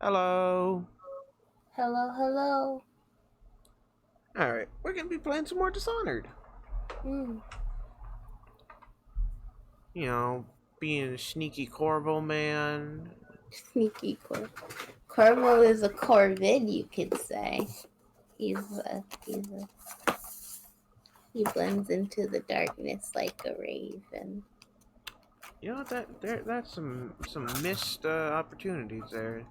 Hello. Hello, hello. Alright, we're gonna be playing some more Dishonored. Hmm. You know, being a sneaky Corvo man. Sneaky Corvo is a Corvid, you could say. He blends into the darkness like a raven. You know that's some missed opportunities there.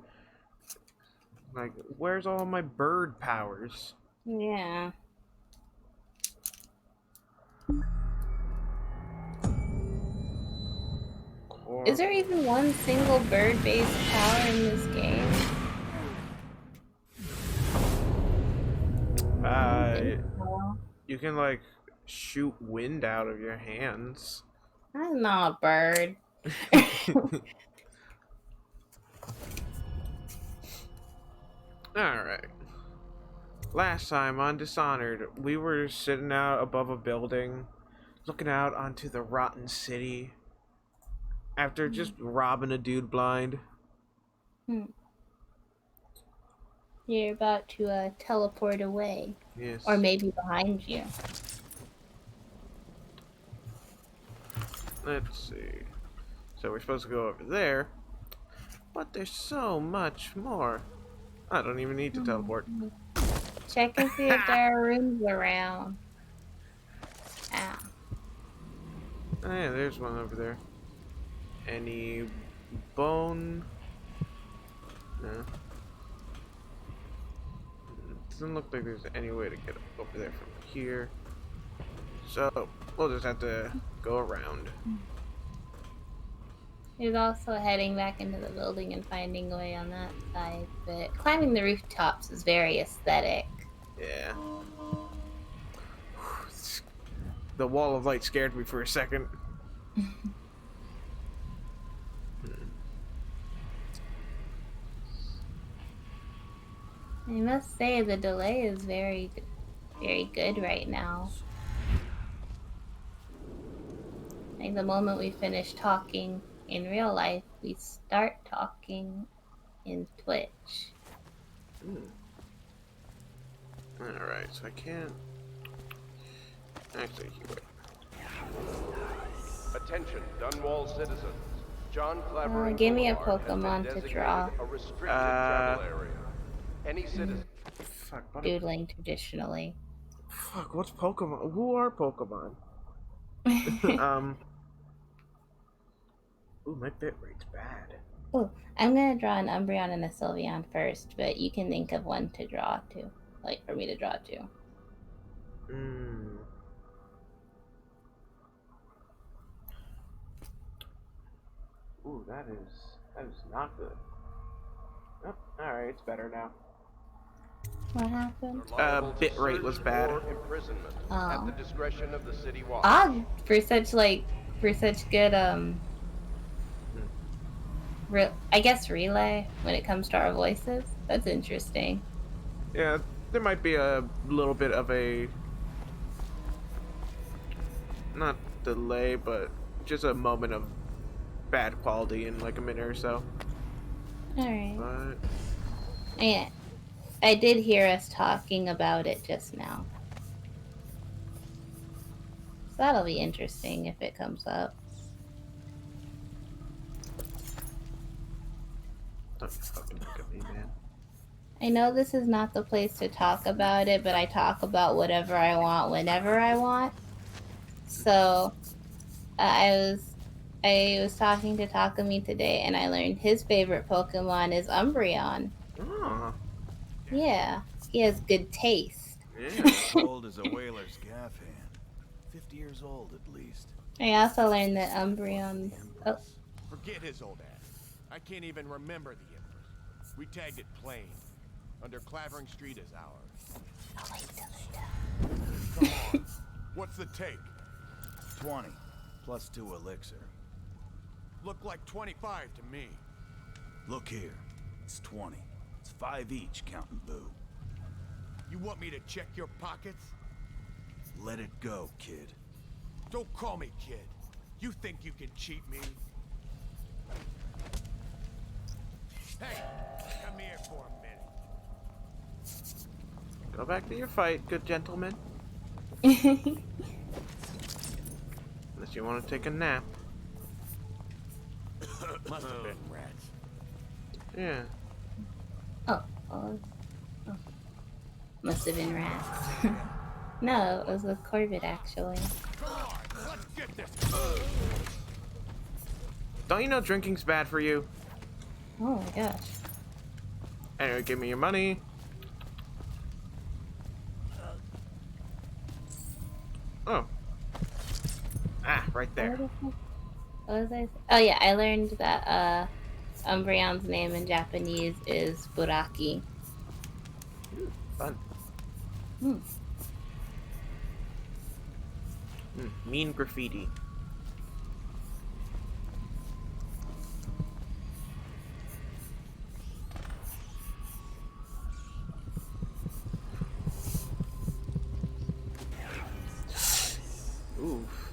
Like, where's all my bird powers? Yeah. Is there Corvo. even one single bird-based power in this game? I don't think Uh, so. you can like shoot wind out of your hands. I'm not a bird. Alright. Last time on Dishonored, we were sitting out above a building, looking out onto the rotten city after just robbing a dude blind. Hmm. You're about to teleport away. Or Yes. maybe behind you. Let's see. So we're supposed to go over there, but there's so much more. I don't even need to teleport. Hmm. Check and see if there are rooms around. Ah. Oh, yeah, there's one over there. Any bone? No. Doesn't look like there's any way to get over there from here. So we'll just have to go around. He was also heading back into the building and finding a way on that side, but climbing the rooftops is very aesthetic. Yeah. The wall of light scared me for a second. I must say the delay is very good right now. Like the moment we finish talking in real life, we start talking in Twitch. Hmm. Alright, so I can't. Actually, wait. Attention, Dunwall citizens. John Clavering Give me a Boulevard has been Pokemon to designated draw. a restricted Uh. travel area. Any citizen. Fuck, what? Doodling traditionally. Fuck, what's Pokemon? Who are Pokemon? um. Ooh, my bit rate's bad. Oh, I'm gonna draw an Umbreon and a Sylveon first, but you can think of one to draw to, like for me to draw to. Hmm. Ooh, that is not good. Oh, alright, it's better now. What happened? Are liable to Bit rate was search bad. or imprisonment at the Oh, discretion of the city watch. odd for such good Hmm. I guess relay when it comes to our voices. That's interesting. Yeah, there might be a little bit of a not delay, but just a moment of bad quality in like a minute or so. All right. But Yeah, I did hear us talking about it just now, so that'll be interesting if it comes up. don't you fucking look at me, man. I know this is not the place to talk about it, but I talk about whatever I want whenever I want. So I was I was talking to Takumi today, and I learned his favorite Pokemon is Umbreon. Oh, Yeah, he has good taste. yeah. Old as a whaler's gaff hand. 50 years old at least. I also learned that Love the Umbreon's. Oh, Empress. Forget his old ass. I can't even remember the Empress. We tagged it plain. Under Clavering Street is ours. I'll wait till they're done. Come on. What's the take? 20 plus 2 elixir. Look like 25 to me. Look here. It's 20. It's 5 each, counting Boo. You want me to check your pockets? Let it go, kid. Don't call me kid. You think you can cheat me? Hey, come Go back to your fight, good gentleman. Oh, Unless you want to take a nap. Must have been rats. Yeah. oh, oh. Must have been rats. No, it was a corvid actually. Come on, let's get this. Don't you know drinking's bad for you? Oh my gosh. Anyway, give me your money. Oh. Ah, right there. What was I? Oh yeah, I learned that Umbreon's name in Japanese is Buraki. Fun. Hmm. Mean graffiti. Oof.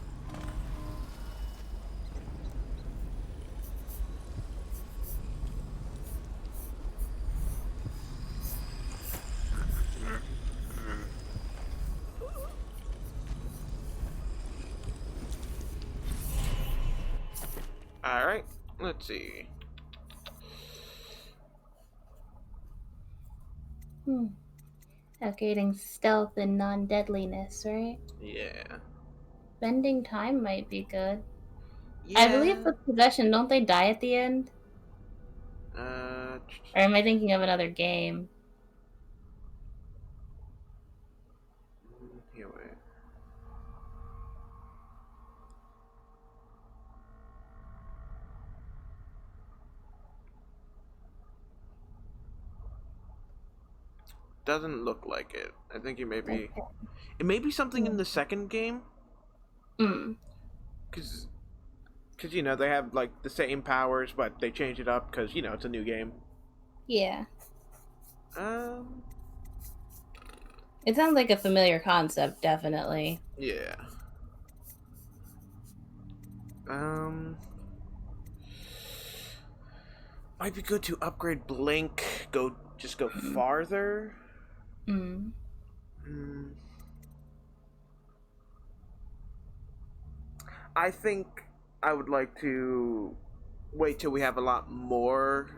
Alright, let's see. Upgrading stealth and non-deadliness, right? Yeah. Spending time might be good. Yeah. I believe with possession, don't they die at the end? Uh, Or am I thinking of another game? here, wait. Doesn't look like it. I think you may be. Okay. It may be something in the second game, Hmm. cause you know they have like the same powers, but they change it up because you know it's a new game. Yeah. Um. It sounds like a familiar concept, definitely. Yeah. Might be good to upgrade Blink. Just go farther. Hmm. I think I would like to wait till we have a lot more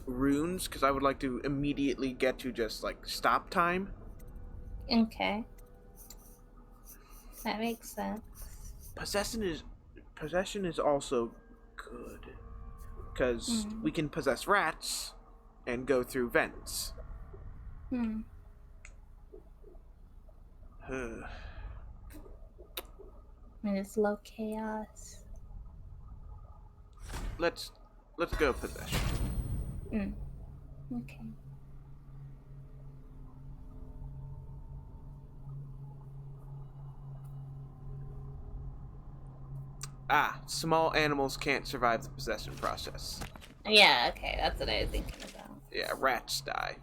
runes, because I would like to immediately get to just like stop time. Okay. That makes sense. Possession is also good because we can possess rats and go through vents. Hmm. Ugh. And it's low chaos. let's go possession. Hmm. Okay. Small animals can't survive the possession process. Yeah, okay, that's what I was thinking about. Yeah, rats die.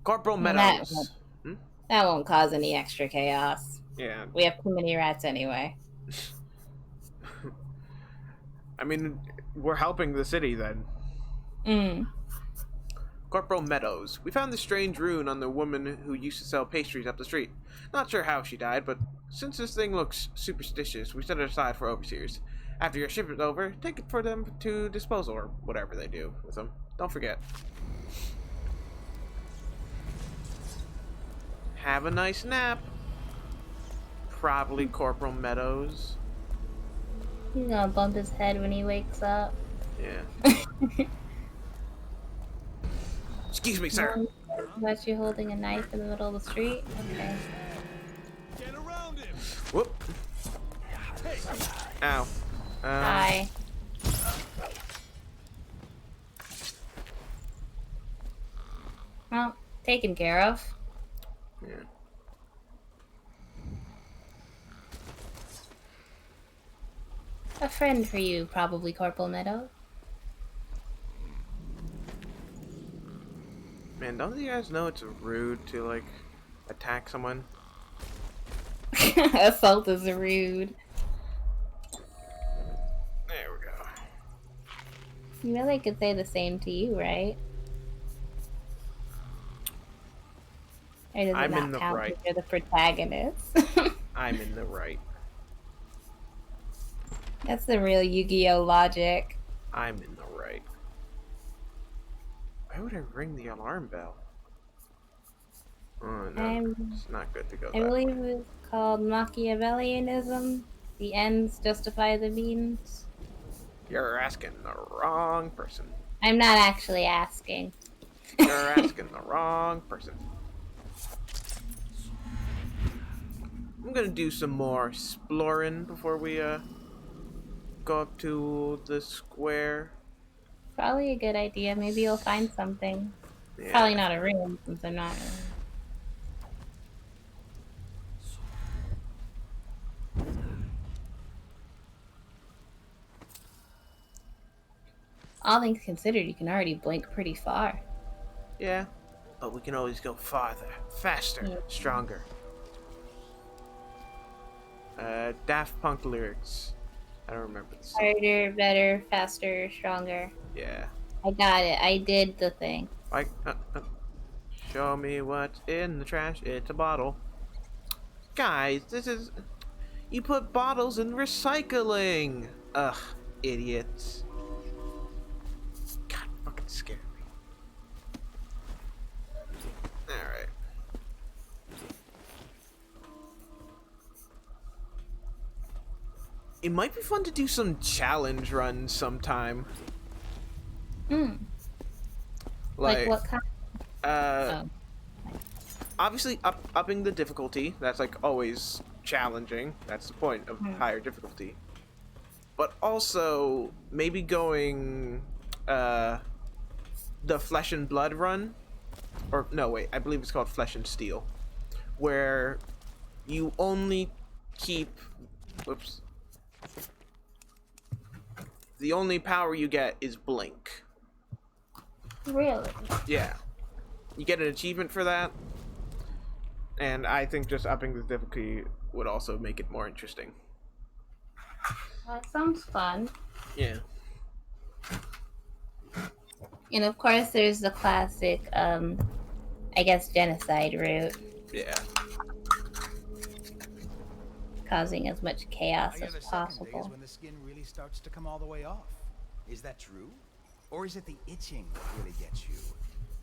Corporal Well, Meadows. That won't cause any extra chaos. Yeah. We have too many rats anyway. I mean, we're helping the city then. Corporal Meadows. We found this strange rune on the woman who used to sell pastries up the street. Not sure how she died, but since this thing looks superstitious, we set it aside for overseers. After your shipment's over, take it for them to disposal or whatever they do with them. Don't forget. Have a nice nap. Probably Corporal Meadows. He's gonna bump his head when he wakes up. Yeah. Excuse me, sir. About you holding a knife in the middle of the street? Okay. Get around him. Whoop. Ow. Hi. Well, taken care of. Yeah. A friend for you, probably, Corporal Meadow. Man, don't you guys know it's rude to, like, attack someone? Assault is rude. There we go. You know they could say the same to you, right? Or does it I'm in not the count right. because you're the protagonist? I'm in the right. That's the real Yu-Gi-Oh logic. I'm in the right. Why would I ring the alarm bell? Oh no, I'm, it's not good to go I that believe way. it's called Machiavellianism. The ends justify the means. You're asking the wrong person. I'm not actually asking. You're asking the wrong person. I'm gonna do some more exploring before we go up to the square. Probably a good idea. Maybe you'll find something. Probably Yeah. not a room since I'm not. All things considered, you can already blink pretty far. Yeah. But we can always go farther, faster, Yeah. stronger. Daft Punk lyrics. I don't remember the song. Harder, better, faster, stronger. Yeah. I got it. I did the thing. Like, show me what's in the trash. It's a bottle. Guys, this is. You put bottles in recycling. Ugh, idiots. God, fucking scare me. Alright. It might be fun to do some challenge runs sometime. Hmm. Like what kind? Uh, Oh. obviously upping the difficulty. That's like always challenging. That's the point of higher difficulty. But also maybe going the Flesh and Blood run, or no, wait, I believe it's called Flesh and Steel, where you only keep, whoops, the only power you get is Blink. Really? Yeah, you get an achievement for that, and I think just upping the difficulty would also make it more interesting. That sounds fun. Yeah. And of course, there's the classic, I guess, genocide route, Yeah. causing as much chaos I hear as the second day is possible. when the skin really starts to come all the way off. Is that true? Or is it the itching that really gets you?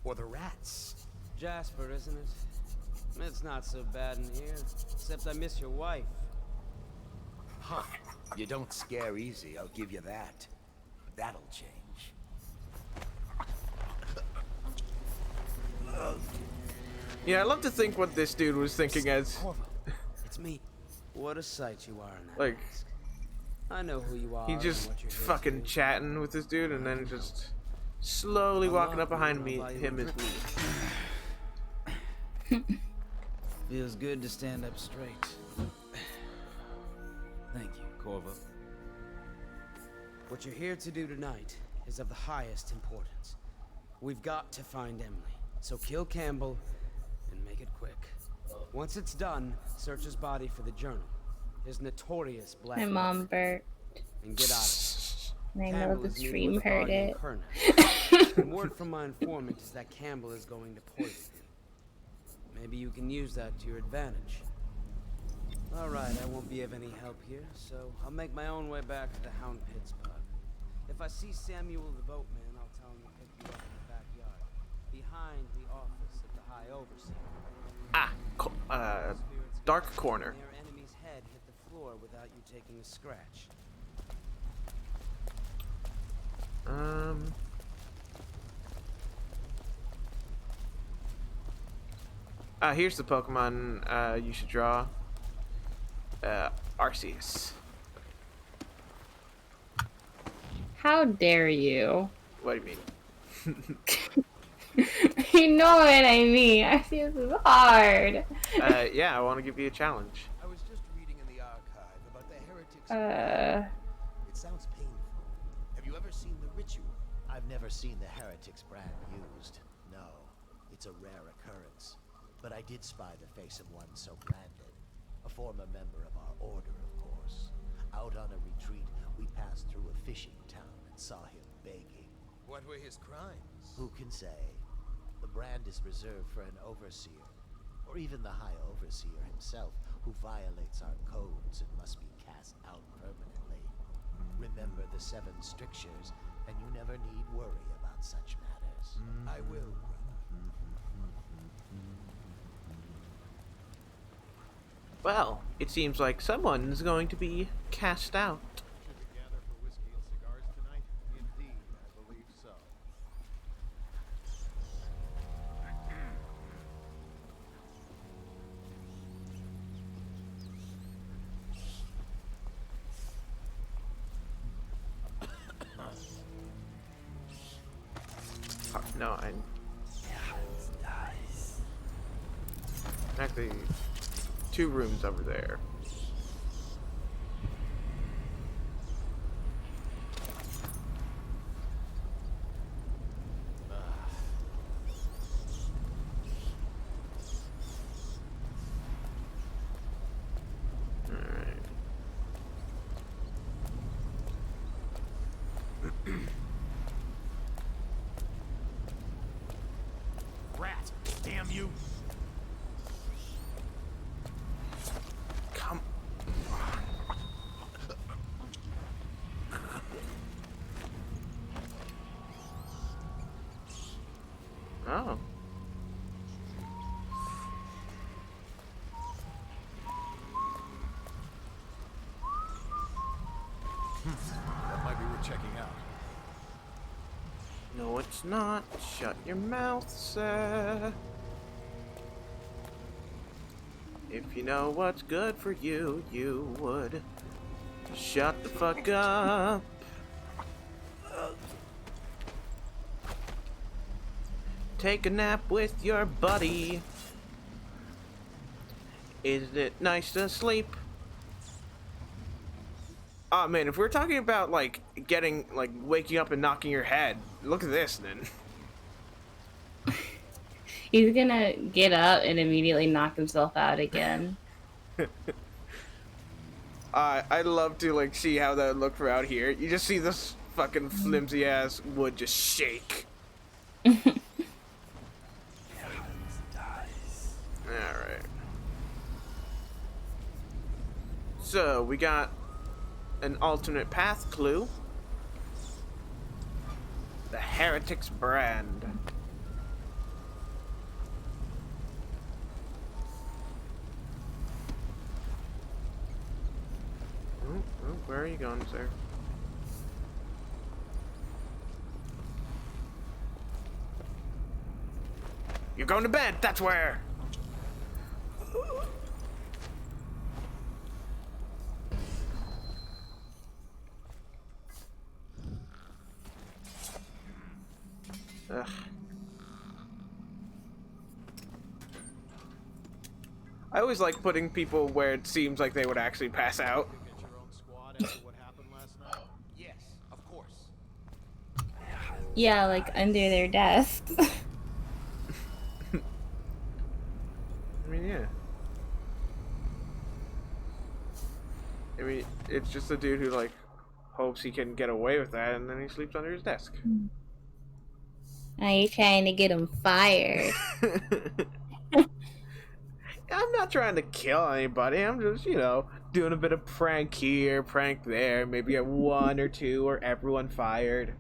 Or the rats? Jasper, isn't it? It's not so bad in here, except I miss your wife. Huh. You don't scare easy, I'll give you that. That'll change. Yeah, I love to think what this dude was thinking as, It's me. What a sight you are in that like, mask. I know who you are. he and just what you're here fucking to do. chatting with this dude and then just slowly walking up behind me, him as me. Feels good to stand up straight. Thank you, Corvo. What you're here to do tonight is of the highest importance. We've got to find Emily, so kill Campbell and make it quick. Once it's done, search his body for the journal, his notorious black My mom burped, and get out of and I it. know Campbell the is meeting stream with a heard guardian it. colonel. And word from my informant is that Campbell is going to poison him. Maybe you can use that to your advantage. Alright, I won't be of any help here, so I'll make my own way back to the Hound Pits pub. If I see Samuel the boatman, I'll tell him to pick you up in the backyard, behind the office of the High Overseer. Dark Corner. Their enemy's head hit the floor without you taking a scratch. Here's the Pokemon you should draw. Arceus. How dare you? What do you mean? You know what I mean. Arceus is hard. Yeah, I want to give you a challenge. I was just reading in the archive about the heretics. It sounds painful. Have you ever seen the ritual? I've never seen the Heretics brand used. No, it's a rare occurrence. But I did spy the face of one so branded. A former member of our order, of course. Out on a retreat, we passed through a fishing town and saw him begging. What were his crimes? Who can say? The brand is reserved for an overseer. or even the High Overseer himself, who violates our codes and must be cast out permanently. Remember the 7 strictures, and you never need worry about such matters. I will, brother. Well, it seems like someone is going to be cast out. Should we gather for whiskey and cigars tonight? Indeed, I believe so. No, I... Actually, 2 rooms over there. Alright. Rat! Damn you! Come. Oh. That might be worth checking out. No, it's not. Shut your mouth, sir. If you know what's good for you, you would shut the fuck up. Take a nap with your buddy. Isn't it nice to sleep? Oh man, if we're talking about like getting like waking up and knocking your head, look at this then. He's gonna get up and immediately knock himself out again. I'd love to like see how that would look for out here. You just see this fucking flimsy ass wood just shake. Alright. So, we got an alternate path clue. The Heretic's Brand. Where are you going, sir? You're going to bed, that's where! Ugh. I always like putting people where it seems like they would actually pass out. Get your own squad after what happened last night? Yes, of course. Yeah, like under their desks. I mean, yeah. I mean, it's just a dude who, like, hopes he can get away with that, and then he sleeps under his desk. Are you trying to get him fired? I'm not trying to kill anybody. I'm just, you know, doing a bit of prank here, prank there. Maybe get 1 or 2 or everyone fired.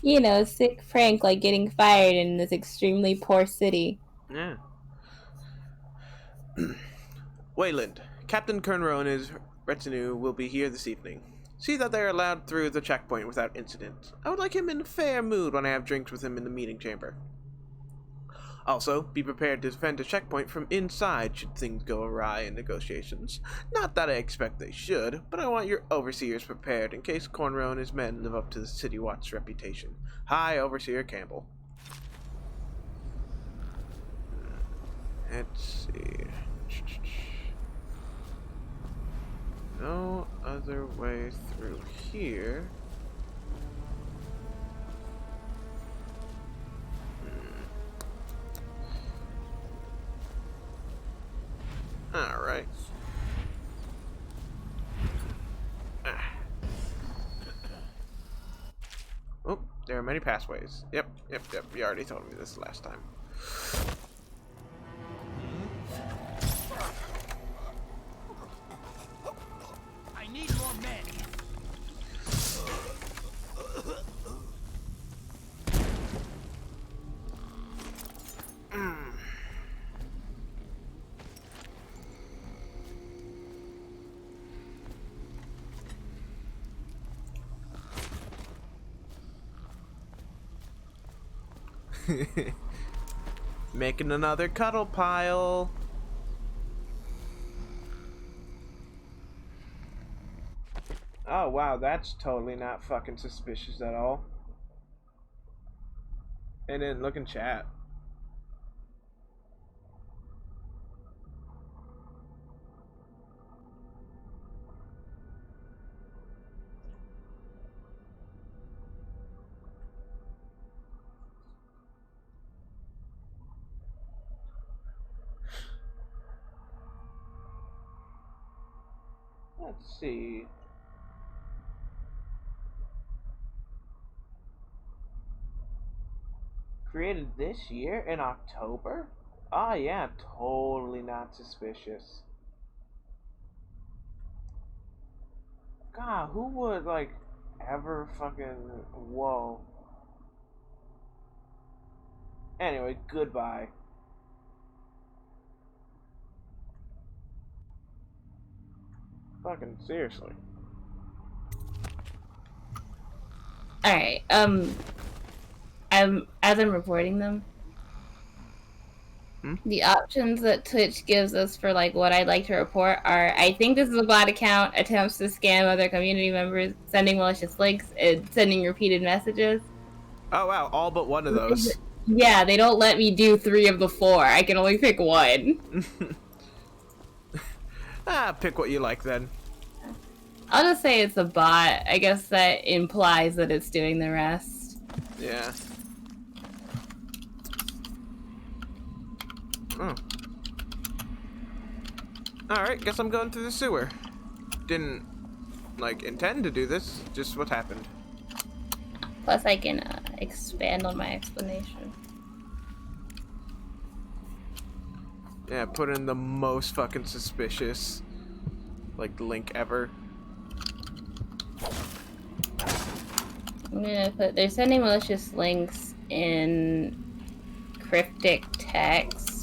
You know, sick prank like getting fired in this extremely poor city. Yeah. Wayland, Captain Kernrow and his retinue will be here this evening. See that they are allowed through the checkpoint without incident. I would like him in a fair mood when I have drinks with him in the meeting chamber. Also, be prepared to defend a checkpoint from inside should things go awry in negotiations. Not that I expect they should, but I want your overseers prepared in case Cornrow and his men live up to the City Watch's reputation. Hi, Overseer Campbell. Let's see. No other way through here. Alright. Oh, there are many pathways. Yep. You already told me this last time. Making another cuddle pile. Oh wow, that's totally not fucking suspicious at all. And then look in chat. Let's see. Created this year in October? Ah, yeah, totally not suspicious. God, who would, like, ever fucking. Whoa. Anyway, goodbye. Fucking seriously. Alright, as I'm reporting them, the options that Twitch gives us for like what I'd like to report are: I think this is a bot account, attempts to scam other community members, sending malicious links, and sending repeated messages. Oh wow, all but one of those. Yeah, they don't let me do 3 of the 4. I can only pick one. Ah, pick what you like then. I'll just say it's a bot. I guess that implies that it's doing the rest. Yeah. Oh. Alright, guess I'm going through the sewer. Didn't, like, intend to do this, just what happened. Plus I can expand on my explanation. Yeah, put in the most fucking suspicious, like, link ever. I'm gonna put, they're sending malicious links in cryptic text.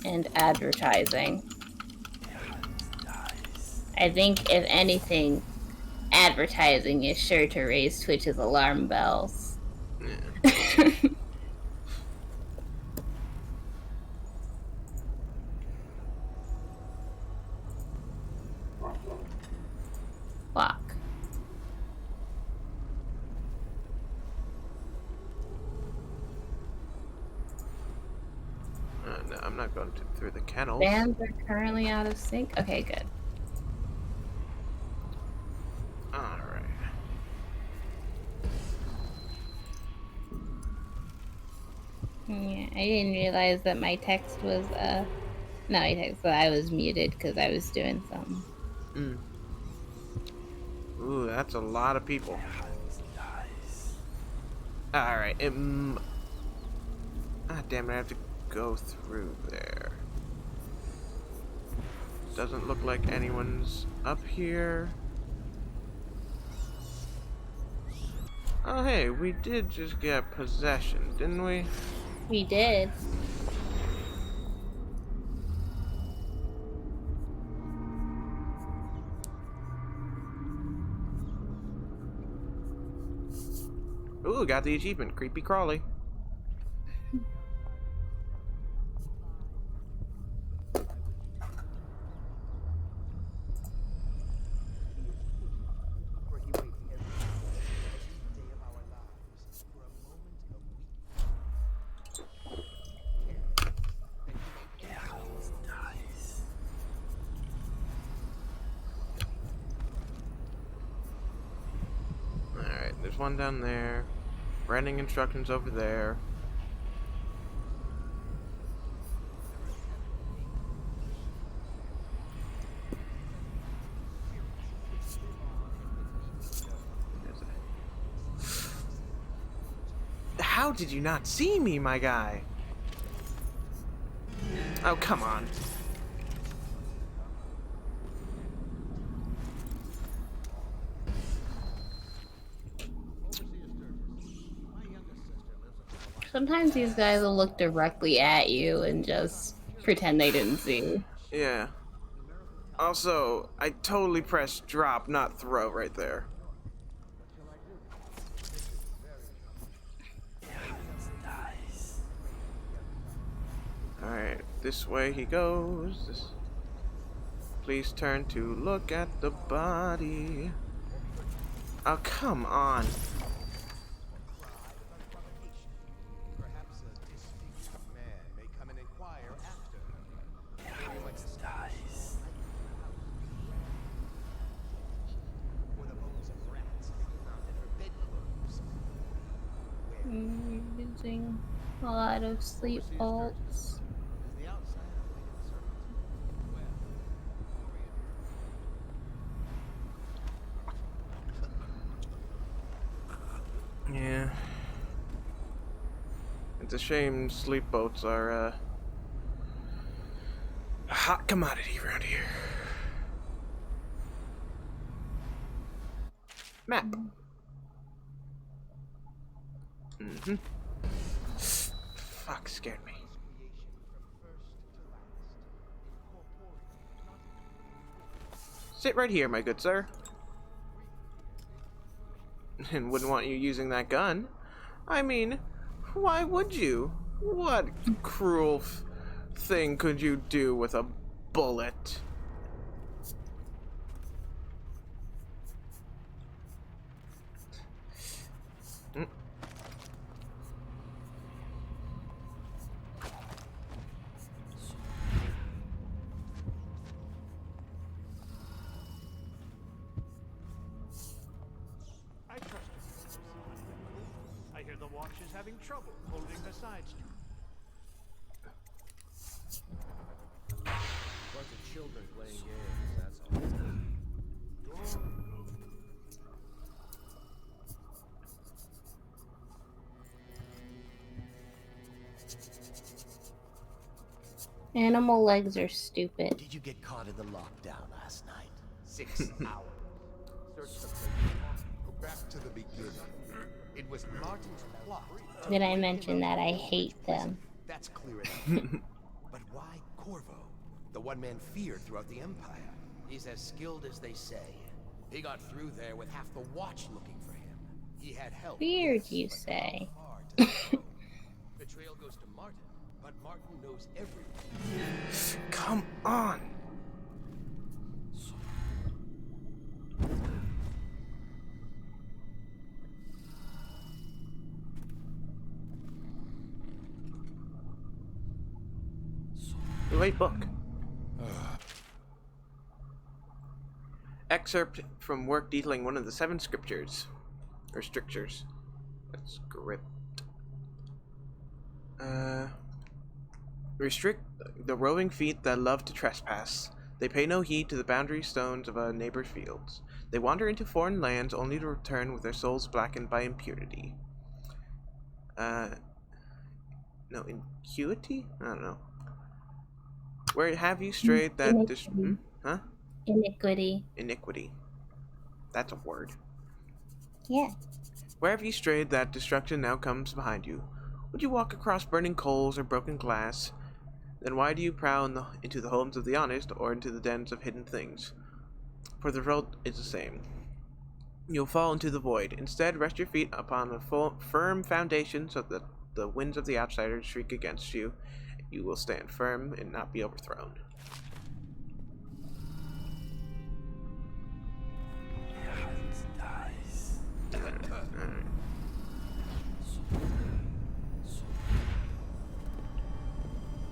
And advertising. I think, if anything, advertising is sure to raise Twitch's alarm bells. Yeah. Fuck. No, I'm not going through the kennels. Fans are currently out of sync. Okay, good. Alright. Yeah, I didn't realize that my text was, no, my text that I was muted because I was doing something. Ooh, that's a lot of people. Alright, ah, damn it, I have to go through there. Doesn't look like anyone's up here. Oh, hey, we did just get possession, didn't we? We did. Ooh, got the achievement, Creepy Crawly. Alright, there's one down there. Branding instructions over there. How did you not see me, my guy? Oh, come on. Sometimes these guys will look directly at you and just pretend they didn't see. Yeah. Also, I totally pressed drop, not throw right there. Alright, this way he goes. Please turn to look at the body. Oh, come on. Perhaps a disfigured man may come and inquire after her. Or the bones of rats found in her bedclothes. Using a lot of sleep bolts. Is the outside of Lighted Serpent? Well, Yeah. It's a shame sleep boats are a hot commodity around here. Map. Mm-hmm. Fuck, scared me. Sit right here, my good sir. And wouldn't want you using that gun. I mean, why would you? What cruel thing could you do with a bullet? Mm. I trust you. I hear the watch is having trouble holding the side street. Bunch of children playing games, that's all. Animal legs are stupid. Did you get caught in the lockdown last night? 6 hours. search the place. Go back to the beginning. It was Martin's plot. to Did I break mention him that out I of hate prison. them? That's clear enough. But why Corvo? The one man feared throughout the Empire. He's as skilled as they say. He got through there with half the watch looking for him. He had help. Weird, yes, you but say. how far does it go? The trail goes to Martin, but Martin knows everything. Come on. Wait, book. Excerpt from work detailing one of the 7 scriptures. Or strictures. Script. Restrict the roving feet that love to trespass. They pay no heed to the boundary stones of a neighbor's fields. They wander into foreign lands only to return with their souls blackened by impurity. No, incuity? I don't know. Where have you strayed that huh? Iniquity. Iniquity. That's a word. Yeah. Where have you strayed that destruction now comes behind you? Would you walk across burning coals or broken glass? Then why do you prowl into the homes of the honest or into the dens of hidden things? For the result is the same. You'll fall into the void. Instead, rest your feet upon a firm foundation so that the winds of the outsiders shriek against you. You will stand firm and not be overthrown.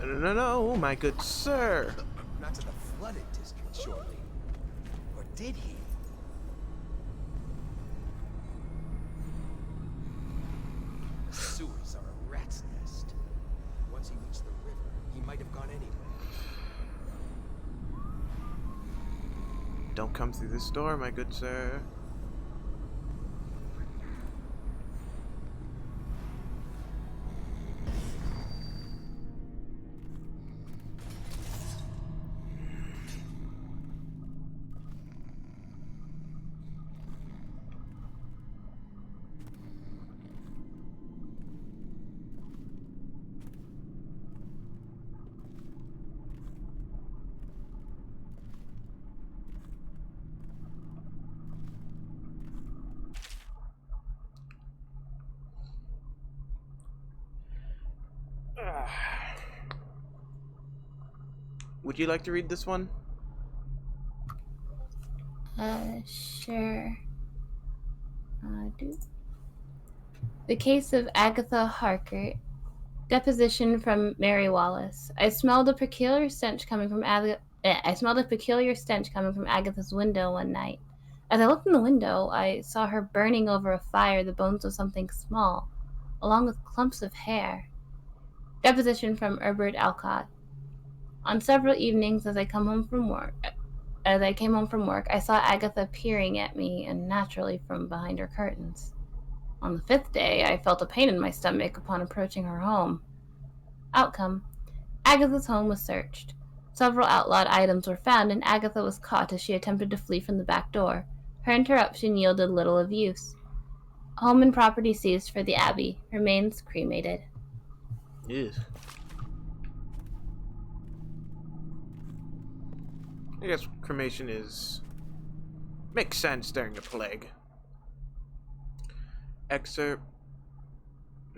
No, my good sir. Not to the flooded district, surely. Or did he? The sewers are a rat's nest. Once he reached the river, he might have gone anywhere. Don't come through this door, my good sir. Would you like to read this one? Sure. Do. The case of Agatha Harker. Deposition from Mary Wallace. I smelled a peculiar stench coming from Agatha's window one night. As I looked in the window, I saw her burning over a fire the bones of something small, along with clumps of hair. Deposition from Herbert Alcott. On several evenings as I came home from work, I saw Agatha peering at me, and naturally from behind her curtains. On the 5th day, I felt a pain in my stomach upon approaching her home. Outcome: Agatha's home was searched. Several outlawed items were found, and Agatha was caught as she attempted to flee from the back door. Her interruption yielded little of use. Home and property seized for the Abbey. Remains cremated. Yes. I guess cremation makes sense during the plague. Excerpt.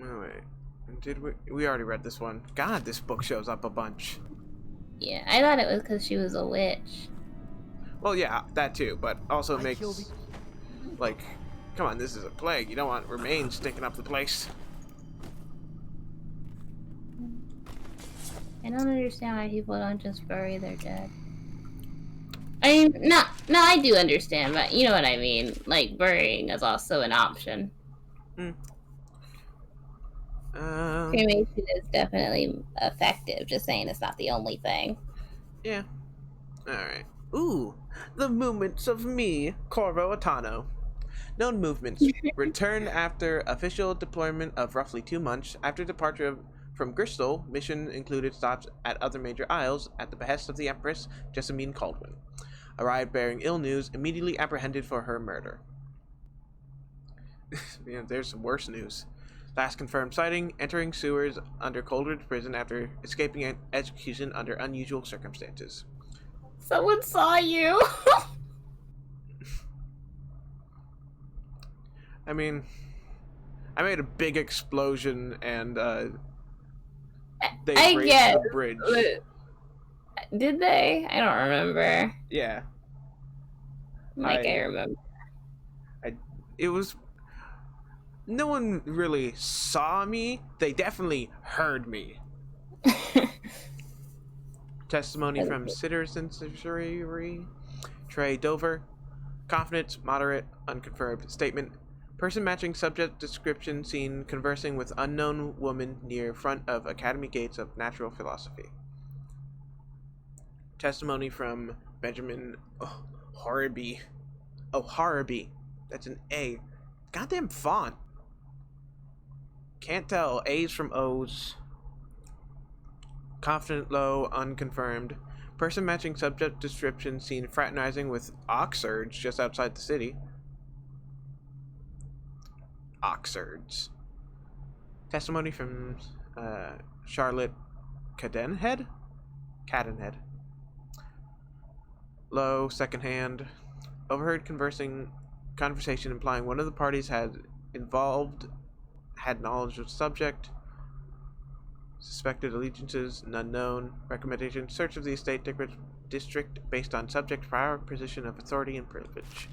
Oh, wait. Did we already read this one? God, this book shows up a bunch. Yeah, I thought it was because she was a witch. Well, yeah, that too, but also makes like, come on, this is a plague. You don't want remains stinking up the place. I don't understand why people don't just bury their dead. I mean, no, I do understand, but you know what I mean. Like, burying is also an option. Cremation is definitely effective. Just saying, it's not the only thing. Yeah. Alright. Ooh, the movements of me, Corvo Atano. Known movements. Return after official deployment of roughly 2 months. After departure from Bristol, mission included stops at other major isles at the behest of the Empress Jessamine Caldwin. Arrived bearing ill news, immediately apprehended for her murder. Yeah, there's some worse news. Last confirmed sighting, entering sewers under Coleridge Prison after escaping an execution under unusual circumstances. Someone saw you! I mean, I made a big explosion and they raised the bridge. Did they? I don't remember. Yeah. I remember. It was... No one really saw me. They definitely heard me. Testimony from citizen Trey Dover. Confidence, moderate, unconfirmed. Statement. Person matching subject description seen conversing with unknown woman near front of Academy Gates of Natural Philosophy. Testimony from Benjamin Horriby. Oh, Horriby. That's an A. Goddamn font. Can't tell A's from O's. Confident, low, unconfirmed. Person matching subject description seen fraternizing with Oxurge just outside the city. Oxurge. Testimony from Charlotte Cadenhead? Cadenhead. Low, secondhand. Overheard conversation implying one of the parties had knowledge of subject. Suspected allegiances, none known. Recommendation, search of the estate district based on subject prior position of authority and privilege.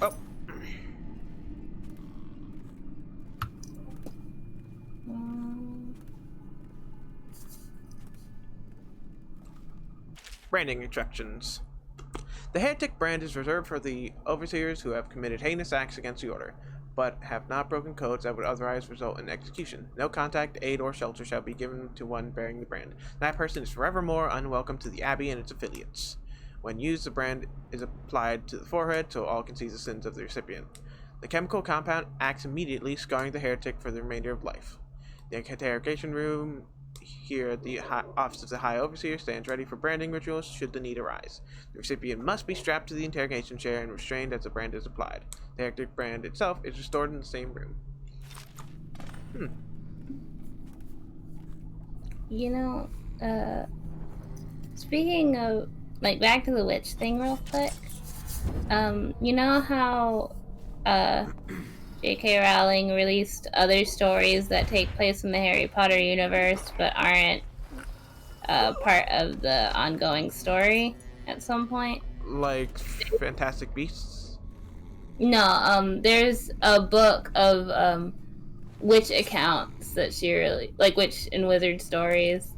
Oh. Branding instructions. The heretic brand is reserved for the overseers who have committed heinous acts against the order, but have not broken codes that would otherwise result in execution. No contact, aid, or shelter shall be given to one bearing the brand. That person is forevermore unwelcome to the Abbey and its affiliates. When used, the brand is applied to the forehead so all can see the sins of the recipient. The chemical compound acts immediately, scarring the heretic for the remainder of life. The interrogation room here at the office of the High Overseer stands ready for branding rituals should the need arise. The recipient must be strapped to the interrogation chair and restrained as the brand is applied. The heretic brand itself is restored in the same room. You know, speaking of, like, back to the witch thing real quick. You know how, J.K. Rowling released other stories that take place in the Harry Potter universe but aren't part of the ongoing story at some point. Like Fantastic Beasts? No, there's a book of witch accounts that she really like, witch and wizard stories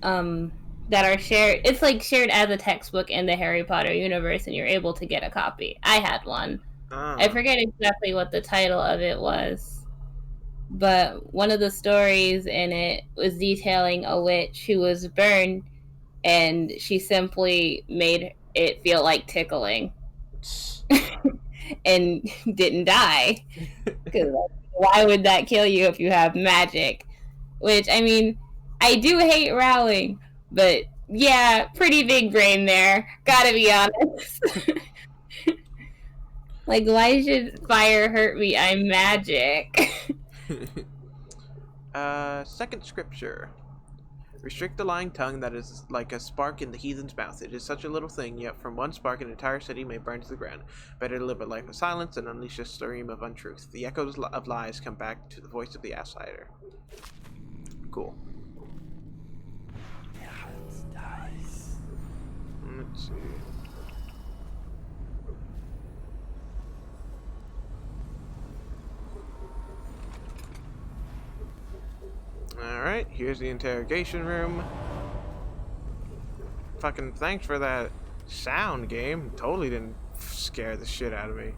that are shared. It's like shared as a textbook in the Harry Potter universe, and you're able to get a copy. I had one. I Ah. forget exactly what the title of it was, but one of the stories in it was detailing a witch who was burned, and she simply made it feel like tickling and didn't die. Because why would that kill you if you have magic? Which, I mean, I do hate Rowling, but yeah, pretty big brain there. Gotta be honest. Like, why should fire hurt me? I'm magic. Second scripture. Restrict the lying tongue that is like a spark in the heathen's mouth. It is such a little thing, yet from one spark an entire city may burn to the ground. Better to live a life of silence than unleash a stream of untruth. The echoes of lies come back to the voice of the outsider. Cool. Let's see. Alright, here's the interrogation room. Fucking thanks for that sound, game. Totally didn't scare the shit out of me.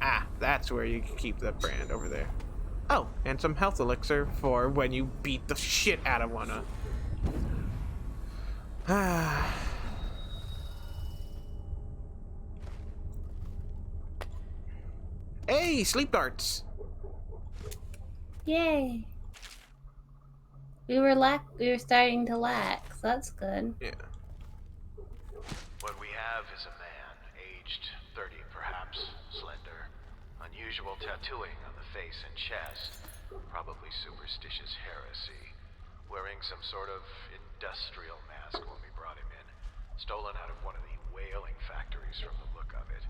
Ah, that's where you can keep that brand over there. Oh, and some health elixir for when you beat the shit out of one. Ah. Hey, sleep darts. Yay. We were starting to lax. That's good. Yeah. What we have is a man, aged 30 perhaps, slender, unusual tattooing on the face and chest, probably superstitious heresy, wearing some sort of industrial mask when we brought him in, stolen out of one of the whaling factories from the look of it.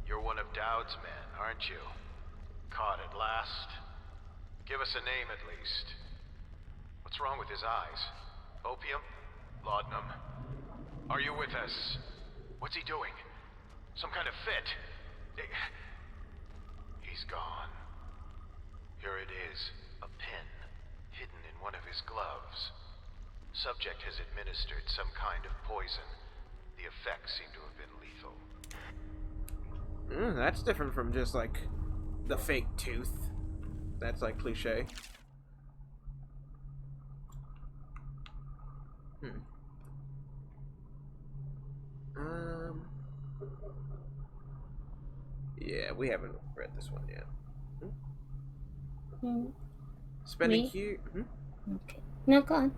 You're one of Dowd's men, aren't you? Caught at last? Give us a name at least. What's wrong with his eyes? Opium? Laudanum? Are you with us? What's he doing? Some kind of fit? He's gone. Here it is, a pin, hidden in one of his gloves. Subject has administered some kind of poison. The effects seem to have been lethal. That's different from just like the fake tooth. That's like cliche. Yeah, we haven't read this one yet. Spending Me? Okay. No, go on.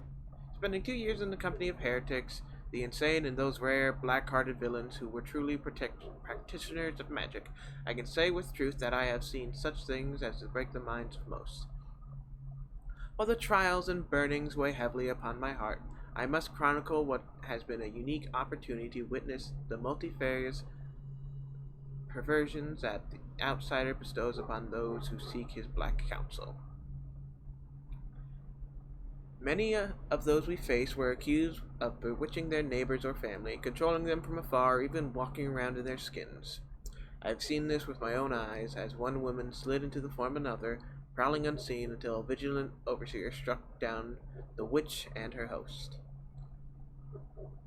Spending 2 years in the company of heretics, the insane, and those rare, black-hearted villains who were truly practitioners of magic, I can say with truth that I have seen such things as to break the minds of most. While the trials and burnings weigh heavily upon my heart, I must chronicle what has been a unique opportunity to witness the multifarious perversions that the outsider bestows upon those who seek his black counsel. Many of those we face were accused of bewitching their neighbors or family, controlling them from afar, or even walking around in their skins. I have seen this with my own eyes, as one woman slid into the form of another, prowling unseen until a vigilant overseer struck down the witch and her host.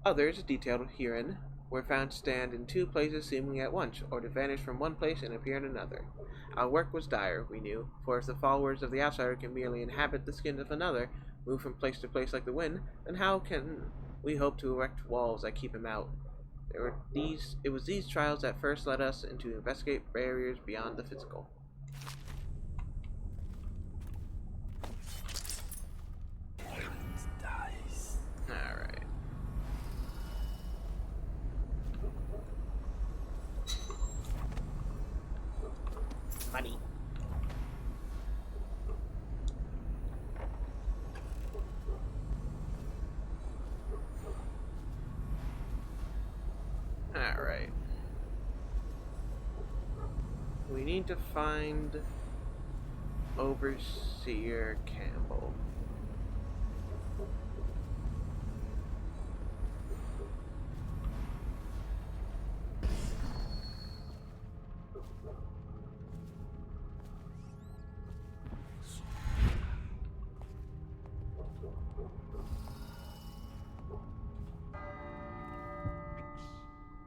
Others, detailed herein, were found to stand in two places seemingly at once, or to vanish from one place and appear in another. Our work was dire, we knew, for if the followers of the outsider can merely inhabit the skin of another, move from place to place like the wind, then how can we hope to erect walls that keep him out? It was these trials that first led us into investigate barriers beyond the physical. Alright. Money. Alright. We need to find Overseer Campbell.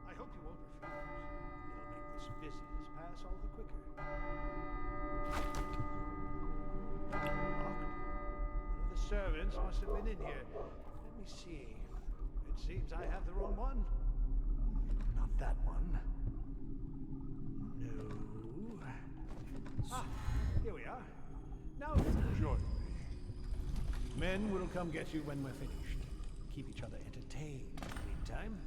I hope you won't refuse. It'll make this business pass all the quicker. Locked. One of the servants must have been in here. Let me see. It seems I have the wrong one. Not that one. No. Ah, here we are. Now join me. Men will come get you when we're finished. Keep each other entertained in the meantime.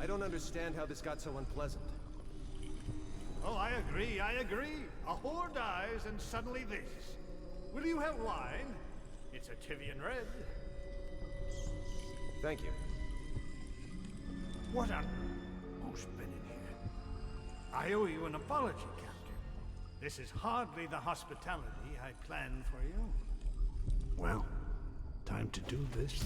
I don't understand how this got so unpleasant. Oh, I agree, I agree. A whore dies and suddenly this. Will you have wine? It's a Tivian red. Thank you. What on who's been in here? I owe you an apology, Captain. This is hardly the hospitality I planned for you. Well, time to do this.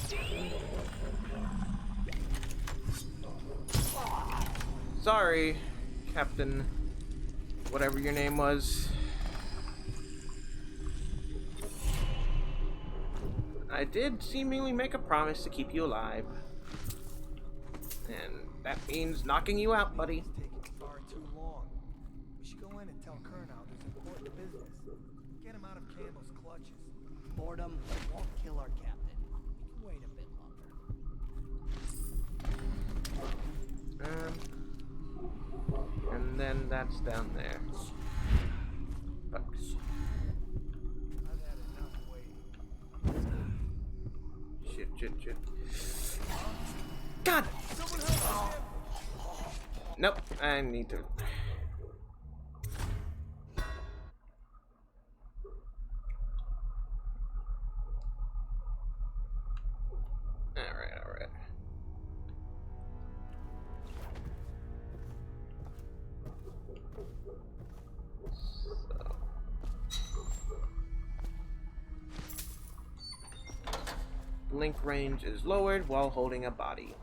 Sorry, Captain, whatever your name was. I did seemingly make a promise to keep you alive. And that means knocking you out, buddy. It's taking far too long. We should go in and tell Colonel there's important business. Get him out of Campbell's clutches. Boredom won't kill our captain. We can wait a bit longer. And then that's down there. Fuck. I've had enough waiting. Shit. God! Nope, I need to. Alright. Link range is lowered while holding a body.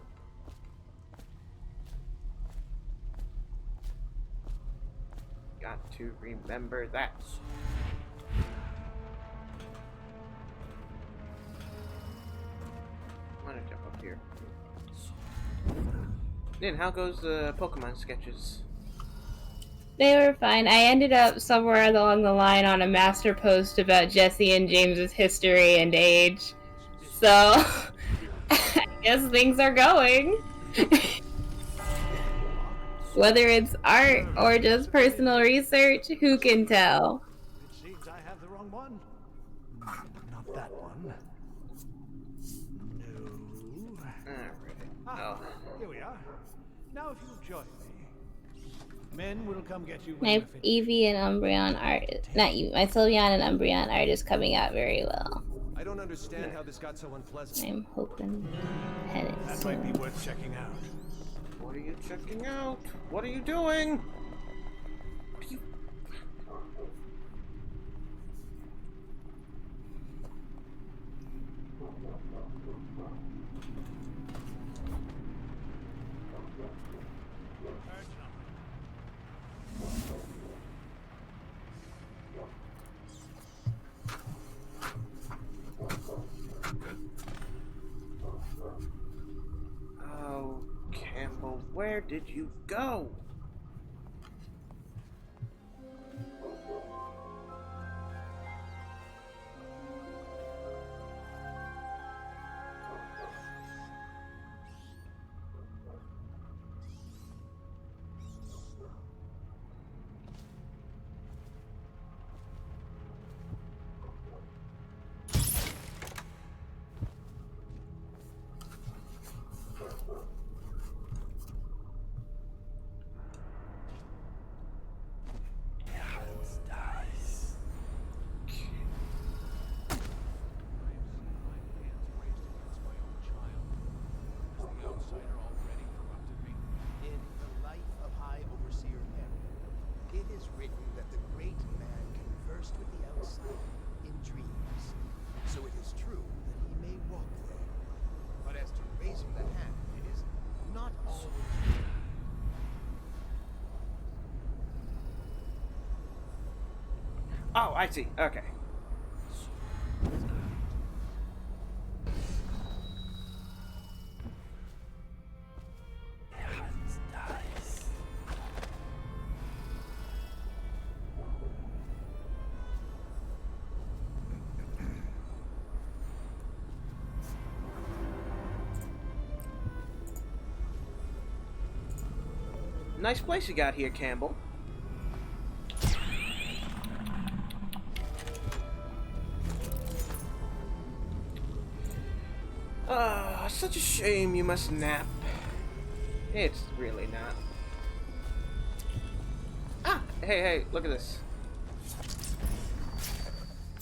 Got to remember that. I'm gonna jump up here. Then, how goes the Pokemon sketches? They were fine. I ended up somewhere along the line on a master post about Jesse and James's history and age. So, I guess things are going. Whether it's art or just personal research, who can tell? It seems I have the wrong one. Not that one. No. Alright. Here we are. Now if you'll join me. Men will come get you when My we're finished. Eevee and Umbreon art, not Eevee, my Sylveon and Umbreon art is coming out very well. I don't understand how this got so unpleasant. I'm hoping penance. That might be worth checking out. What are you checking out? What are you doing? Oh, Campbell, where did you go? I see. Okay. Nice place you got here, Campbell. Such a shame you must nap. It's really not. Ah, hey, look at this.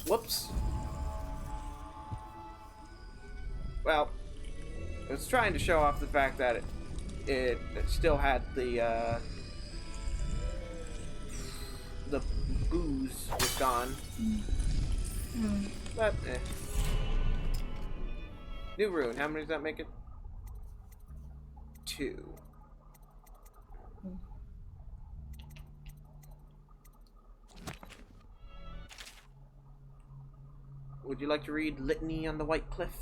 Whoops. Well, I was trying to show off the fact that it still had the booze was gone. But, eh. New rune, how many does that make it? 2. Would you like to read Litany on the White Cliff?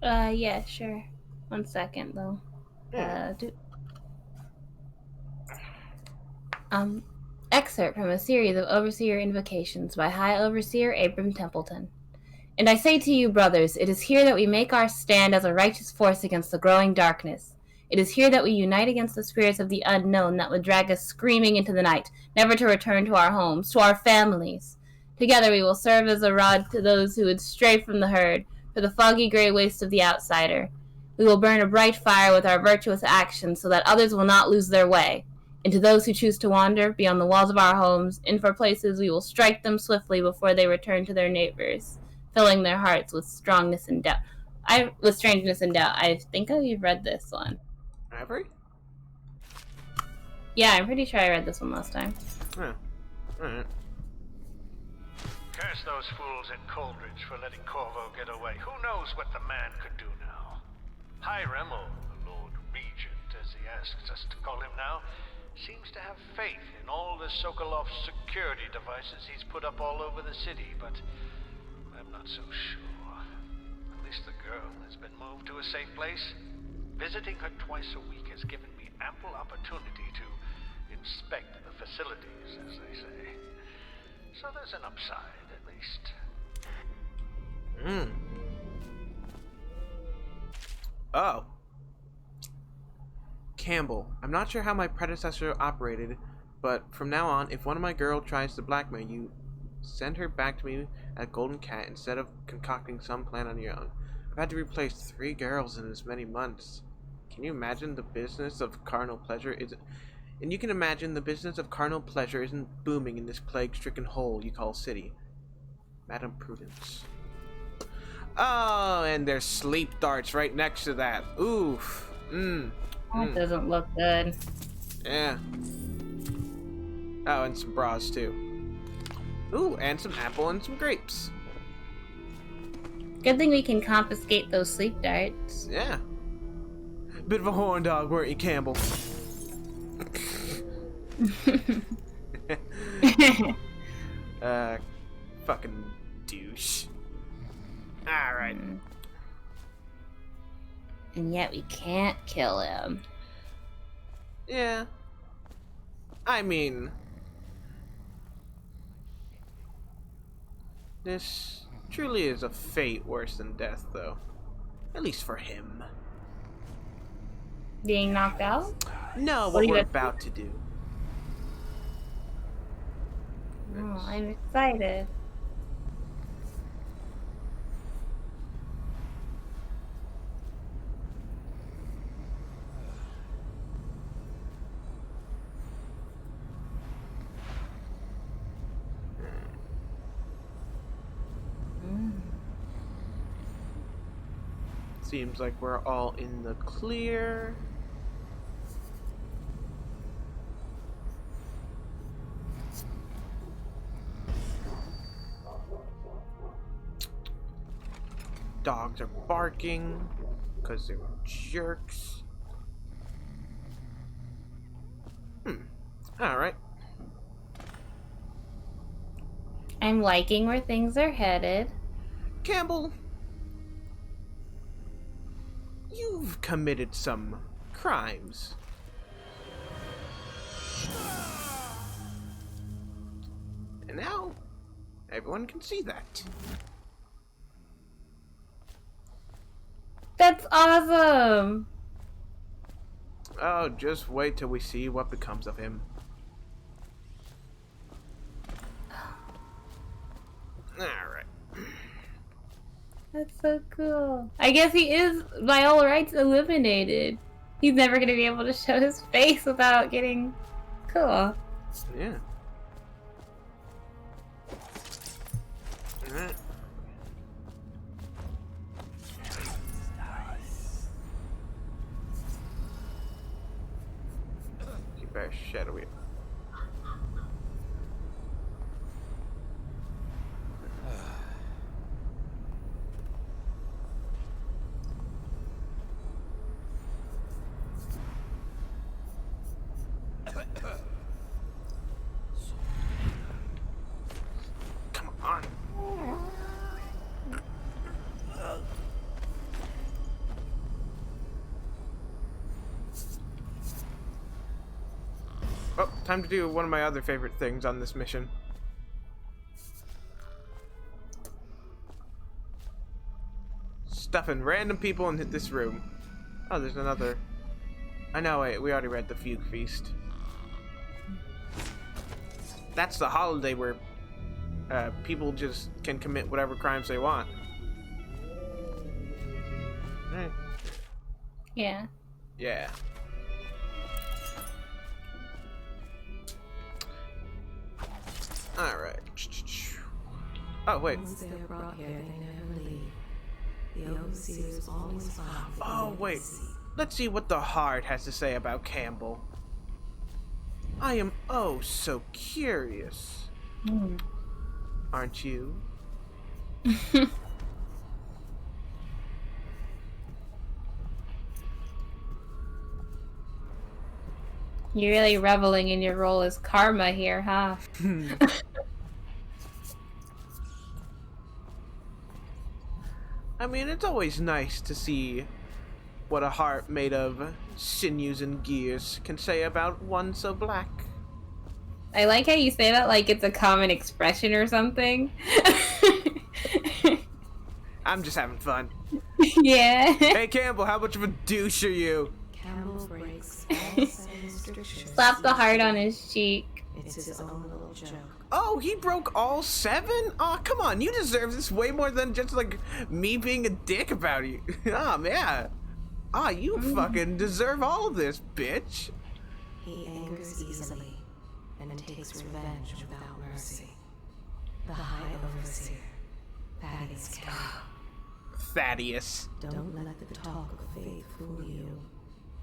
Yeah, sure. 1 second, though. Yeah. Excerpt from a series of Overseer invocations by High Overseer Abram Templeton. And I say to you, brothers, it is here that we make our stand as a righteous force against the growing darkness. It is here that we unite against the spirits of the unknown that would drag us screaming into the night, never to return to our homes, to our families. Together we will serve as a rod to those who would stray from the herd, for the foggy gray waste of the outsider. We will burn a bright fire with our virtuous actions so that others will not lose their way. And to those who choose to wander beyond the walls of our homes, in for places we will strike them swiftly before they return to their neighbors, filling their hearts with strangeness and doubt. I think I've read this one. Have we? Yeah, I'm pretty sure I read this one last time. Huh. Alright. Curse those fools at Coldridge for letting Corvo get away. Who knows what the man could do now? Hiram, or the Lord Regent, as he asks us to call him now, seems to have faith in all the Sokolov security devices he's put up all over the city, but I'm not so sure. At least the girl has been moved to a safe place. Visiting her twice a week has given me ample opportunity to inspect the facilities, as they say. So there's an upside, at least. Oh. Campbell, I'm not sure how my predecessor operated, but from now on, if one of my girls tries to blackmail you, send her back to me at Golden Cat instead of concocting some plan on your own. I've had to replace 3 girls in as many months. Can you imagine the business of carnal pleasure isn't... And you can imagine the business of carnal pleasure isn't booming in this plague-stricken hole you call city. Madam Prudence. Oh, and there's sleep darts right next to that. Oof. That doesn't look good. Yeah. Oh, and some bras too. Ooh, and some apple and some grapes. Good thing we can confiscate those sleep darts. Yeah. Bit of a horn dog, weren't you, Campbell? Fucking douche. Alright. And yet we can't kill him. Yeah. I mean... This truly is a fate worse than death, though. At least for him. Being knocked out? No, what we're about to do. Oh, I'm excited. Seems like we're all in the clear. Dogs are barking because they're jerks. Alright. I'm liking where things are headed. Campbell, you've committed some crimes. And now, everyone can see that. That's awesome! Oh, just wait till we see what becomes of him. Alright. That's so cool. I guess he is, by all rights, eliminated. He's never gonna be able to show his face without getting... Cool. Yeah. Alright. Keep our shadowy. Come on. Oh, time to do one of my other favorite things on this mission. Stuffing random people into this room. Oh, there's another. I know, wait, we already read the Fugue Feast. That's the holiday where people just can commit whatever crimes they want. Right. Yeah. Yeah. Alright. Oh, wait. Once they are brought here, they never leave. The overseers always find the Oh, wait. sea. Let's see what the Heart has to say about Campbell. I am oh so curious. Aren't you? You're really reveling in your role as Karma here, huh? I mean, it's always nice to see what a heart made of sinews and gears can say about one so black. I like how you say that like it's a common expression or something. I'm just having fun. Yeah. Hey Campbell, how much of a douche are you? Campbell breaks all 7 strictures. Slap the heart on his cheek. It's his own little joke. Oh, he broke all 7? Oh, come on, you deserve this way more than just like me being a dick about you. Oh, man. Ah, you fucking deserve all of this, bitch. He angers easily and takes revenge without mercy. The High Overseer, Thaddeus Campbell. Thaddeus. Don't let the talk of faith fool you.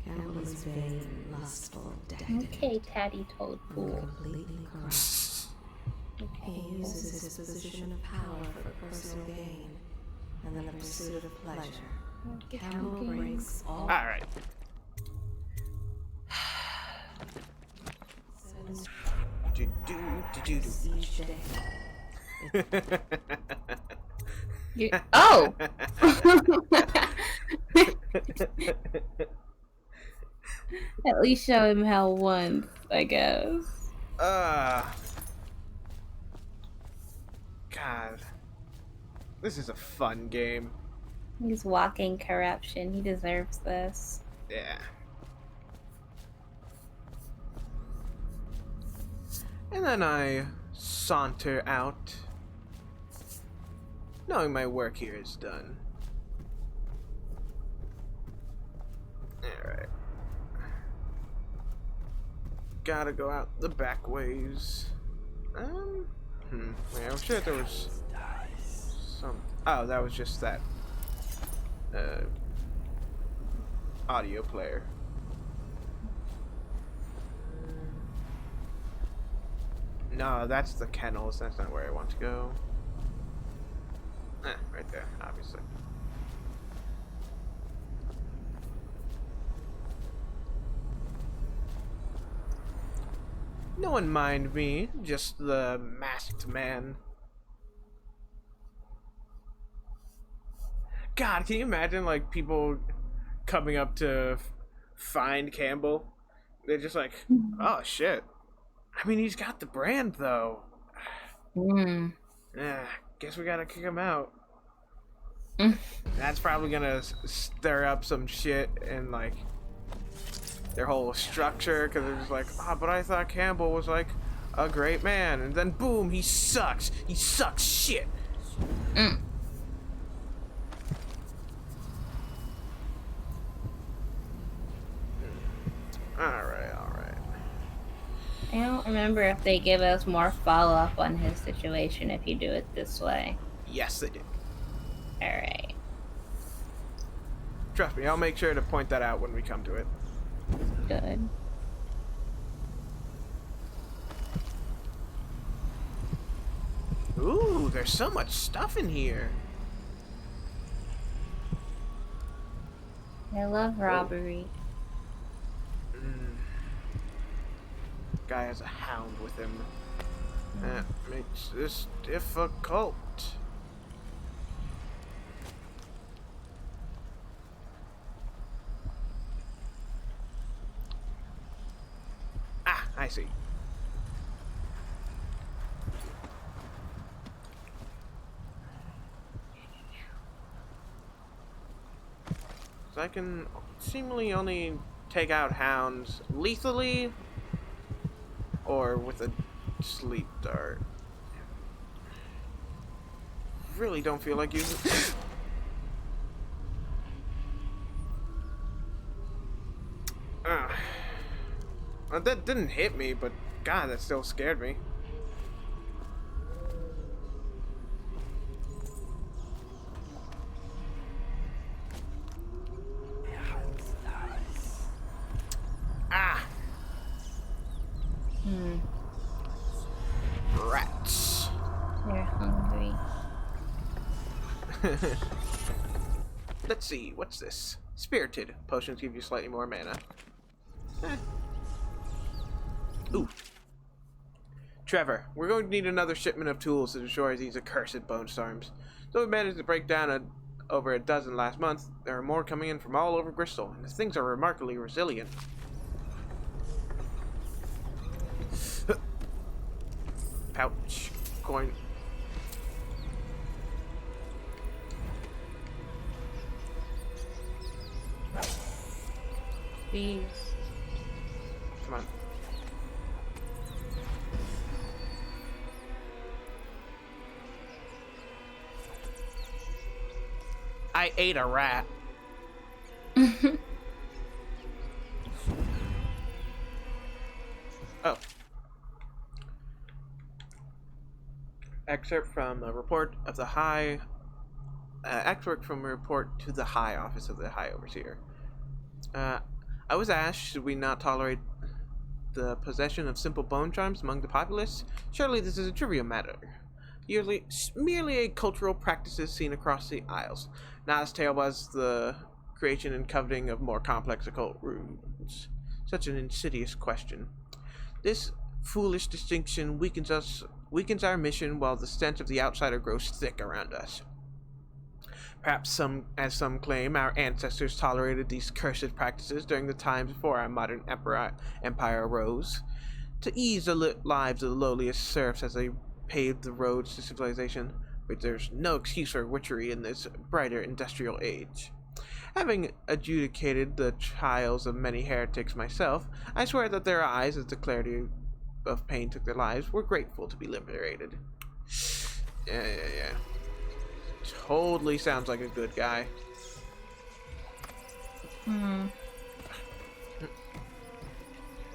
Campbell is vain, lustful, decadent. Okay, Tatty Toad and Fool. completely corrupt. He uses his position of power for personal gain and then the pursuit of pleasure. Campbell breaks all. Alright. 7 each day. Oh! At least show him hell once, I guess. God. This is a fun game. He's walking corruption. He deserves this. Yeah. And then I saunter out, knowing my work here is done. Alright. Gotta go out the back ways. Wait, I'm sure there was some. Oh, that was just that audio player. No, that's the kennels. That's not where I want to go. Right there, obviously. No one mind me, just the masked man God, can you imagine like people coming up to find Campbell? They're just like, oh shit. I mean, he's got the brand though. Mm. Guess we gotta kick him out. Mm. That's probably gonna stir up some shit in like their whole structure, because they're just like, but I thought Campbell was like a great man, and then boom, he sucks. He sucks shit. Mm. Alright. I don't remember if they give us more follow-up on his situation if you do it this way. Yes, they did. Alright. Trust me, I'll make sure to point that out when we come to it. Good. Ooh, there's so much stuff in here. I love robbery. Guy has a hound with him. That makes this difficult. I see. So I can seemingly only take out hounds lethally or with a sleep dart. Really don't feel like using. That didn't hit me, but God, that still scared me. Rats. They're hungry. Let's see, what's this? Spirited. Potions give you slightly more mana. Ooh. Trevor, we're going to need another shipment of tools to destroy these accursed bone storms. Though we managed to break down over a dozen last month, there are more coming in from all over Bristol, and the things are remarkably resilient. Pouch. Coin. Please. Come on. I ate a rat. Oh. Excerpt from a report of the High. Excerpt from a report to the High Office of the High Overseer. I was asked, should we not tolerate the possession of simple bone charms among the populace? Surely this is a trivial matter. Merely a cultural practices seen across the Isles. Not as terrible as the creation and coveting of more complex occult runes. Such an insidious question. This foolish distinction weakens our mission, while the stench of the outsider grows thick around us. Perhaps as some claim, our ancestors tolerated these cursed practices during the times before our modern empire arose, to ease the lives of the lowliest serfs as they paved the roads to civilization. But there's no excuse for witchery in this brighter industrial age. Having adjudicated the trials of many heretics myself, I swear that their eyes, as the clarity of pain took their lives, were grateful to be liberated. Yeah. Totally sounds like a good guy. And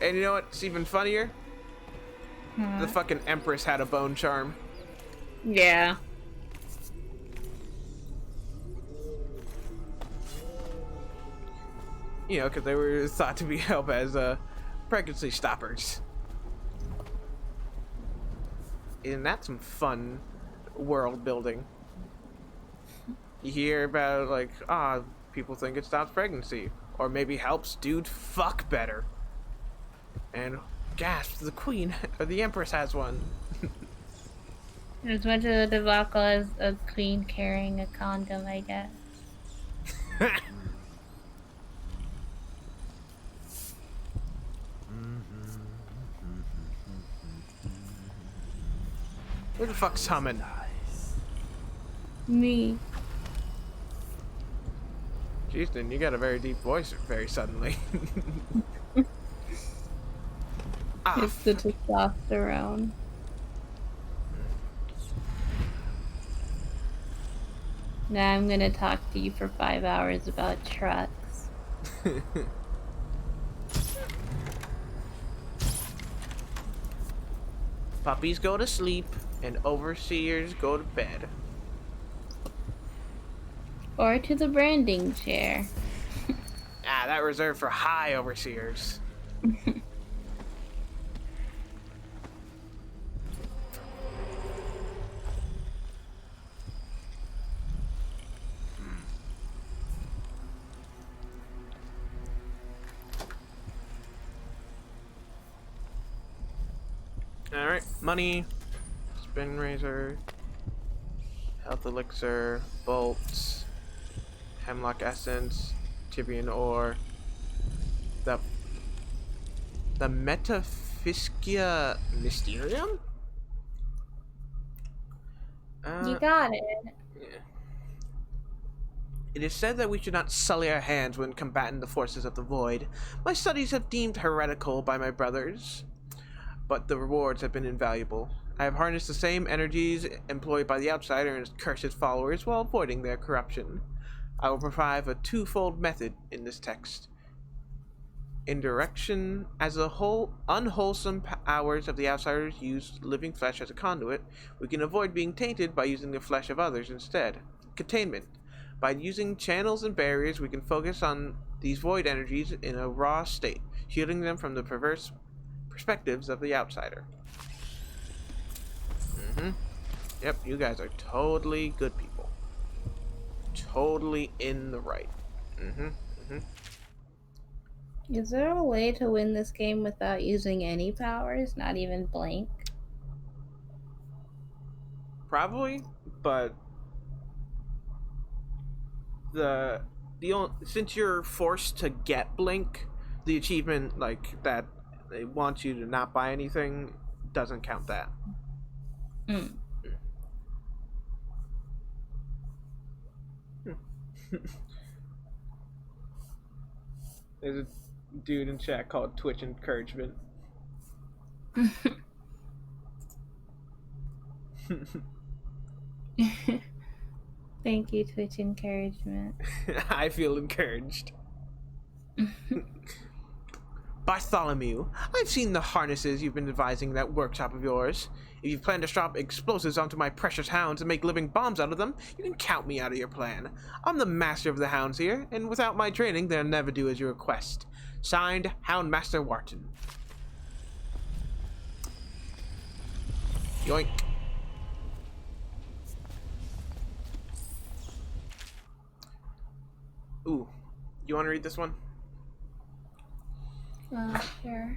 you know what's even funnier? The fucking Empress had a bone charm. Yeah. You know, because they were thought to be help as pregnancy stoppers. Isn't that some fun world building? You hear about, like, people think it stops pregnancy. Or maybe helps dude fuck better. And gasp, the queen, or the Empress has one. As much of a debacle as a queen carrying a condom, I guess. Who the fuck's humming? Me. Houston, you got a very deep voice very suddenly. It's the testosterone. Now I'm gonna talk to you for 5 hours about trucks. Puppies go to sleep and overseers go to bed. Or to the branding chair. Ah, that reserved for high overseers. Alright, money, spin razor, health elixir, bolts, hemlock essence, Tibian ore, the Metaphysica Mysterium? You got it. Yeah. It is said that we should not sully our hands when combating the forces of the void. My studies have deemed heretical by my brothers, but the rewards have been invaluable. I have harnessed the same energies employed by the outsider and his cursed followers while avoiding their corruption. I will provide a twofold method in this text. Indirection, as the whole unwholesome powers of the outsiders use living flesh as a conduit, we can avoid being tainted by using the flesh of others instead. Containment. By using channels and barriers, we can focus on these void energies in a raw state, shielding them from the perverse perspectives of the outsider. Yep, you guys are totally good people. Totally in the right. Is there a way to win this game without using any powers, not even blink? Probably, but since you're forced to get blink, the achievement like that they want you to not buy anything doesn't count that. There's a dude in chat called Twitch Encouragement. Thank you, Twitch Encouragement. I feel encouraged. Bartholomew, I've seen the harnesses you've been devising in that workshop of yours. If you plan to strap explosives onto my precious hounds and make living bombs out of them, you can count me out of your plan. I'm the master of the hounds here, and without my training, they'll never do as you request. Signed, Houndmaster Wharton. Yoink. Ooh, you want to read this one? Sure.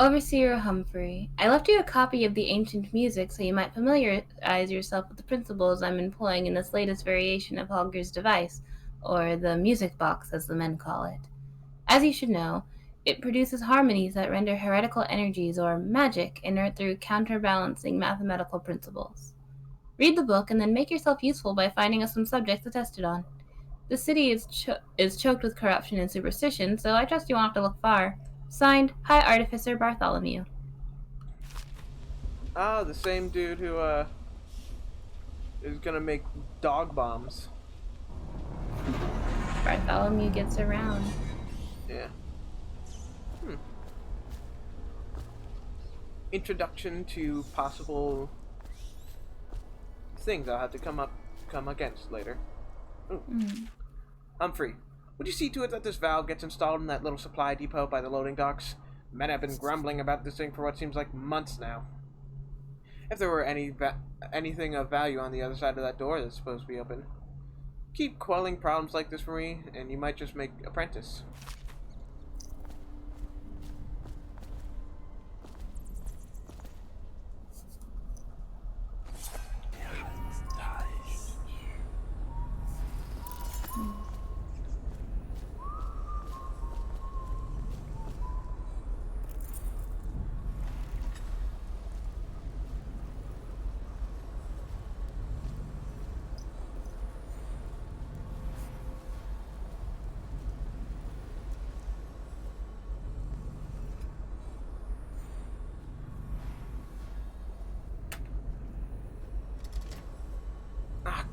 Overseer Humphrey, I left you a copy of the ancient music so you might familiarize yourself with the principles I'm employing in this latest variation of Holger's device, or the music box as the men call it. As you should know, it produces harmonies that render heretical energies or magic inert through counterbalancing mathematical principles. Read the book and then make yourself useful by finding us some subjects to test it on. The city is choked with corruption and superstition, so I trust you won't have to look far. Signed, High Artificer Bartholomew. Oh, the same dude who, is gonna make dog bombs. Bartholomew gets around. Yeah. Introduction to possible things I'll have to come against later. Humphrey, would you see to it that this valve gets installed in that little supply depot by the loading docks? Men have been grumbling about this thing for what seems like months now. If there were anything of value on the other side of that door that's supposed to be open, keep quelling problems like this for me, and you might just make apprentice.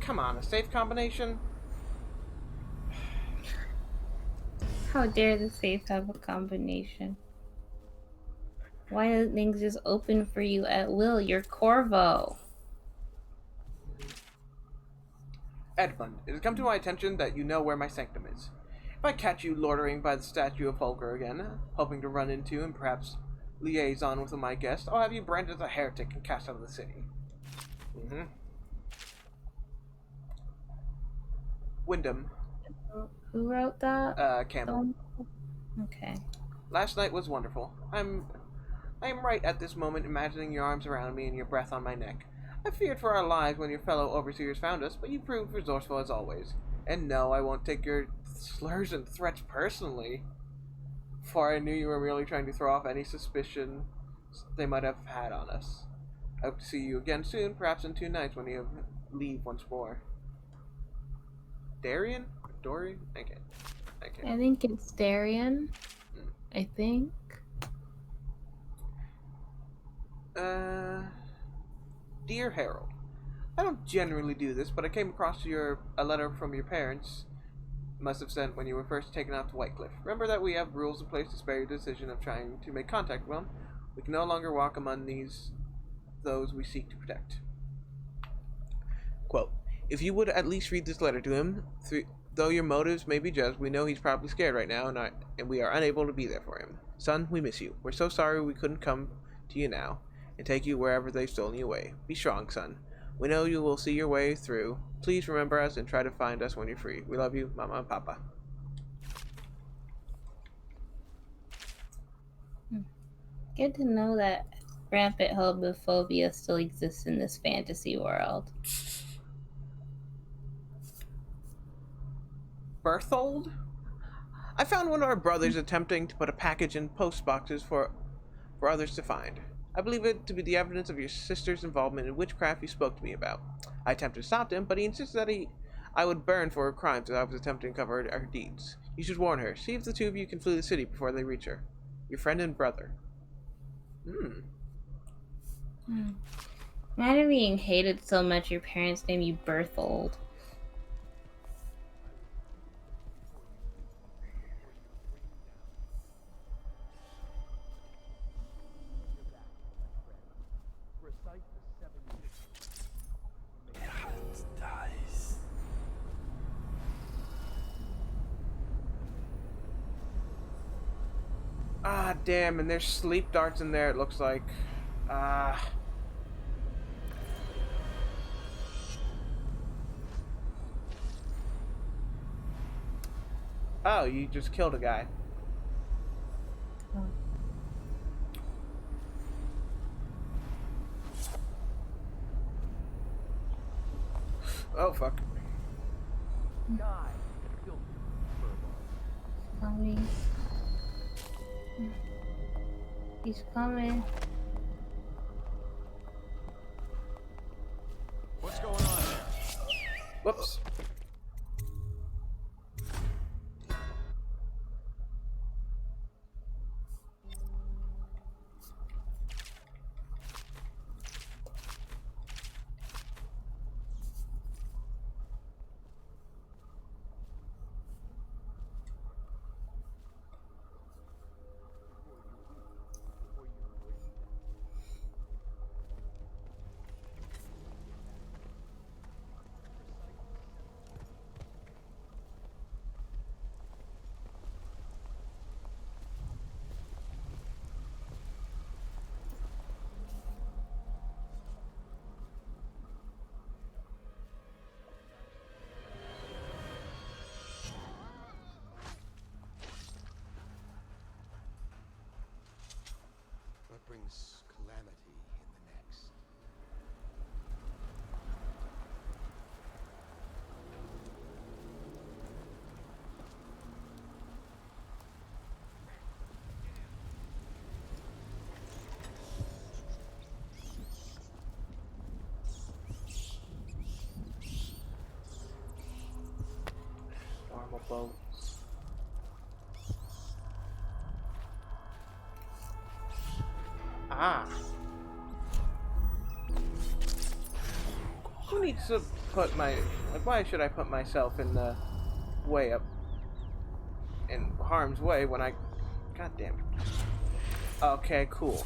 come on, a safe combination? How dare the safe have a combination? Why don't things just open for you at will? You're Corvo. Edmund, it has come to my attention that you know where my sanctum is. If I catch you loitering by the statue of Holger again, hoping to run into and perhaps liaison with my guest, I'll have you branded as a heretic and cast out of the city. Wyndham. Who wrote that? Campbell. Okay. Last night was wonderful. I am right at this moment imagining your arms around me and your breath on my neck. I feared for our lives when your fellow overseers found us, but you proved resourceful as always. And no, I won't take your slurs and threats personally. For I knew you were merely trying to throw off any suspicion they might have had on us. I hope to see you again soon, perhaps in 2 nights when you leave once more. Darian? Dory? Okay. I think it's Darian. I think. Dear Harold, I don't generally do this, but I came across a letter from your parents must have sent when you were first taken out to Whitecliff. Remember that we have rules in place to spare your decision of trying to make contact with them. We can no longer walk among those we seek to protect. Quote, if you would at least read this letter to him, though your motives may be just, we know he's probably scared right now, and we are unable to be there for him. Son, we miss you. We're so sorry we couldn't come to you now and take you wherever they've stolen you away. Be strong, son. We know you will see your way through. Please remember us and try to find us when you're free. We love you, Mama and Papa. Good to know that rampant homophobia still exists in this fantasy world. Berthold? I found one of our brothers attempting to put a package in post boxes for others to find. I believe it to be the evidence of your sister's involvement in witchcraft you spoke to me about. I attempted to stop him, but he insisted that I would burn for her crimes as I was attempting to cover her deeds. You should warn her. See if the 2 of you can flee the city before they reach her. Your friend and brother. Imagine being hated so much your parents name you Berthold. Ah, damn, and there's sleep darts in there, it looks like. Oh, you just killed a guy. Oh, fuck. Coming. He's coming. What's going on there? Whoops. What brings calamity in the next? Normal boats. Ah. Who needs to put my... Like, why should I put myself in the way up... in harm's way when I... God damn it. Okay, cool.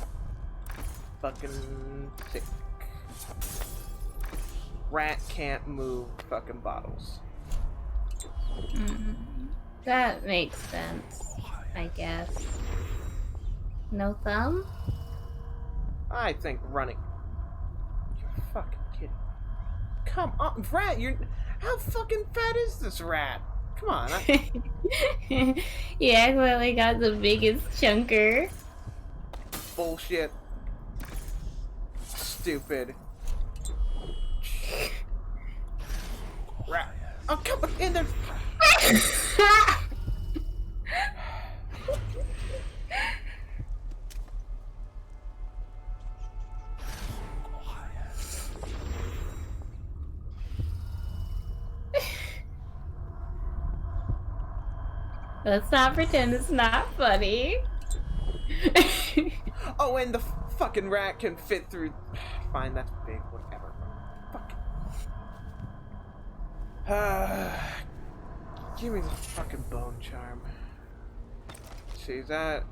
Fucking sick. Rat can't move fucking bottles. That makes sense, I guess. No thumb? I think running... You're fucking kidding. Come on, rat, you're... How fucking fat is this rat? Come on. You accidentally got the biggest chunker. Bullshit. Stupid. Rat. Oh, come on, in there. Let's not pretend it's not funny. Oh, and the fucking rat can fit through. Fine, that's big, whatever. Fuck. Give me the fucking bone charm. See that?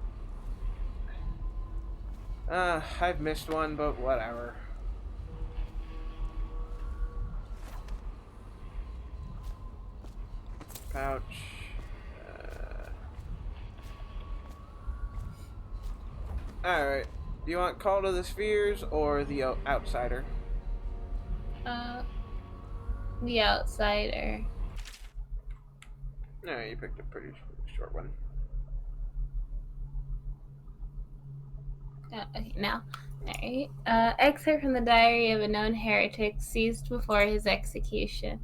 I've missed one, but whatever. Pouch. Alright. Do you want Call to the Spheres or the Outsider? The Outsider. No, you picked a pretty short one. Okay, now. Alright. Excerpt from the diary of a known heretic seized before his execution.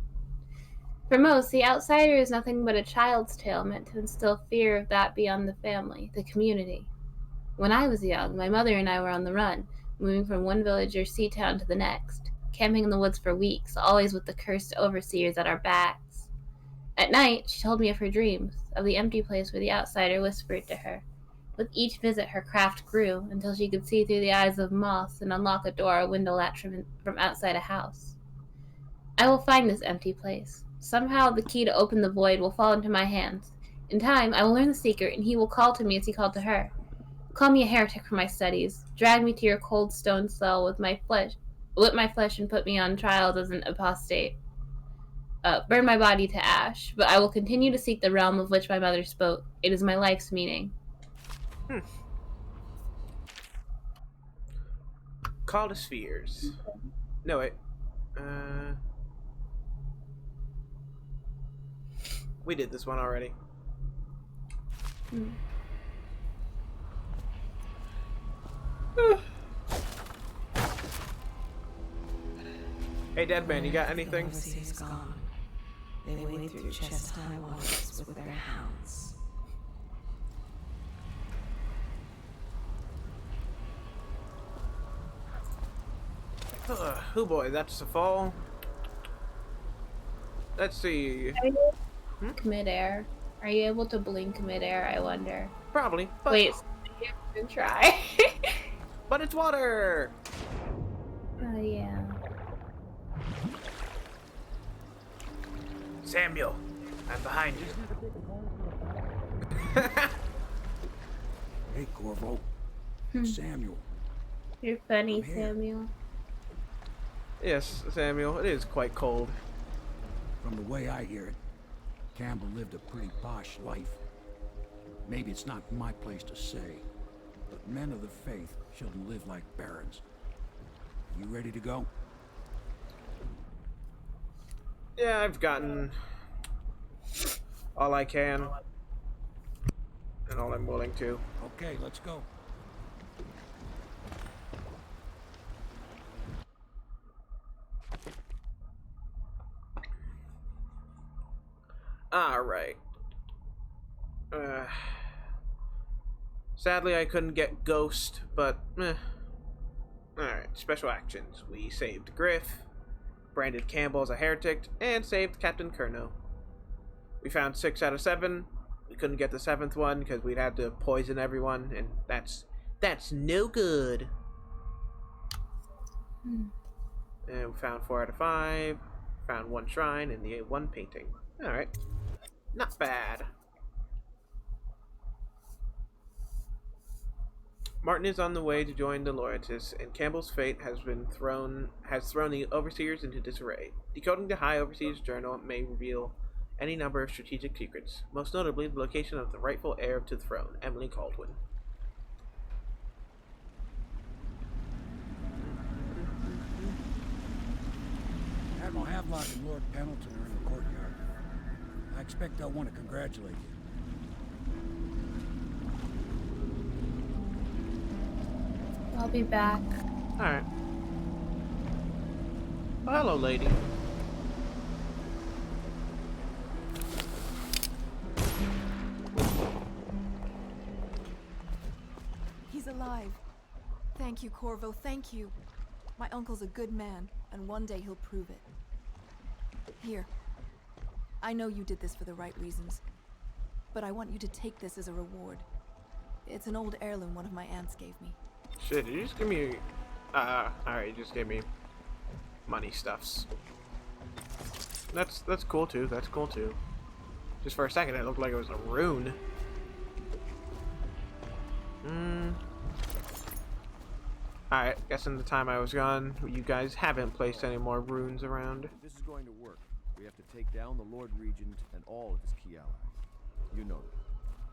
For most, the outsider is nothing but a child's tale meant to instill fear of that beyond the family, the community. When I was young, my mother and I were on the run, moving from one village or sea town to the next, camping in the woods for weeks, always with the cursed overseers at our backs. At night, she told me of her dreams, of the empty place where the outsider whispered to her. With each visit, her craft grew, until she could see through the eyes of moths and unlock a door or window latch from outside a house. I will find this empty place. Somehow the key to open the void will fall into my hands. In time, I will learn the secret, and he will call to me as he called to her. Call me a heretic for my studies. Drag me to your cold stone cell with my flesh, whip my flesh, and put me on trial as an apostate. Burn my body to ash, but I will continue to seek the realm of which my mother spoke. It is my life's meaning. Call to Spheres. No, wait. We did this one already. Hey, Deadman, you got anything? Overseer's gone. They wade through chest-high waters with their hounds. Oh boy, that's the fall. Let's see. Midair. Are you able to blink midair, I wonder? Probably. But... Wait, you have to try. But it's water! Oh, yeah. Samuel, I'm behind you. Hey, Corvo. Samuel. You're funny, Samuel. Yes, Samuel, it is quite cold. From the way I hear it, Campbell lived a pretty posh life. Maybe it's not my place to say, but men of the faith shouldn't live like barons. You ready to go? Yeah, I've gotten all I can and all I'm willing to. Okay, let's go. Alright. Sadly, I couldn't get Ghost, but Alright, special actions. We saved Griff, branded Campbell as a heretic, and saved Captain Curnow. We found 6 out of 7. We couldn't get the 7th one because we'd had to poison everyone, and that's no good. And we found 4 out of 5. Found 1 shrine and the 1 painting. Alright. Not bad. Martin is on the way to join the Loyalists, and Campbell's fate has thrown the Overseers into disarray. Decoding the High Overseer's journal may reveal any number of strategic secrets, most notably the location of the rightful heir to the throne, Emily Caldwin. Admiral Havelock and Lord Pendleton are in the courtyard. I expect they'll want to congratulate you. I'll be back. Alright. Well, hello, lady. He's alive. Thank you, Corvo, thank you. My uncle's a good man, and one day he'll prove it. Here. I know you did this for the right reasons, but I want you to take this as a reward. It's an old heirloom one of my aunts gave me. Shit, did you just give me... alright, you just gave me money stuffs. That's cool too, that's cool too. Just for a second it looked like it was a rune. Alright, guessing the time I was gone, you guys haven't placed any more runes around. If this is going to work, we have to take down the Lord Regent and all of his key allies. You know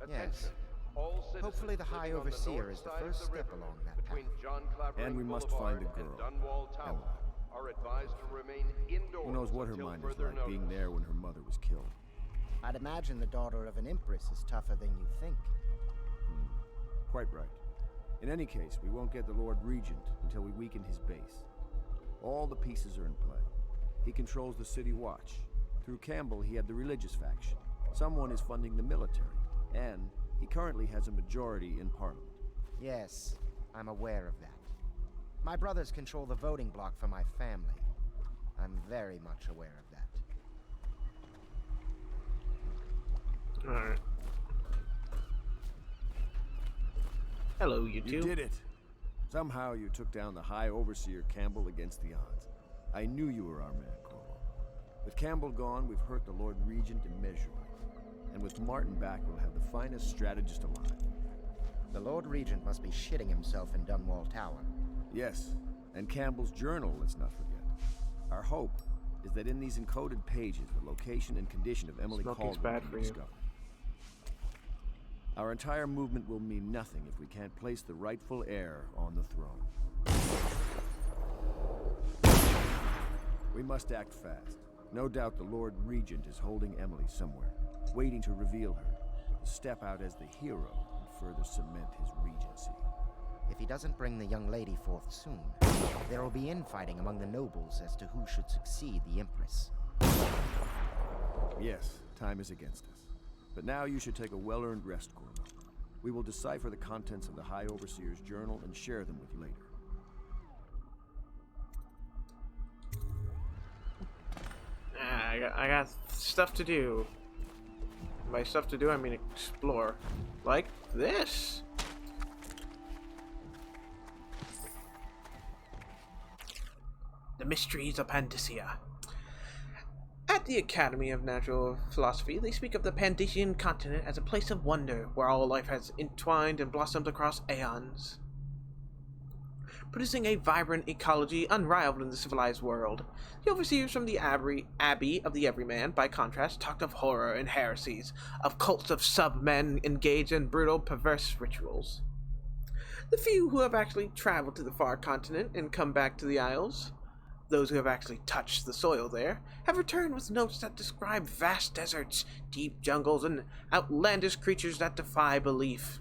that. Yes. Hopefully the High Overseer is the first step along that path. And we must find the girl, Emily. Are advised to remain indoors. Who knows what her mind is like, being there when her mother was killed. I'd imagine the daughter of an empress is tougher than you think. Quite right. In any case, we won't get the Lord Regent until we weaken his base. All the pieces are in play. He controls the City Watch. Through Campbell, he had the religious faction. Someone is funding the military. And he currently has a majority in Parliament. Yes, I'm aware of that. My brothers control the voting bloc for my family. I'm very much aware of that. Alright. Hello, you two. You did it. Somehow you took down the High Overseer Campbell against the odds. I knew you were our man, Corvo. With Campbell gone, we've hurt the Lord Regent immeasurably. And with Martin back, we'll have the finest strategist alive. The Lord Regent must be shitting himself in Dunwall Tower. Yes, and Campbell's journal, let's not forget. Our hope is that in these encoded pages, the location and condition of Emily Smoking's Caldwin bad can for be you. discovered. Our entire movement will mean nothing if we can't place the rightful heir on the throne. We must act fast. No doubt the Lord Regent is holding Emily somewhere, waiting to reveal her, to step out as the hero and further cement his regency. If he doesn't bring the young lady forth soon, there will be infighting among the nobles as to who should succeed the Empress. Yes, time is against us. But now you should take a well-earned rest, Corvo. We will decipher the contents of the High Overseer's journal and share them with you later. I got stuff to do. By stuff to do, I mean explore. Like this. The Mysteries of Pandacia. At the Academy of Natural Philosophy, they speak of the Pandician continent as a place of wonder, where all life has entwined and blossomed across aeons, producing a vibrant ecology unrivaled in the civilized world. The overseers from the Abbey of the Everyman, by contrast, talked of horror and heresies, of cults of sub-men engaged in brutal, perverse rituals. The few who have actually traveled to the far continent and come back to the Isles, those who have actually touched the soil there, have returned with notes that describe vast deserts, deep jungles, and outlandish creatures that defy belief.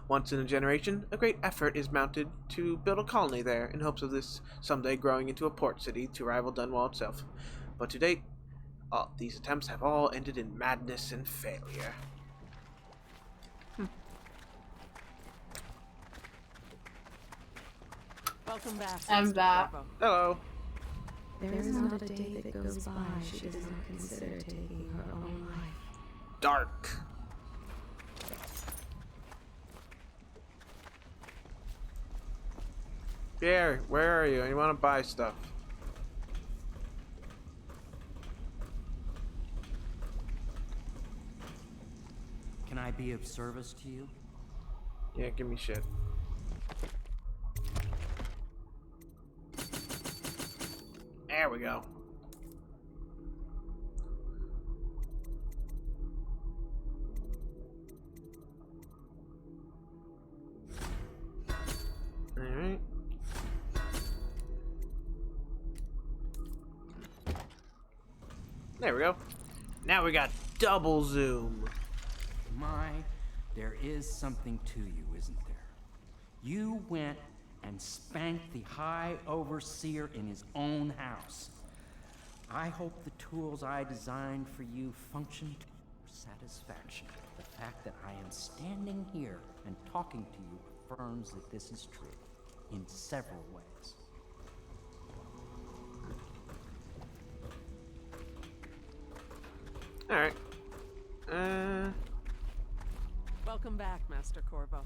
Once in a generation, a great effort is mounted to build a colony there in hopes of this someday growing into a port city to rival Dunwall itself. But to date, these attempts have all ended in madness and failure. Welcome back. I'm back. Hello. There is not a day that goes by she does not consider taking her own life. Dark. Pierre, where are you? I want to buy stuff. Can I be of service to you? Yeah, give me shit. There we go. Alright. There we go. Now we got double zoom. My, there is something to you, isn't there? You went and spanked the High Overseer in his own house. I hope the tools I designed for you function to your satisfaction. The fact that I am standing here and talking to you affirms that this is true in several ways. Alright. Welcome back, Master Corvo.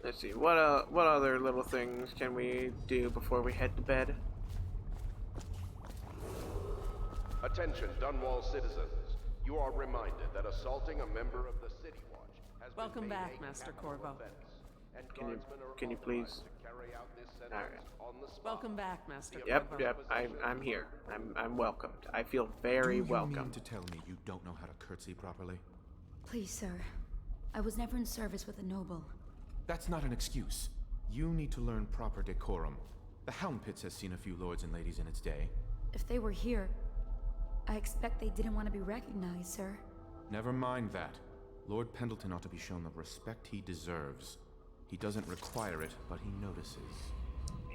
Let's see, what other little things can we do before we head to bed? Attention, Dunwall citizens. You are reminded that assaulting a member of the City Watch has Welcome been back, made a Master capital Corvo. offense, and Can you guardsmen are please? authorized to carry out this sentence Alright. on the spot. Welcome back, Master Yep, Corvo. yep, I'm here. I'm welcomed. I feel very welcome. Do you mean to tell me you don't know how to curtsy properly? Please, sir. I was never in service with a noble. That's not an excuse. You need to learn proper decorum. The Helm Pits has seen a few lords and ladies in its day. If they were here, I expect they didn't want to be recognized, sir. Never mind that. Lord Pendleton ought to be shown the respect he deserves. He doesn't require it, but he notices.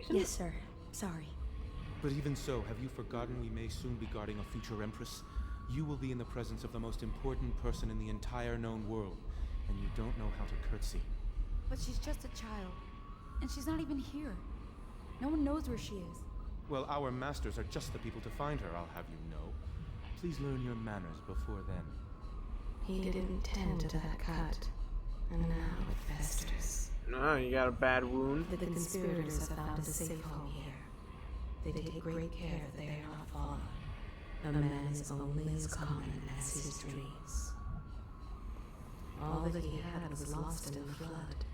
Yes, sir. Sorry. But even so, have you forgotten we may soon be guarding a future Empress? You will be in the presence of the most important person in the entire known world, and you don't know how to curtsy. But she's just a child. And she's not even here. No one knows where she is. Well, our masters are just the people to find her, I'll have you know. Please learn your manners before then. He didn't tend to that cut, and now it festers. No, you got a bad wound. The conspirators have found a safe home here. They take great care that they are not followed. A man is only as common as his dreams. All that he had was lost in the flood.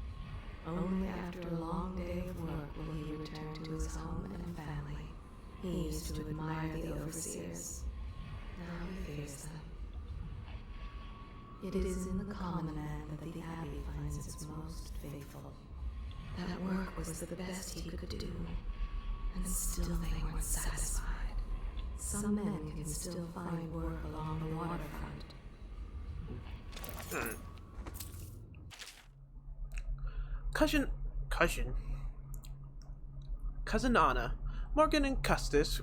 Only after a long day of work will he return to his home and family. He used to admire the overseers. Now he fears them. It is in the common man that the Abbey finds its most faithful. That work was the best he could do, and still they weren't satisfied. Some men can still find work along the waterfront. Cousin Anna, Morgan and Custis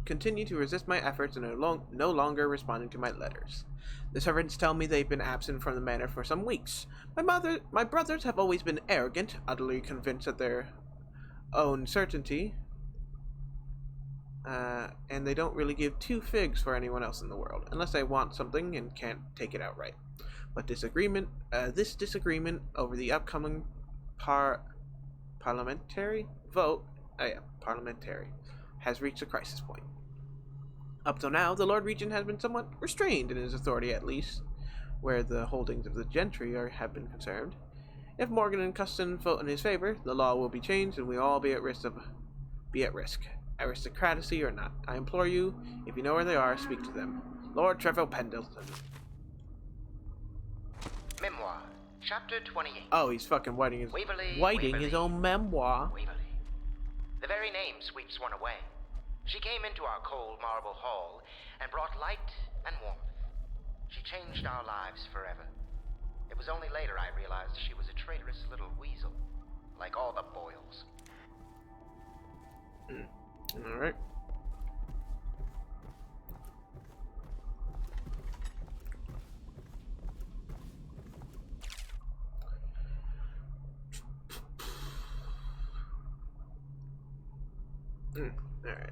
continue to resist my efforts and are no longer responding to my letters. The servants tell me they've been absent from the manor for some weeks. My brothers have always been arrogant, utterly convinced of their own certainty, and they don't really give two figs for anyone else in the world, unless they want something and can't take it outright. But this disagreement over the upcoming parliamentary vote, has reached a crisis point. Up till now, the Lord Regent has been somewhat restrained in his authority, at least, where the holdings of the gentry have been concerned. If Morgan and Custon vote in his favor, the law will be changed and we all be at risk. Aristocracy or not. I implore you, if you know where they are, speak to them. Lord Trevor Pendleton. Memoir, chapter 28. Oh, he's fucking writing his Waverly. own memoir. Waverly. The very name sweeps one away. She came into our cold marble hall and brought light and warmth. She changed our lives forever. It was only later I realized she was a traitorous little weasel, like all the Boyles. Alright. Alright.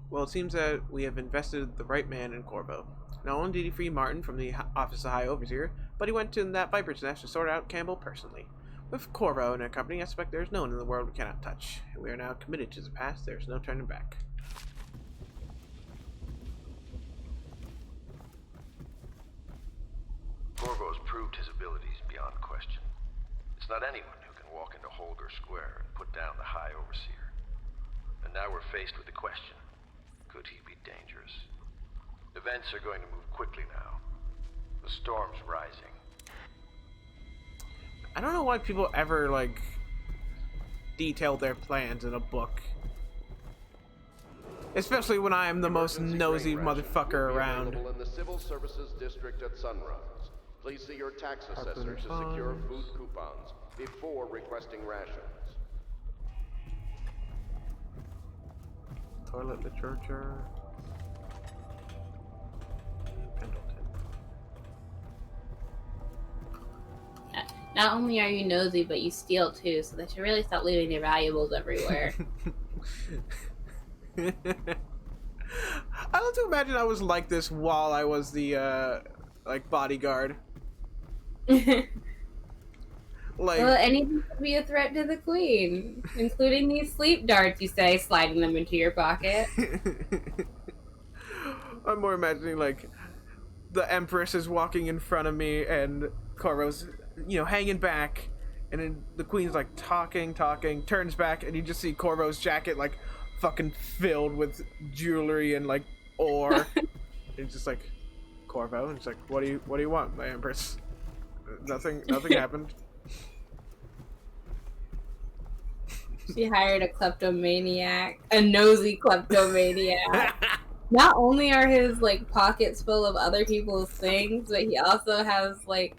Well, it seems that we have invested the right man in Corvo. Not only did he free Martin from the office of High Overseer, but he went to that Viper's Nest to sort out Campbell personally. With Corvo and our company, I suspect there is no one in the world we cannot touch. We are now committed to the past. There is no turning back. Corvo's proved his abilities beyond question. It's not anyone who can walk into Holger Square and put down the High Overseer. And now we're faced with the question, could he be dangerous? Events are going to move quickly now. The storm's rising. I don't know why people ever, like, detail their plans in a book. Especially when I am the most nosy motherfucker around. Available in the Civil Services District at Sunrise. Please see your tax assessor to secure food coupons before requesting rations. Toilet literature. Not only are you nosy, but you steal too, so they should really stop leaving their valuables everywhere. I love to imagine I was like this while I was the, like, bodyguard. Like, well, Like, anything could be a threat to the queen, including these sleep darts, you say, sliding them into your pocket. I'm more imagining, like, the Empress is walking in front of me and Corvo's, you know, hanging back, and then the Queen's, like, talking, turns back, and you just see Corvo's jacket, like, fucking filled with jewelry and, like, ore. It's just like, Corvo, and it's like, what do you want, my Empress? Nothing happened. She hired a kleptomaniac, a nosy kleptomaniac. Not only are his, like, pockets full of other people's things, but he also has, like,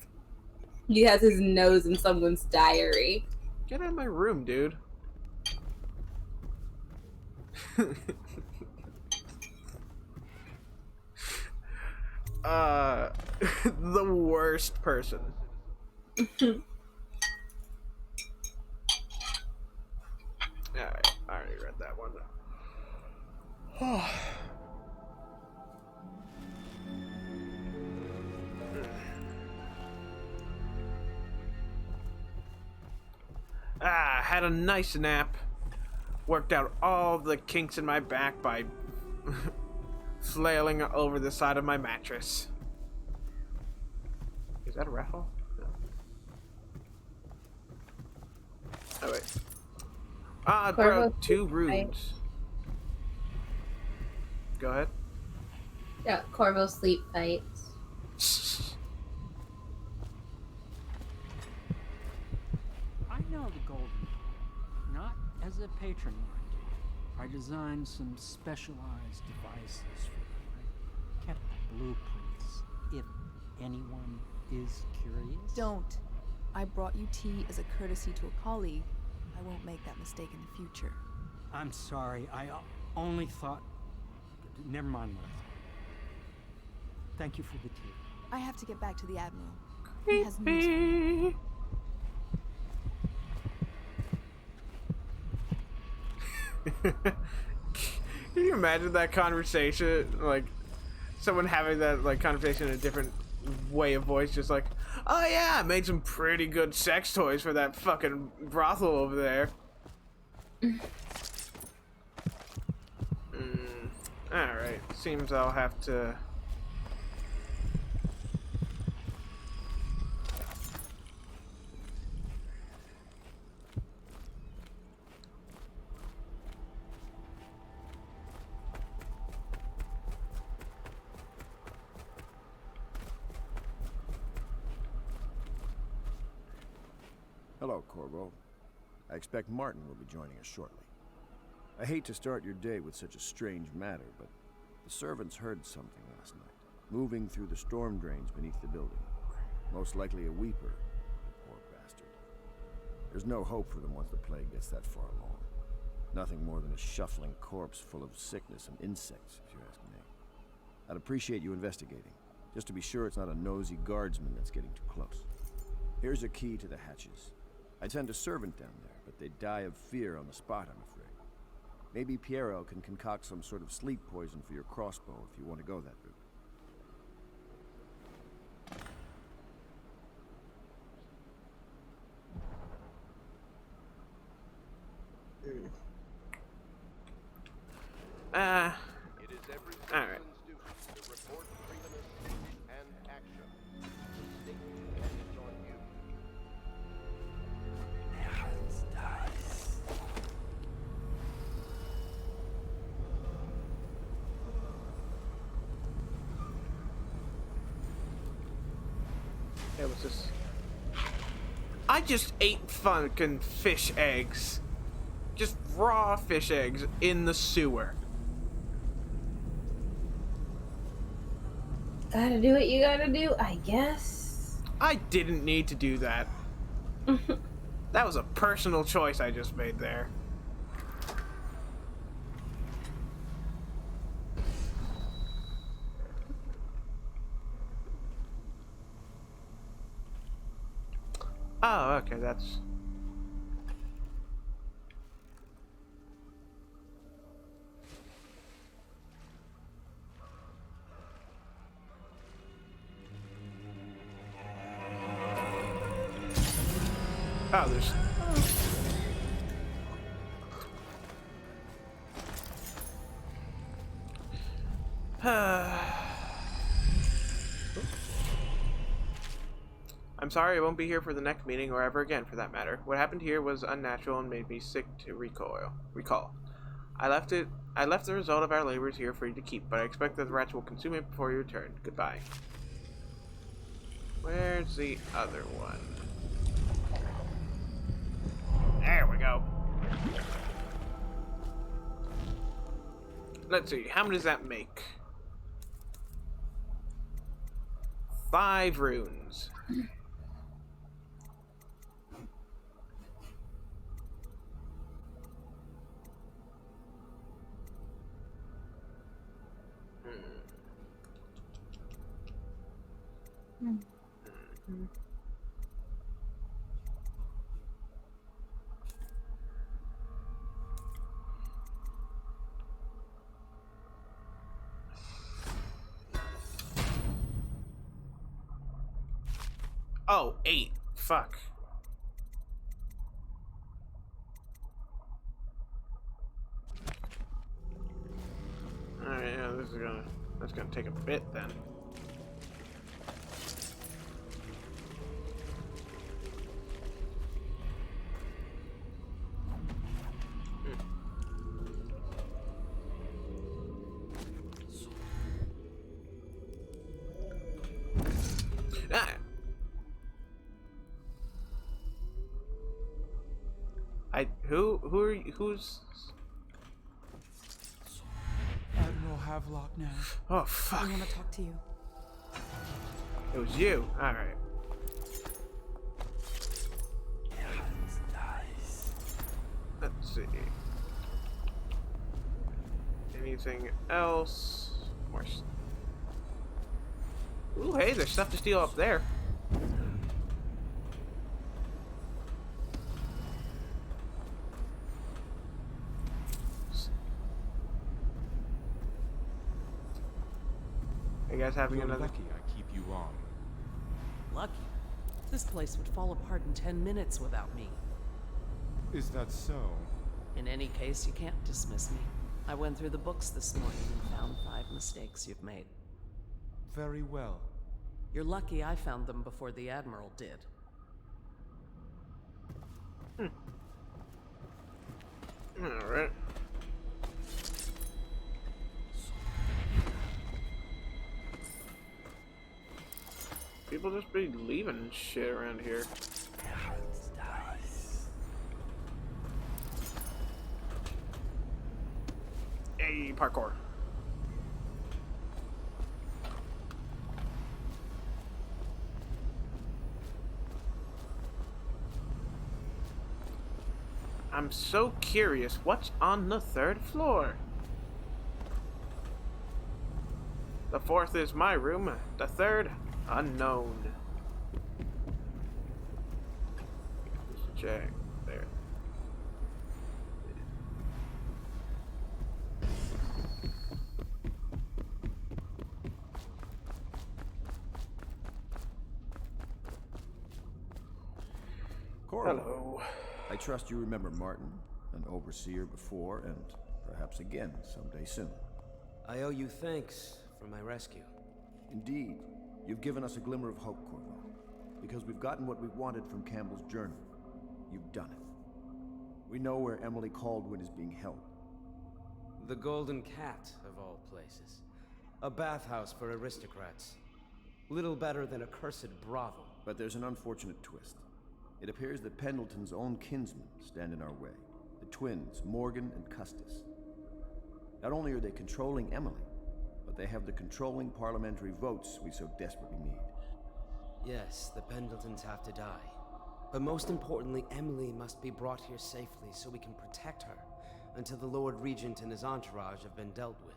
he has his nose in someone's diary. Get out of my room, dude. The worst person. Alright, I already read that one. Had a nice nap. Worked out all the kinks in my back by flailing over the side of my mattress. Is that a raffle? No. Oh wait. I broke 2 runes. Go ahead. Yeah, Corvo sleep fights. I know the Golden Dawn, not as a patron might do. I designed some specialized devices for them. I kept blueprints, if anyone is curious. Don't. I brought you tea as a courtesy to a colleague. I won't make that mistake in the future. I'm sorry, I only thought... Never mind what I thought. Thank you for the tea. I have to get back to the Admiral. He has news for you. Can you imagine that conversation? Like, someone having that, like, conversation in a different way of voice, just like, oh yeah, I made some pretty good sex toys for that fucking brothel over there. Alright, seems I'll have to... Hello, Corvo. I expect Martin will be joining us shortly. I hate to start your day with such a strange matter, but the servants heard something last night, moving through the storm drains beneath the building. Most likely a weeper, the poor bastard. There's no hope for them once the plague gets that far along. Nothing more than a shuffling corpse full of sickness and insects, if you ask me. I'd appreciate you investigating, just to be sure it's not a nosy guardsman that's getting too close. Here's a key to the hatches. I sent a servant down there, but they'd die of fear on the spot, I'm afraid. Maybe Piero can concoct some sort of sleep poison for your crossbow if you want to go that route. It is every Alright. citizen's duty to report freedom of speech and action. The state depends on you. It was this. I just ate fucking fish eggs. Just raw fish eggs in the sewer. Gotta do what you gotta do, I guess. I didn't need to do that. That was a personal choice I just made there. Oh, okay, that's... Oh, there's... I'm sorry I won't be here for the next meeting or ever again for that matter. What happened here was unnatural and made me sick to recall. I left the result of our labors here for you to keep, but I expect that the rats will consume it before you return. Goodbye. Where's the other one? There we go. Let's see, how many does that make? 5 runes. Oh, 8. Fuck. Alright, yeah, that's gonna take a bit then. Who are you, who's... Admiral Havelock now. Oh, fuck. I want to talk to you. It was you. Alright. Let's see. Anything else? More. Ooh, hey, there's stuff to steal up there. You guys having You're another? lucky I keep you on. Lucky? This place would fall apart in 10 minutes without me. Is that so? In any case, you can't dismiss me. I went through the books this morning and found 5 mistakes you've made. Very well. You're lucky I found them before the Admiral did. Alright. People just be leaving shit around here. Hey, parkour. I'm so curious, what's on the 3rd floor? The 4th is my room, the 3rd, unknown. Just check. There. Corvo. Hello. I trust you remember Martin. An overseer before, and perhaps again someday soon. I owe you thanks for my rescue. Indeed. You've given us a glimmer of hope, Corvo. Because we've gotten what we wanted from Campbell's journal. You've done it. We know where Emily Caldwin is being held. The Golden Cat, of all places. A bathhouse for aristocrats. Little better than a cursed brothel. But there's an unfortunate twist. It appears that Pendleton's own kinsmen stand in our way. The twins, Morgan and Custis. Not only are they controlling Emily, but they have the controlling parliamentary votes we so desperately need. Yes, the Pendletons have to die. But most importantly, Emily must be brought here safely so we can protect her until the Lord Regent and his entourage have been dealt with.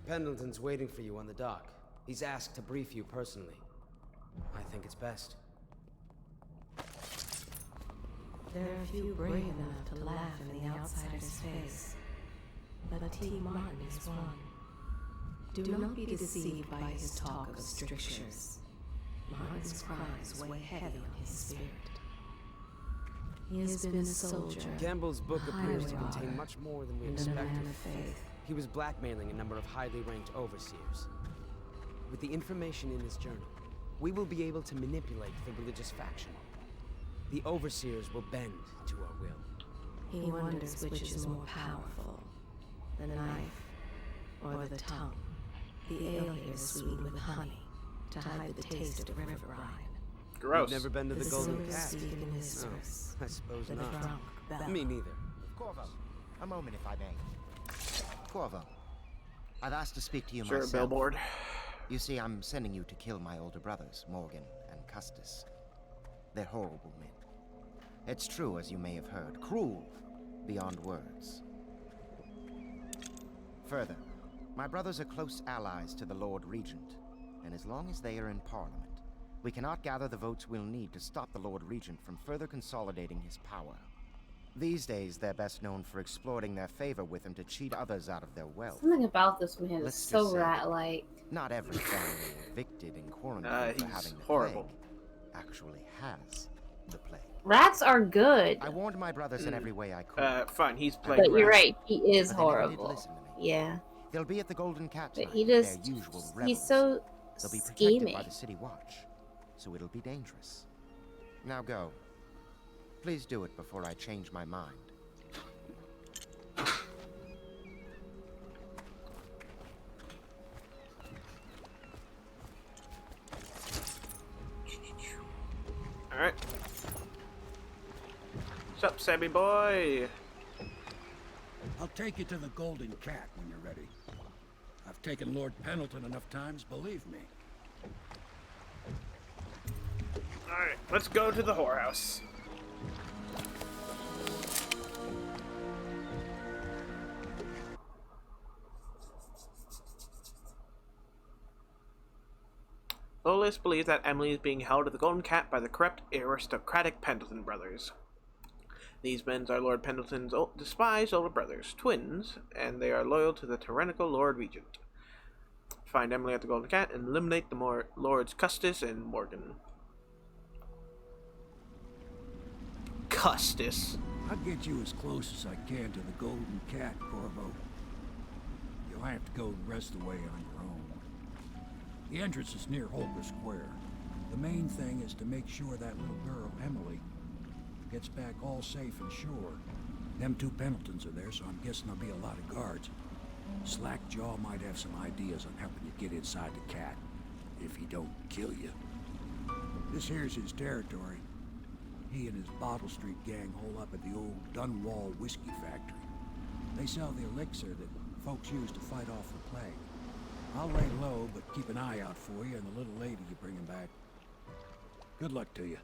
Pendleton's waiting for you on the dock. He's asked to brief you personally. I think it's best. There are few brave enough to laugh in the outsider's face, but T. Martin is one. Do not be deceived by his talk of strictures. Martin's crimes weigh heavy on his spirit. He has been a soldier, Campbell's book a appears to highway contain robber, much more than we and a expected. man of faith. He was blackmailing a number of highly ranked overseers. With the information in his journal, we will be able to manipulate the religious faction. The overseers will bend to our will. He wonders which is more powerful, the knife or the tongue. The ale here is sweetened with honey to hide the taste of river brine. Gross. You've never been to the Golden silver Cat? speak in whispers. I suppose The not. drunk bell. Me neither. Corvo, a moment if I may. Corvo, I've asked to speak to you Sure, myself. billboard. You see, I'm sending you to kill my older brothers, Morgan and Custis. They're horrible men. It's true, as you may have heard, cruel beyond words. Further, my brothers are close allies to the Lord Regent, and as long as they are in Parliament, we cannot gather the votes we'll need to stop the Lord Regent from further consolidating his power. These days, they're best known for exploiting their favor with him to cheat others out of their wealth. Something about this man is Let's so just say, rat-like. Not every family evicted and quarantined for He's having the horrible. plague actually has the plague. Rats are good. I warned my brothers in every way I could. Fine, he's playing. But you're rats. right, he is But they never did horrible. listen to me. Yeah. They'll be at the Golden Cat But tonight, he just, their usual he's revels. so They'll be protected scheming. by the City Watch, so it'll be dangerous. Now go. Please do it before I change my mind. Alright. What's up, Sammy boy? I'll take you to the Golden Cat when you're ready. I've taken Lord Pendleton enough times, believe me. Alright, let's go to the whorehouse. Lolis believes that Emily is being held at the Golden Cat by the corrupt, aristocratic Pendleton brothers. These men are Lord Pendleton's despised older brothers, twins, and they are loyal to the tyrannical Lord Regent. Find Emily at the Golden Cat and eliminate the Lords Custis and Morgan. Custis. I'll get you as close as I can to the Golden Cat, Corvo. You'll have to go the rest of the way on your own. The entrance is near Holger Square. The main thing is to make sure that little girl, Emily, gets back all safe and sure. Them two Pendletons are there, so I'm guessing there'll be a lot of guards. Slackjaw might have some ideas on helping you get inside the cat, if he don't kill you. This here's his territory. He and his Bottle Street gang hole up at the old Dunwall whiskey factory. They sell the elixir that folks use to fight off the plague. I'll lay low, but keep an eye out for you and the little lady you bring him back. Good luck to you.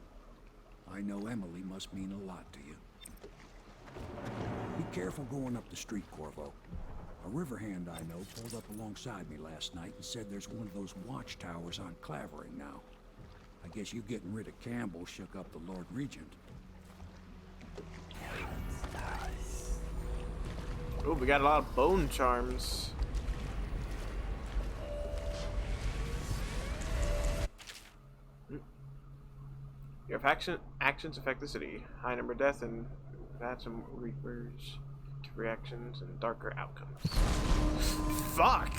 I know Emily must mean a lot to you. Be careful going up the street, Corvo. A river hand I know pulled up alongside me last night and said there's one of those watchtowers on Clavering now. I guess you getting rid of Campbell shook up the Lord Regent. Oh, we got a lot of bone charms. You have actions affect the city. High number of deaths and some reapers to reactions and darker outcomes. Fuck!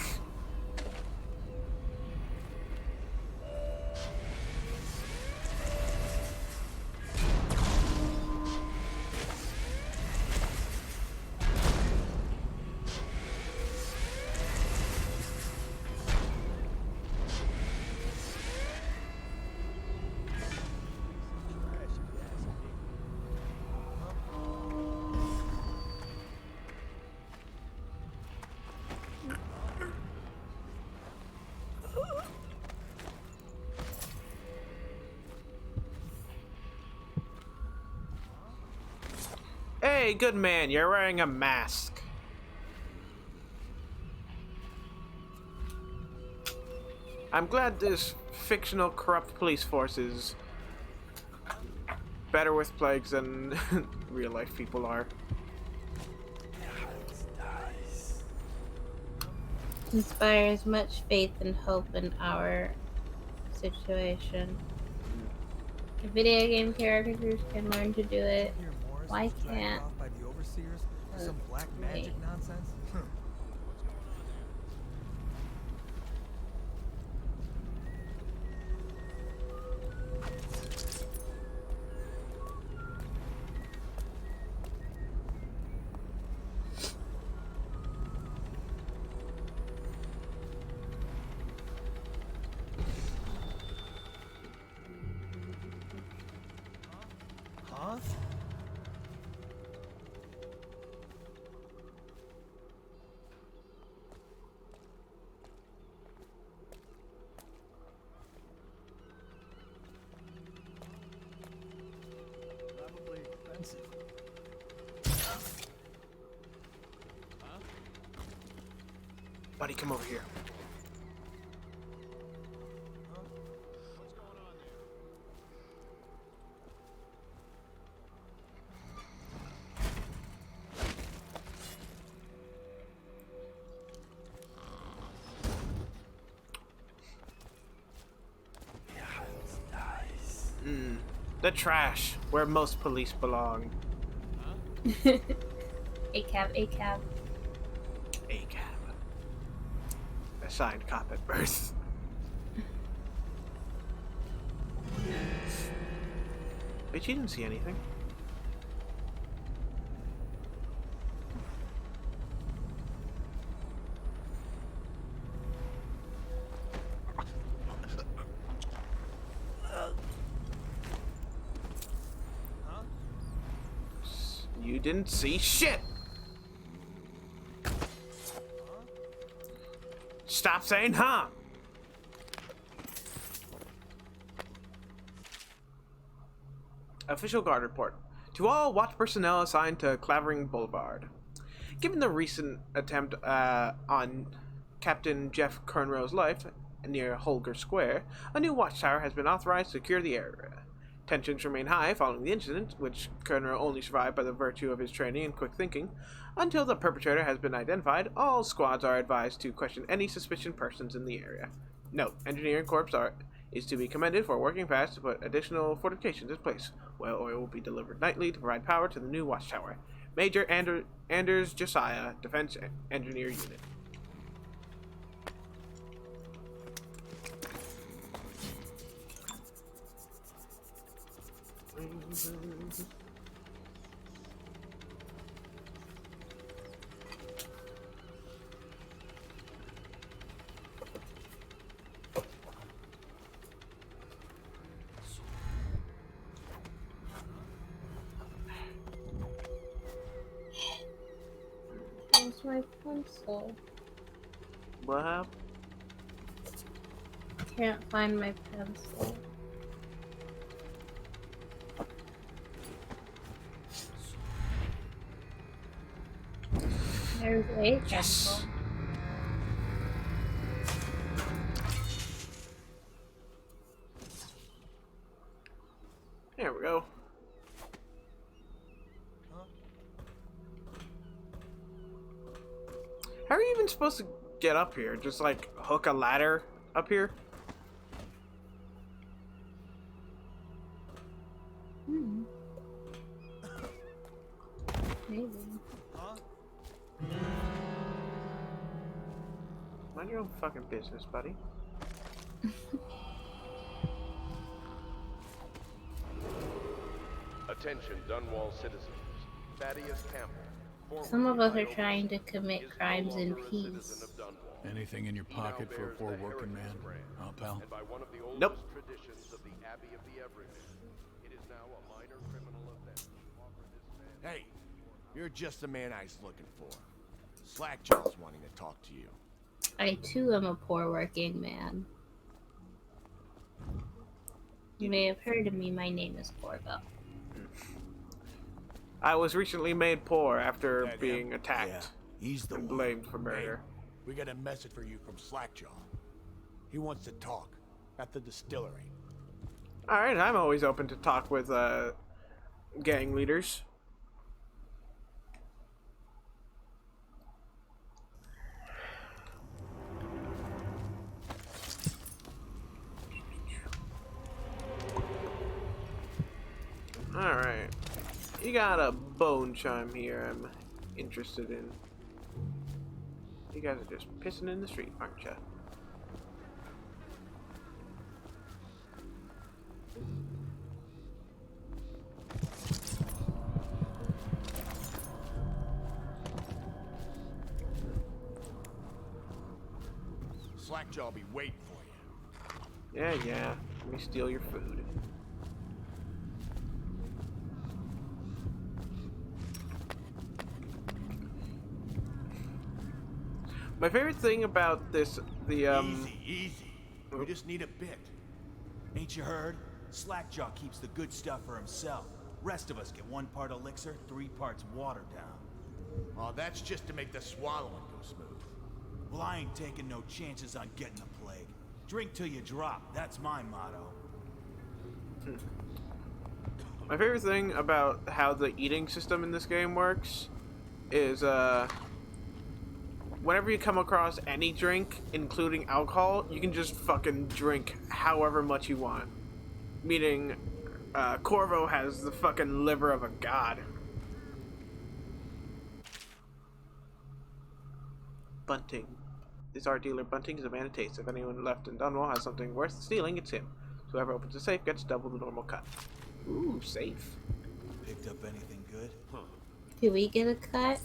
Hey, good man, you're wearing a mask. I'm glad this fictional corrupt police force is better with plagues than real life people are. Inspires much faith and hope in our situation. The video game characters can learn to do it. Why can't? By the overseers? Some black magic nonsense? Huh? Probably expensive. Buddy, come over here. The trash, where most police belong. A cab. A cab. Assigned cop at birth. But you didn't see anything. You didn't see shit! Stop saying huh! Official guard report. To all watch personnel assigned to Clavering Boulevard. Given the recent attempt on Captain Jeff Kernrow's life near Holger Square, a new watchtower has been authorized to secure the area. Tensions remain high following the incident, which Kernrow only survived by the virtue of his training and quick thinking. Until the perpetrator has been identified, all squads are advised to question any suspicious persons in the area. Note, Engineering Corps is to be commended for working fast to put additional fortifications in place. Well, oil will be delivered nightly to provide power to the new watchtower. Major Anders Josiah, Defense Engineer Unit. Where's my pencil? What happened? Can't find my pencil. There's a pencil. There we go. How are you even supposed to get up here? Just like hook a ladder up here? Maybe. Mind your own fucking business, buddy. Attention, Dunwall citizens. Thaddeus Campbell. Some of us are trying to commit crimes in peace. Anything in your pocket for a poor working man? Huh, pal? And by one of the oldest Nope. traditions of the Abbey of the Everyman, it is now a minor criminal offense to offer this man. Hey, you're just the man I was looking for. Slackjaw's wanting to talk to you. I too am a poor working man. You may have heard of me. My name is Corvo. I was recently made poor after That being him? attacked Yeah, he's the and one. blamed for murder. Hey, we got a message for you from Slackjaw. He wants to talk at the distillery. Alright, I'm always open to talk with gang leaders. Alright. You got a bone chime here I'm interested in. You guys are just pissing in the street, aren't you? Slackjaw'll be waiting for you. Yeah. Let me steal your food. My favorite thing about this, Easy. We just need a bit. Ain't you heard? Slackjaw keeps the good stuff for himself. Rest of us get 1 part elixir, 3 parts water down. Oh, that's just to make the swallowing go smooth. Well, I ain't taking no chances on getting the plague. Drink till you drop. That's my motto. my favorite thing about how the eating system in this game works is, whenever you come across any drink, including alcohol, you can just fucking drink however much you want. Meaning, Corvo has the fucking liver of a god. Bunting. This art dealer Bunting is a man of taste. If anyone left in Dunwall has something worth stealing, it's him. So whoever opens a safe gets double the normal cut. Ooh, safe. Picked up anything good? Huh. Do we get a cut?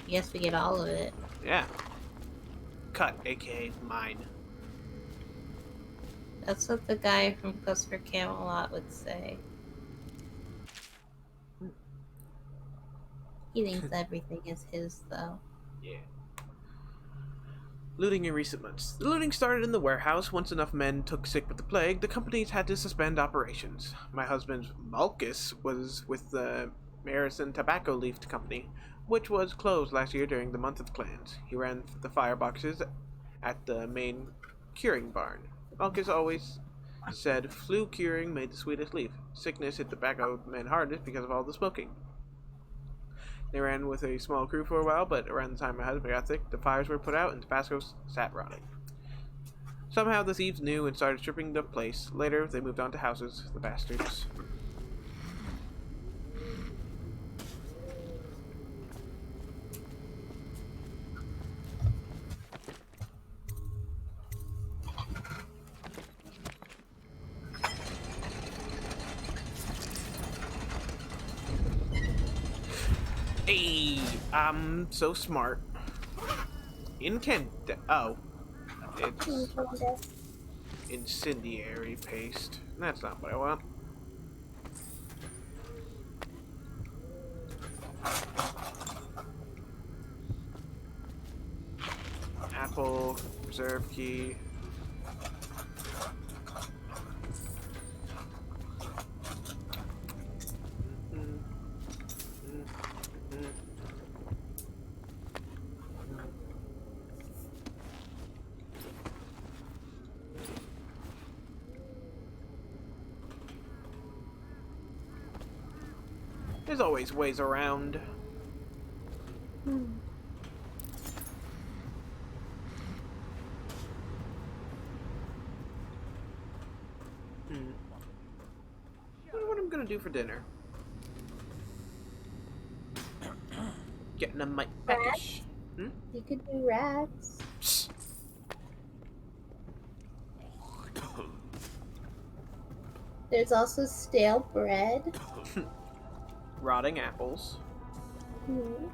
Yes, we get all of it. Yeah. Cut, aka mine. That's what the guy from Quest for Camelot would say. He thinks everything is his, though. Yeah. Looting in recent months. The looting started in the warehouse. Once enough men took sick with the plague, the companies had to suspend operations. My husband, Malchus, was with the Marison Tobacco Leaf Company, which was closed last year during the month of clans. He ran the fireboxes at the main curing barn. Malchus always said flu curing made the sweetest leaf. Sickness hit tobacco men hardest because of all the smoking. They ran with a small crew for a while, but around the time my husband got sick, the fires were put out and Tabasco sat rotting. Somehow the thieves knew and started stripping the place. Later, they moved on to houses, the bastards. Hey, I'm so smart. Oh. It's incendiary paste. That's not what I want. Apple, reserve key. There's always ways around. I wonder what I'm gonna do for dinner. Getting a mic Rats? package. You could do rats. There's also stale bread. Rotting apples. Hmm.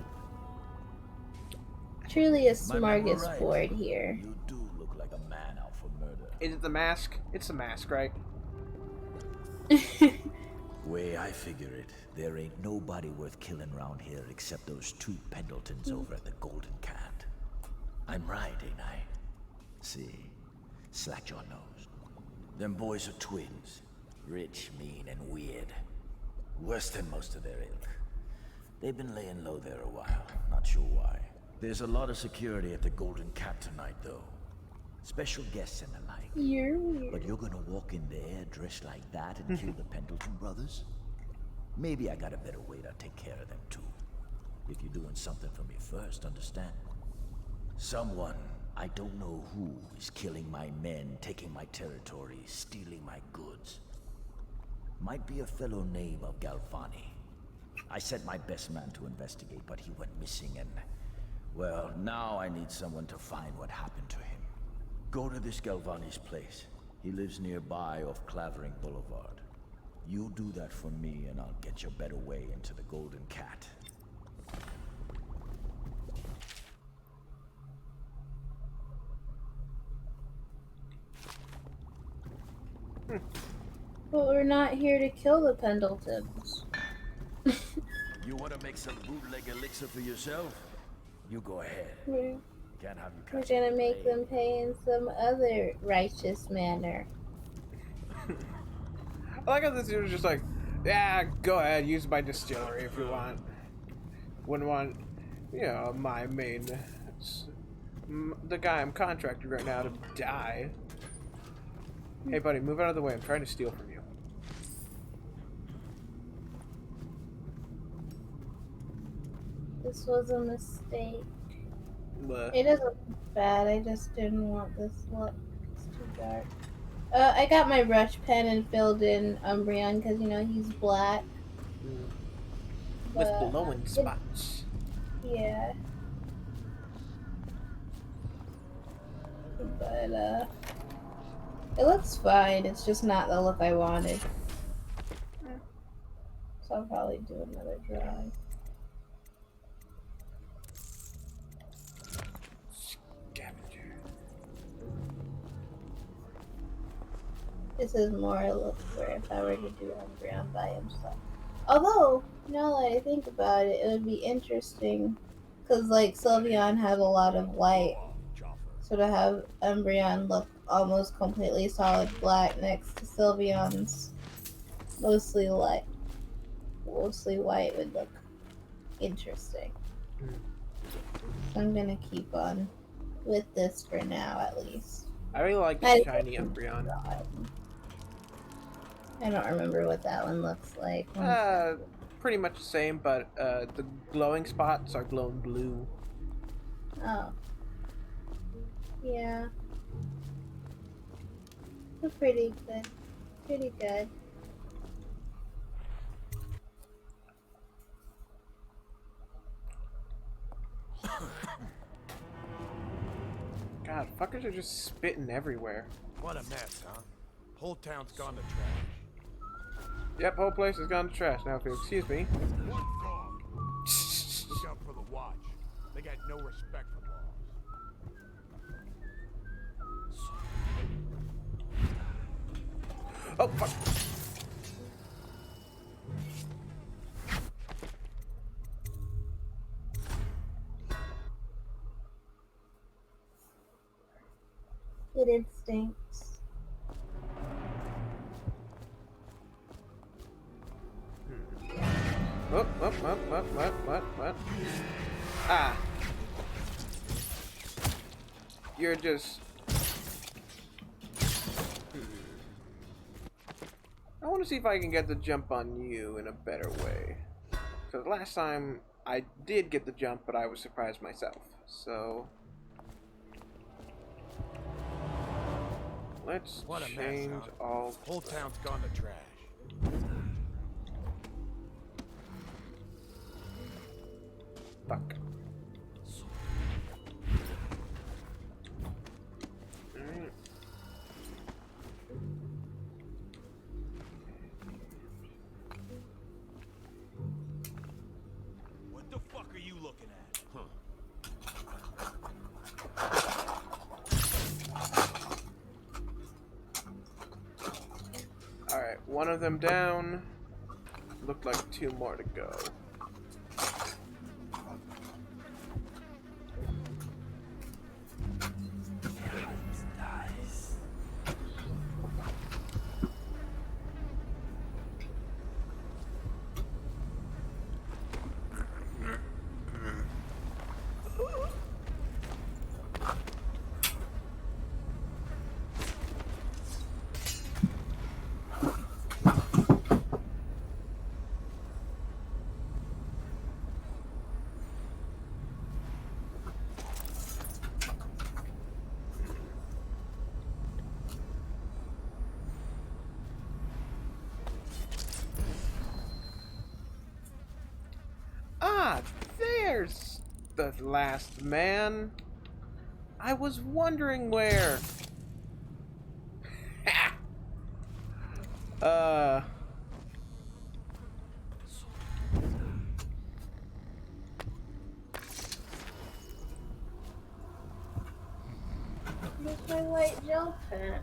Truly a My men were smorgasbord here. You do look like a man out for murder. Is it the mask? It's the mask, right? Way I figure it, there ain't nobody worth killing around here except those two Pendletons over at the Golden Cat. I'm right, ain't I? See? Slackjaw knows. Them boys are twins. Rich, mean, and weird. Worse than most of their ilk. They've been laying low there a while. Not sure why. There's a lot of security at the Golden Cat tonight, though. Special guests and the like. You're weird. But you're gonna walk in there dressed like that and kill the Pendleton brothers? Maybe I got a better way to take care of them, too. If you're doing something for me first, understand? Someone, I don't know who, is killing my men, taking my territory, stealing my goods. Might be a fellow named of Galvani. I sent my best man to investigate, but he went missing and... Well, now I need someone to find what happened to him. Go to this Galvani's place. He lives nearby off Clavering Boulevard. You do that for me and I'll get you a better way into the Golden Cat. But we're not here to kill the Pendletons. You want to make some bootleg elixir for yourself? You go ahead. We're, Can't have you we're catch gonna me make late. them pay in some other righteous manner. I like how this dude was just like, yeah, go ahead, use my distillery if you want. Wouldn't want, you know, my main, the guy I'm contracted right now to die. Hey buddy, move out of the way, I'm trying to steal from you. This was a mistake. Bleh. It doesn't look bad, I just didn't want this look. It's too dark. I got my brush pen and filled in Umbreon because, you know, he's black. With But, glowing spots. Yeah. But, it looks fine, it's just not the look I wanted. So I'll probably do another drawing. This is more a look where if I were to do Umbreon by himself. Although, now that I think about it, it would be interesting. Because, like, Sylveon has a lot of light. So to have Umbreon look almost completely solid black next to Sylveon's mostly white would look interesting. So I'm gonna keep on with this for now, at least. I really like the shiny Umbreon. I don't remember what that one looks like. Pretty much the same, but the glowing spots are glowing blue. Oh. Yeah. They're pretty good. Pretty good. God, fuckers are just spitting everywhere. What a mess, huh? Whole town's gone to trash. Yep, whole place has gone to trash. Now, if you'll excuse me. One gone. Look out for the watch. They got no respect for laws. Oh, fuck. Good instincts. What? Ah. You're just... I want to see if I can get the jump on you in a better way. Because last time I did get the jump, but I was surprised myself. So... let's change mess, huh? all... Whole town's gone to trash. Fuck. Alright. What the fuck are you looking at? Alright, one of them down. Looked like 2 more to go. Ah, there's the last man. I was wondering where. Where's my white gel pen?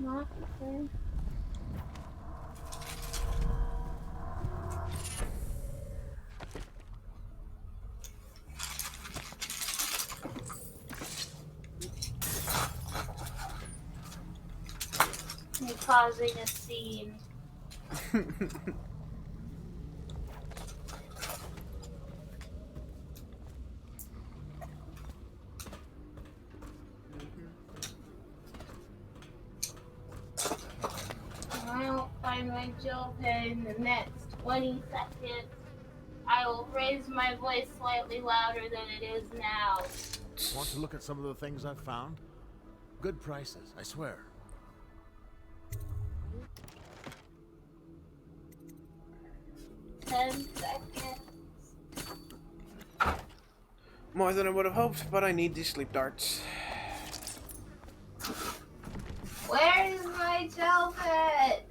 Not there. You're causing a scene. If I don't find my gel pen in the next 20 seconds, I will raise my voice slightly louder than it is now. Want to look at some of the things I've found? Good prices, I swear. Seconds. More than I would have hoped, but I need these sleep darts. Where is my gel pen?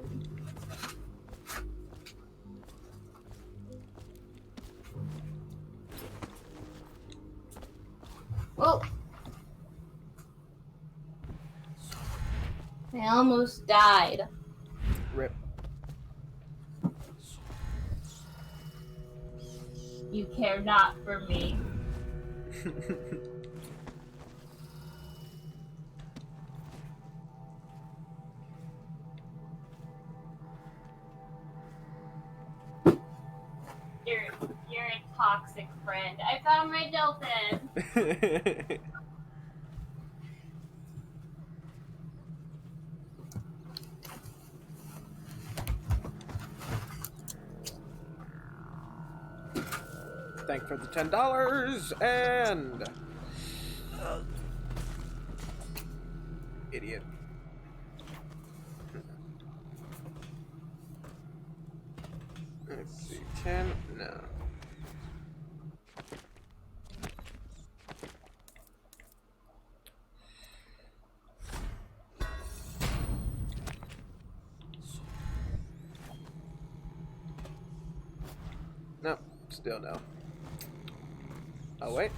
Oh! I almost died. Rip. You care not for me. You're a toxic friend. I found my gel pen. Thank for the $10 and idiot. Let's see, 10? No. No, still no. Oh, wait.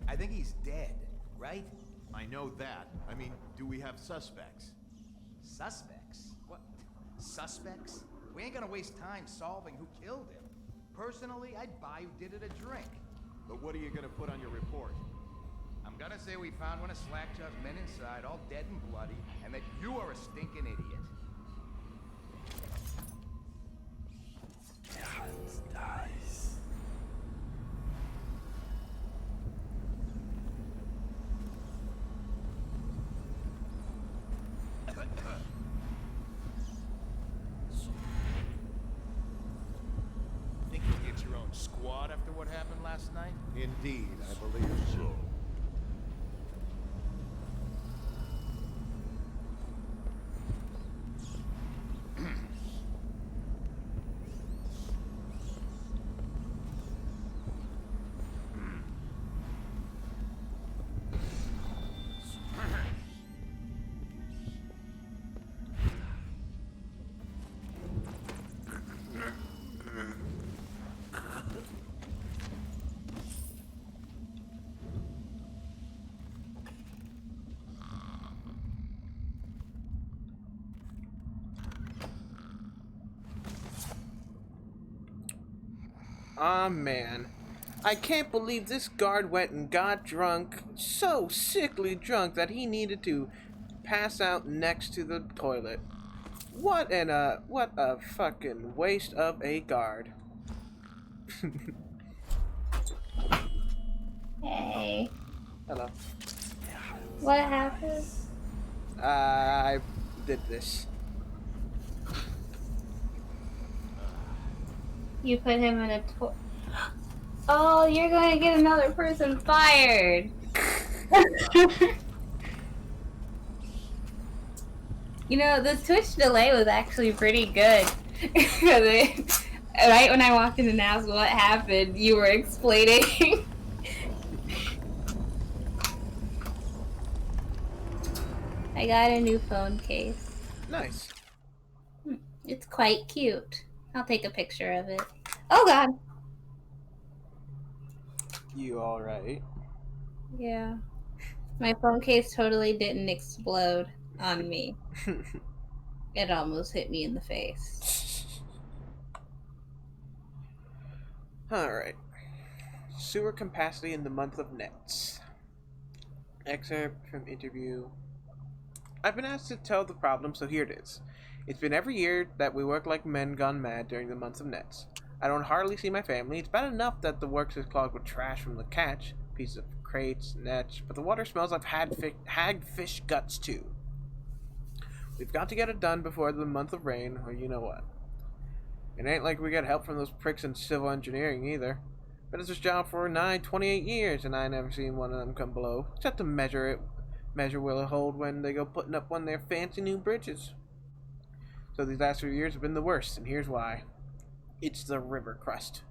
I think he's dead, right? I know that. I mean, do we have suspects? Suspects? What? Suspects? We ain't gonna waste time solving who killed him. Personally, I'd buy who did it a drink. But what are you gonna put on your report? I'm I'm gonna say we found one of Slackjaw's men inside, all dead and bloody, and that you are a stinking idiot. Dies. Think you'll get your own squad after what happened last night? Indeed, I believe so. Aw, man. I can't believe this guard went and got drunk, so sickly drunk that he needed to pass out next to the toilet. What a fucking waste of a guard. Hey. Hello. What happened? I did this. You put him in a Oh, you're going to get another person fired. You know, the Twitch delay was actually pretty good. Right when I walked in and asked what happened, you were explaining. I got a new phone case. Nice. It's quite cute. I'll take a picture of it. Oh god! You alright? Yeah. My phone case totally didn't explode on me. It almost hit me in the face. Alright. Sewer capacity in the month of nets. Excerpt from interview. I've been asked to tell the problem, so here it is. It's been every year that we work like men gone mad during the month of nets. I don't hardly see my family. It's bad enough that the works is clogged with trash from the catch, pieces of crates, nets, but the water smells like hag fish guts too. We've got to get it done before the month of rain, or you know what. It ain't like we get help from those pricks in civil engineering either. Been at this job for nigh 28 years, and I never seen one of them come below, except to measure will it hold when they go putting up one of their fancy new bridges. So these last few years have been the worst, and here's why. It's the river crust.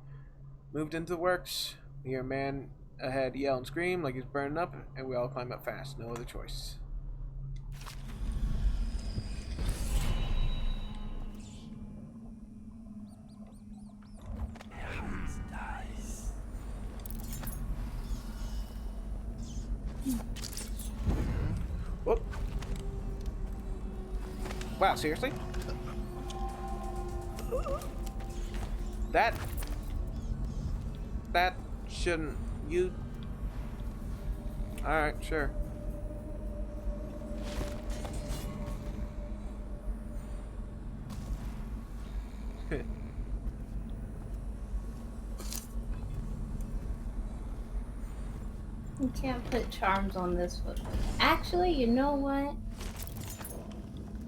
Moved into the works, we hear a man ahead yell and scream like he's burning up, and we all climb up fast. No other choice. Whoop. Wow, seriously? That shouldn't you... Alright, sure. You can't put charms on this one. Actually, you know what?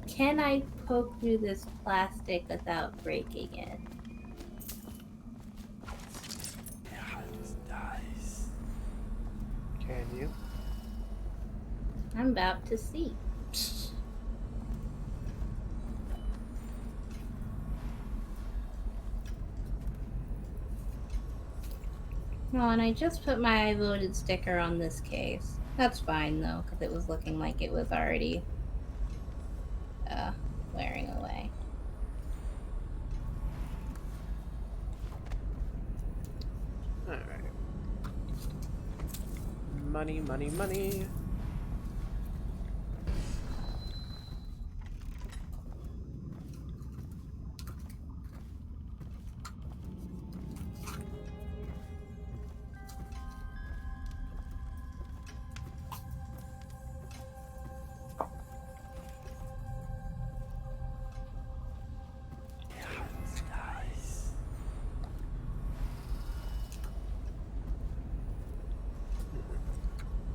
Can I poke through this plastic without breaking it? Can you? I'm about to see. Well, and I just put my I voted sticker on this case. That's fine though, because it was looking like it was already wearing away. Alright. Money, money, money.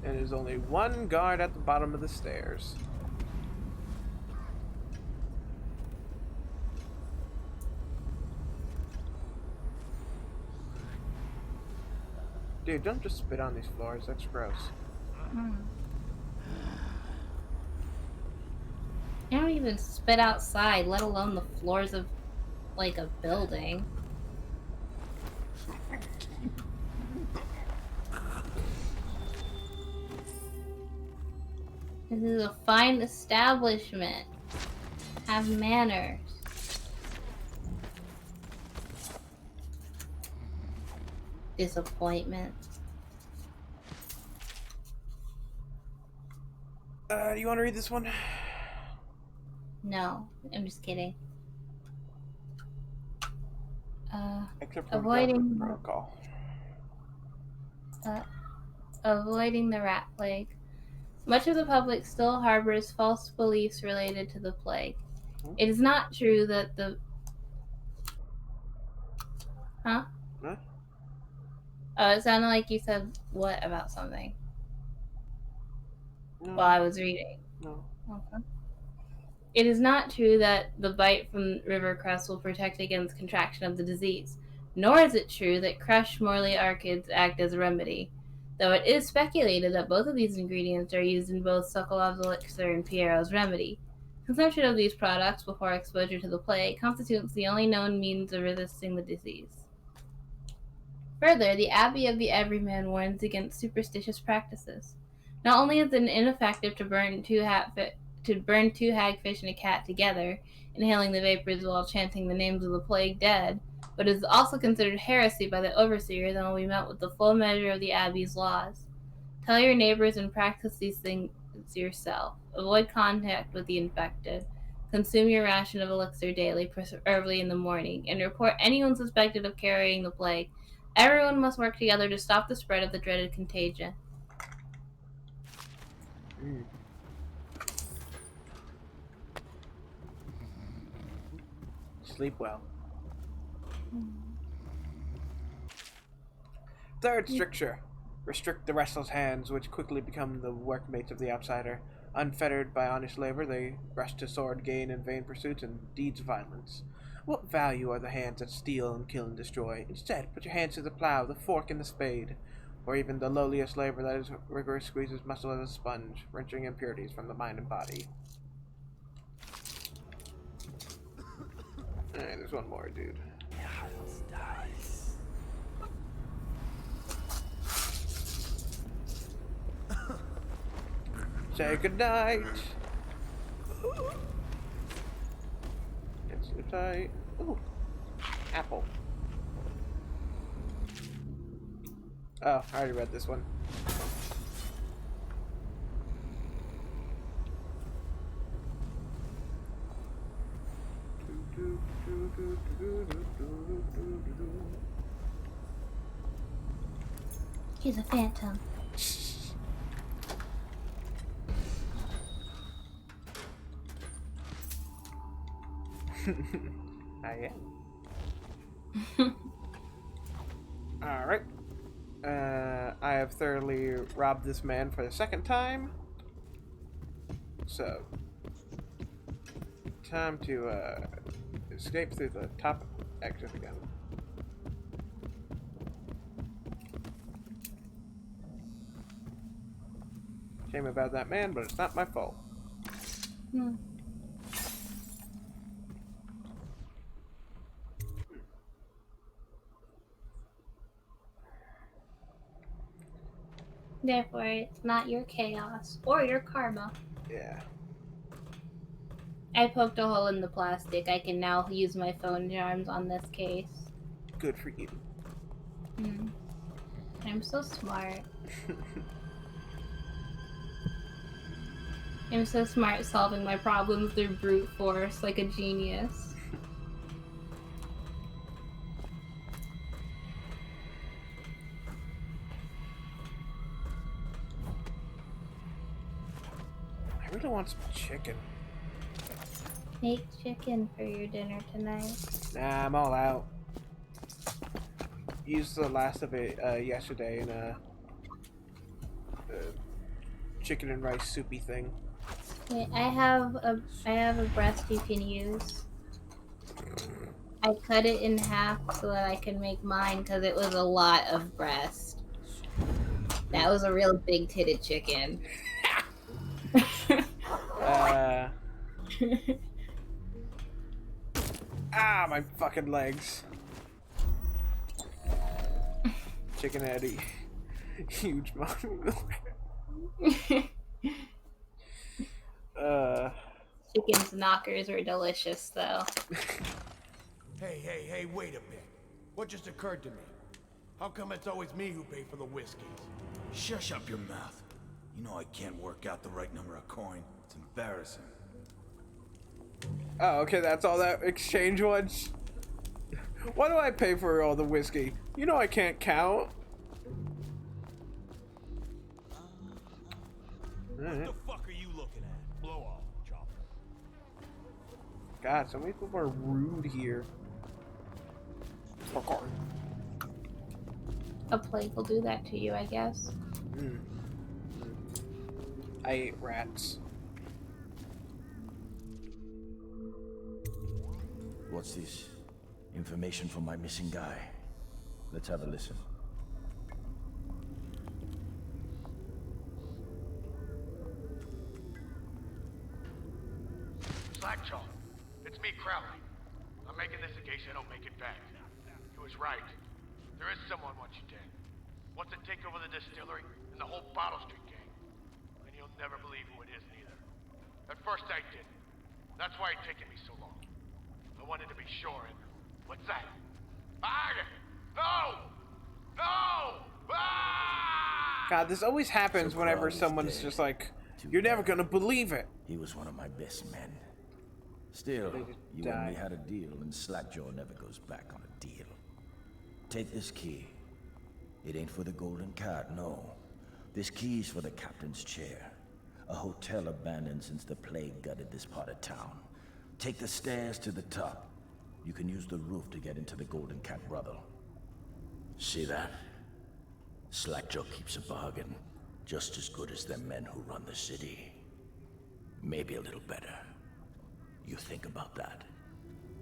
And there's only one guard at the bottom of the stairs. Dude, don't just spit on these floors. That's gross. You don't even spit outside, let alone the floors of, like, a building. This is a fine establishment. Have manners. Disappointment. Do you want to read this one? No, I'm just kidding. Except for Avoiding protocol. Avoiding the rat plague. Much of the public still harbors false beliefs related to the plague. It is not true that the... Huh? Huh? Oh, it sounded like you said what about something. No. While I was reading. No. Okay. It is not true that the bite from river cress will protect against contraction of the disease, nor is it true that crushed Morley orchids act as a remedy, though it is speculated that both of these ingredients are used in both Sokolov's elixir and Piero's remedy. Consumption of these products before exposure to the plague constitutes the only known means of resisting the disease. Further, the Abbey of the Everyman warns against superstitious practices. Not only is it ineffective to burn two hagfish and a cat together, inhaling the vapors while chanting the names of the plague dead, but it is also considered heresy by the overseers and will be met with the full measure of the Abbey's laws. Tell your neighbors and practice these things yourself. Avoid contact with the infected. Consume your ration of elixir daily, preferably in the morning, and report anyone suspected of carrying the plague. Everyone must work together to stop the spread of the dreaded contagion. Sleep well. Third stricture. Restrict the restless hands, which quickly become the workmates of the outsider. Unfettered by honest labor, they rush to sword gain and vain pursuits and deeds of violence. What value are the hands that steal and kill and destroy? Instead, put your hands to the plow, the fork, and the spade. Or even the lowliest labor that is rigorous squeezes muscle as a sponge, wrenching impurities from the mind and body. Alright, there's one more, dude. Say goodnight. Get sleep tight. Ooh. Apple. Oh, I already read this one. He's a phantom. I am. Alright. I have thoroughly robbed this man for the second time. So, time to escape through the top exit again. Shame about that man, but it's not my fault. Therefore, it's not your chaos or your karma. Yeah. I poked a hole in the plastic. I can now use my phone charms on this case. Good for you. I'm so smart. I'm so smart solving my problems through brute force like a genius. I really want some chicken. Make chicken for your dinner tonight. Nah, I'm all out. Used the last of it yesterday in chicken and rice soupy thing. Okay, I have a breast you can use. I cut it in half so that I can make mine because it was a lot of breast. That was a real big titted chicken. My fucking legs. Chicken Eddie. Huge mommy milk. Chicken's knockers were delicious, though. Hey, wait a bit. What just occurred to me? How come it's always me who pay for the whiskeys? Shush up your mouth. You know I can't work out the right number of coin. It's embarrassing. Oh, okay, that's all that exchange was? Why do I pay for all the whiskey? You know I can't count. What the fuck are you looking at? Blow off, chopper. God, so many people are rude here. A plague will do that to you, I guess. I ate rats. What's this? Information from my missing guy. Let's have a listen. Slackjaw, it's me, Crowley. I'm making this in case I don't make it back. He was right. There is someone wants you dead. Wants to take over the distillery and the whole Bottle Street gang. And you'll never believe who it is, neither. At first I didn't. That's why it's taken me so long. I wanted to be sure, and what's that? No! No! God, this always happens So whenever Crowley's someone's dead. just like, you're never gonna believe it. He was one of my best men. Still, They just you and me died. had a deal, and Slackjaw never goes back on a deal. Take this key. It ain't for the Golden Cat, no. This key's for the captain's chair. A hotel abandoned since the plague gutted this part of town. Take the stairs to the top. You can use the roof to get into the Golden Cat brothel. See that? Slackjaw keeps a bargain. Just as good as the men who run the city. Maybe a little better. You think about that.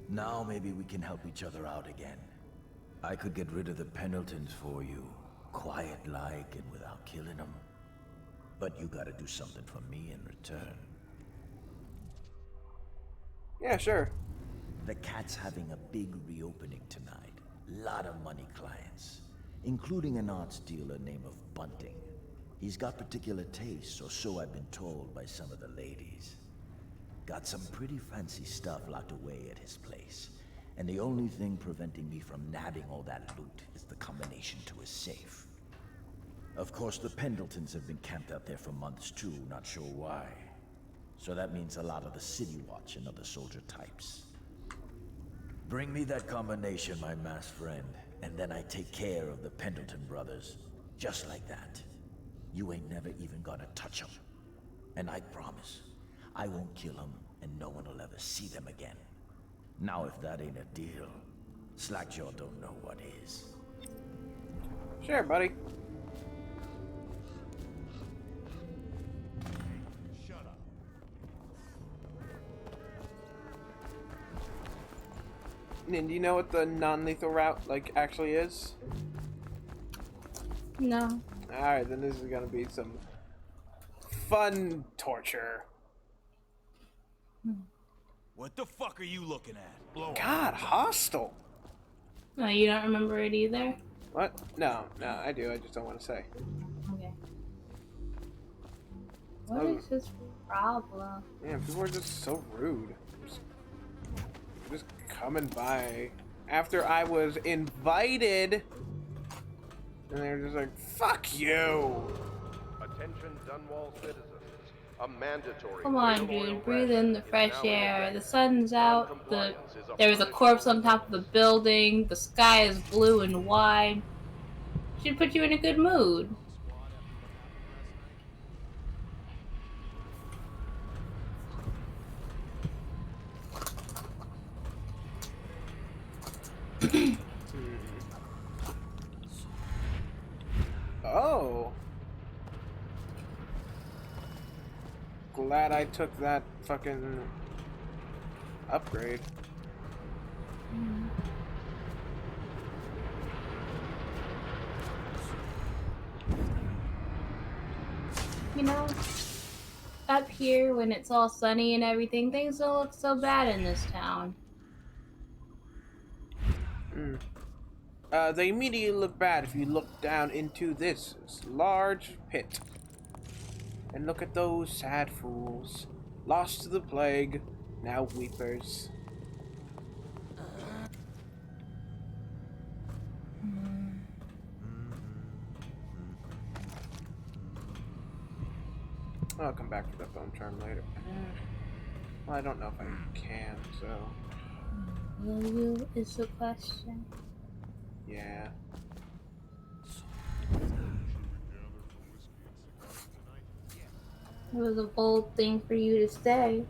Now maybe we can help each other out again. I could get rid of the Pendletons for you. Quiet-like and without killing them. But you gotta do something for me in return. Yeah, sure. The Cat's having a big reopening tonight. Lot of money clients. Including an arts dealer named of Bunting. He's got particular tastes, or so I've been told by some of the ladies. Got some pretty fancy stuff locked away at his place. And the only thing preventing me from nabbing all that loot is the combination to his safe. Of course, the Pendletons have been camped out there for months too, not sure why. So that means a lot of the City Watch and other soldier types. Bring me that combination, my masked friend, and then I take care of the Pendleton brothers. Just like that. You ain't never even gonna touch them. And I promise, I won't kill them, and no one will ever see them again. Now if that ain't a deal, Slackjaw don't know what is. Sure, buddy. Shut up. And do you know what the non-lethal route, like, actually is? No. Alright, then this is gonna be some fun torture. What the fuck are you looking at? Blow God, hostile. No, you don't remember it either? What? No, I do. I just don't want to say. Okay. What is his problem? Yeah, people are just so rude. Just coming by after I was invited, and they're just like, "Fuck you." Attention, Dunwall citizens. A mandatory. Come on, dude. Breathe in the fresh air. The sun's out. There was a corpse on top of the building. The sky is blue and wide. Should put you in a good mood. Oh. glad I took that fucking upgrade. You know, up here when it's all sunny and everything, things don't look so bad in this town. They immediately look bad if you look down into this large pit. And look at those sad fools. Lost to the plague, now weepers. I'll come back for that bone charm later. Well, I don't know if I can, so... Will you is the question. Yeah. It was a bold thing for you to say.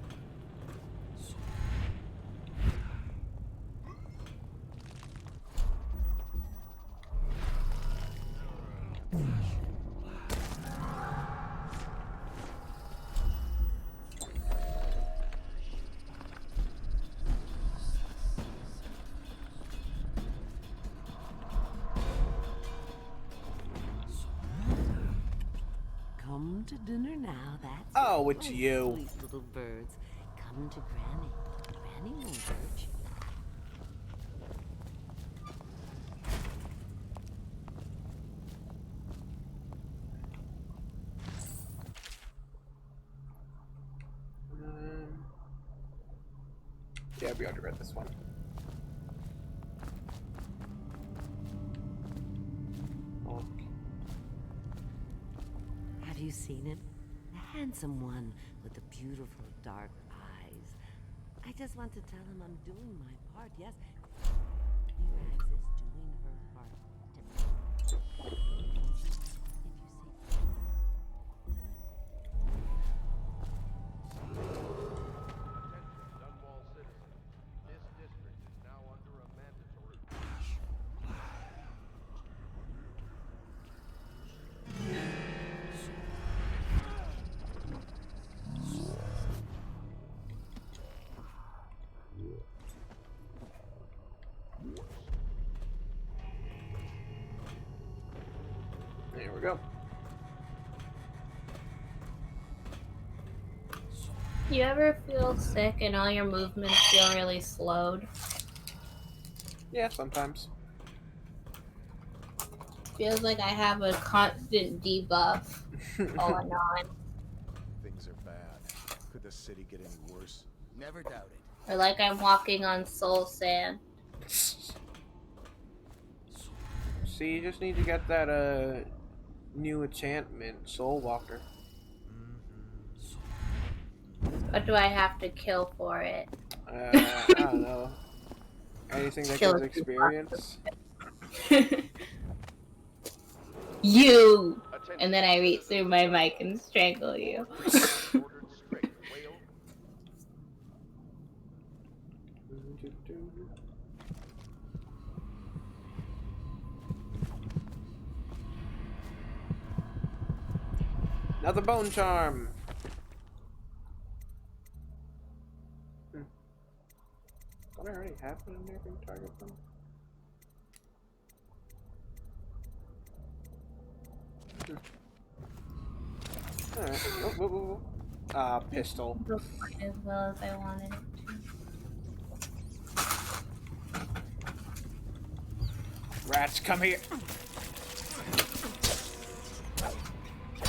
Come to dinner now, that's Oh, it's you. Sweet little birds. Come to Granny. Granny won't hurt you. Yeah, we already read this one. Okay. Have you seen him? The handsome one with the beautiful dark eyes. I just want to tell him I'm doing my part, yes. Rags is doing her part to me. Dunwall citizens, this district is now under a mandatory... There we go. You ever feel sick and all your movements feel really slowed? Yeah, sometimes. Feels like I have a constant debuff going on. Things are bad. Could the city get any worse? Never doubt it. Or like I'm walking on soul sand. See, you just need to get that new enchantment, Soul Walker. What do I have to kill for it? I don't know. Anything that Kill gives a experience. You! And then I reach through my mic and strangle you. Another bone charm. Don't I already have an American target them? Alright. Oh, whoa, whoa, whoa. Pistol. As well as I wanted it to. Rats, come here.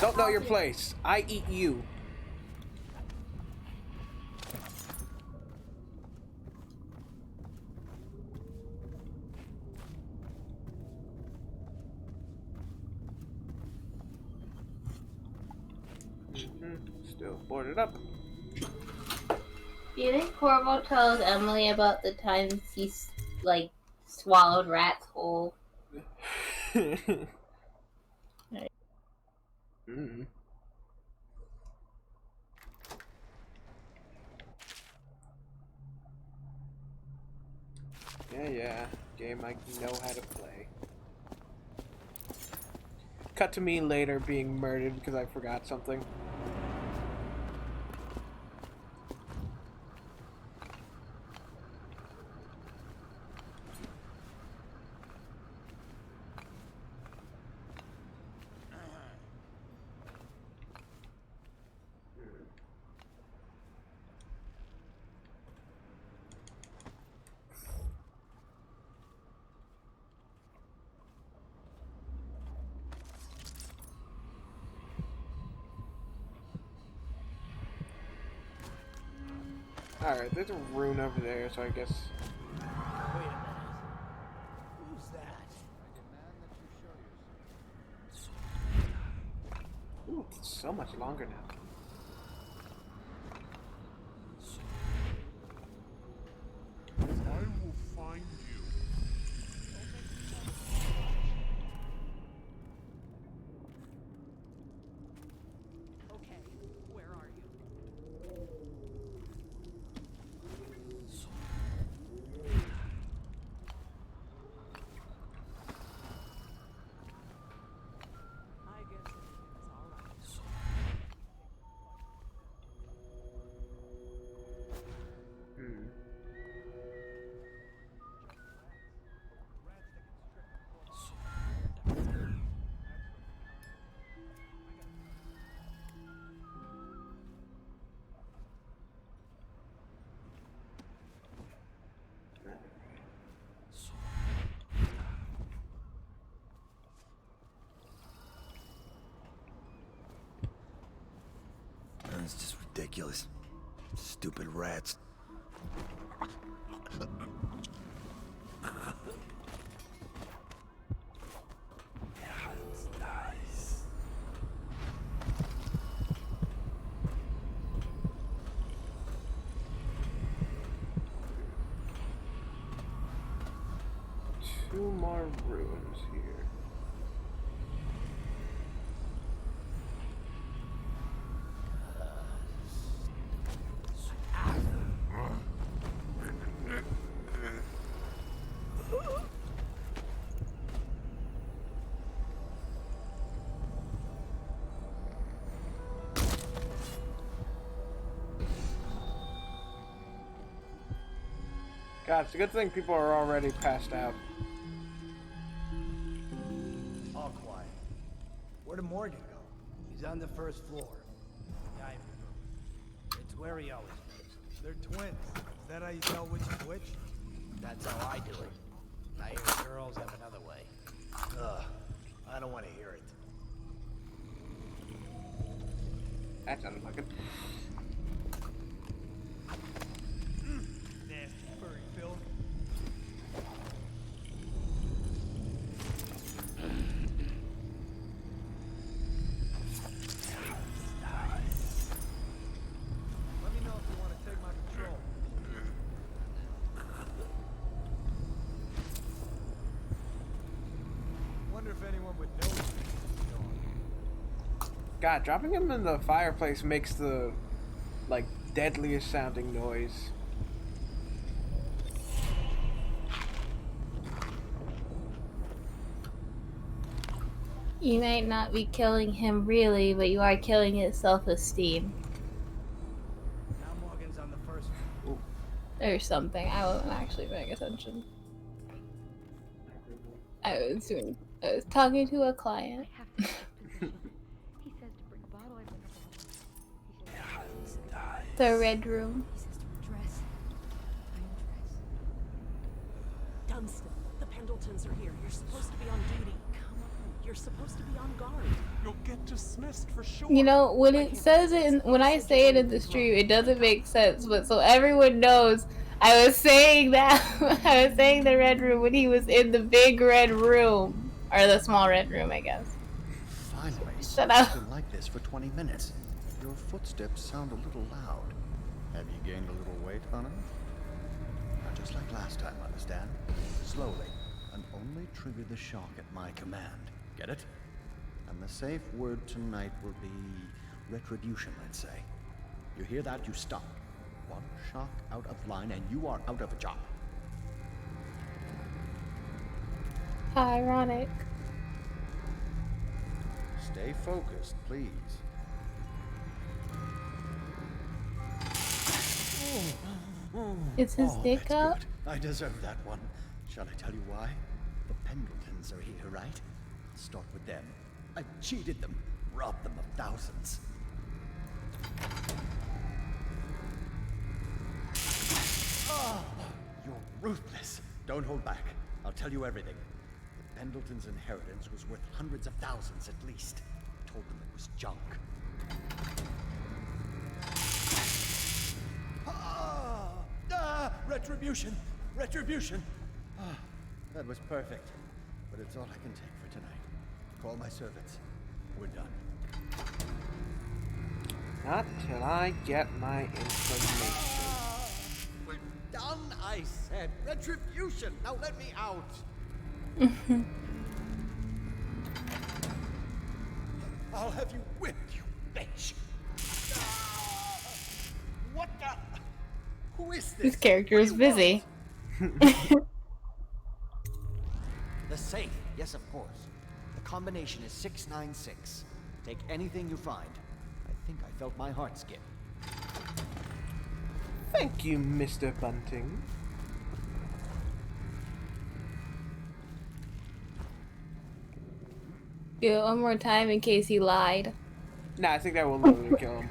Don't know your place. I eat you. Still boarded up. Do you think Corvo tells Emily about the times he's like swallowed rats whole? Yeah. Game I know how to play. Cut to me later being murdered because I forgot something. Alright, there's a rune over there, so I guess. Wait a minute. Who's that? Ooh, it's so much longer now. I will find you. Okay, where are you? I guess everything's all right. It's just ridiculous. Stupid rats. Nice. Two more ruins here. God, it's a good thing people are already passed out. All quiet. Where'd Morgan go? He's on the first floor. Diving room. It's where he always goes. They're twins. Is that how you tell which is which? That's how I do it. I hear girls have another way. Ugh. I don't want to hear it. That sounded like it. Nasty furry filth. Let me know if you want to take my control. Wonder if anyone would know. God, dropping him in the fireplace makes the, like, deadliest sounding noise. You might not be killing him really, but you are killing his self-esteem. Now Morgan's on the first. Or something. I wasn't actually paying attention. I was talking to a client. He says to bring a bottle. I bring a bottle. The red room. He says to dress. Dunstan, the Pendletons are here. You're supposed to be on duty. Come on, you're supposed to be on guard. You'll get dismissed for sure. You know, when it says it, when I say it in the stream, it doesn't make sense. But so everyone knows, I was saying that. I was saying the red room when he was in the big red room. Or the small red room, I guess. Finally, Shut up. it's been like this for 20 minutes. Your footsteps sound a little loud. Have you gained a little weight, Hunter? Now, just like last time, understand? Slowly, and only trigger the shock at my command. Get it? And the safe word tonight will be retribution, let's say. You hear that, you stop. One shock out of line, and you are out of a job. How ironic. Stay focused, please. Is his dick that's out? good. I deserve that one. Shall I tell you why? The Pendletons are here, right? Let's start with them. I cheated them, robbed them of thousands. Oh, you're ruthless. Don't hold back. I'll tell you everything. The Pendletons' inheritance was worth hundreds of thousands at least. I told them it was junk. Ah! Retribution! Retribution! Ah, that was perfect. But it's all I can take for tonight. Call my servants. We're done. Not till I get my information. We're done, I said. Retribution! Now let me out! I'll have you whipped, you bitch! What the? Who is this? This character is busy. The safe. Yes, of course. The combination is 696. Take anything you find. I think I felt my heart skip. Thank you, Mr. Bunting. Do it one more time in case he lied. Nah, I think that will literally kill him.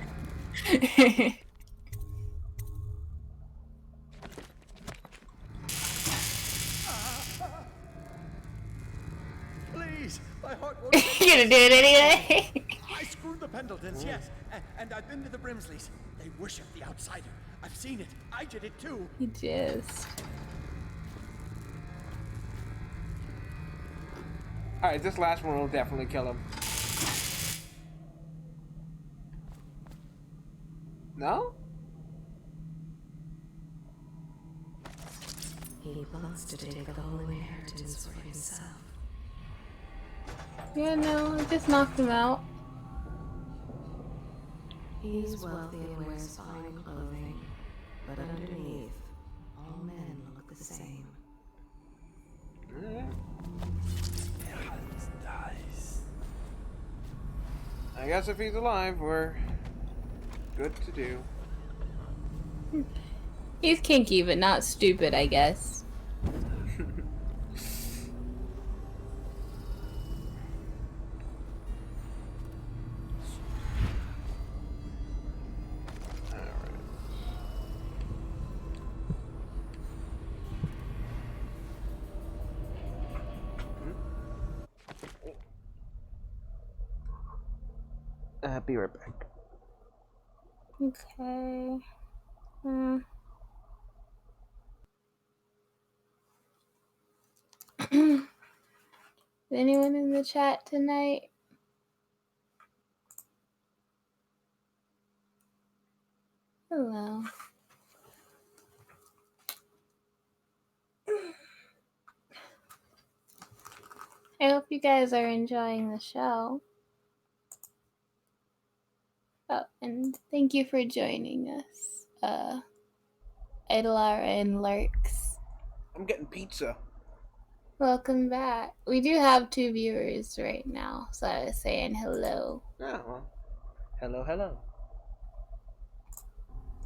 Please, my heart won't. You gonna do it anyway? I screwed the Pendletons, yes, and I've been to the Brimsleys. They worship the outsider. I've seen it. I did it too. You just. Alright, this last one will definitely kill him. No? He wants to take the whole inheritance for himself. Yeah, no, I just knocked him out. He's wealthy and wears fine clothing, but underneath, all men look the same. I guess if he's alive, we're good to do. He's kinky, but not stupid, I guess. Be right back. Okay. Is anyone in the chat tonight? Hello. I hope you guys are enjoying the show. Oh, and thank you for joining us, Idalar and Lurks. I'm getting pizza. Welcome back. We do have 2 viewers right now, so I was saying hello. Oh, well. Hello, hello.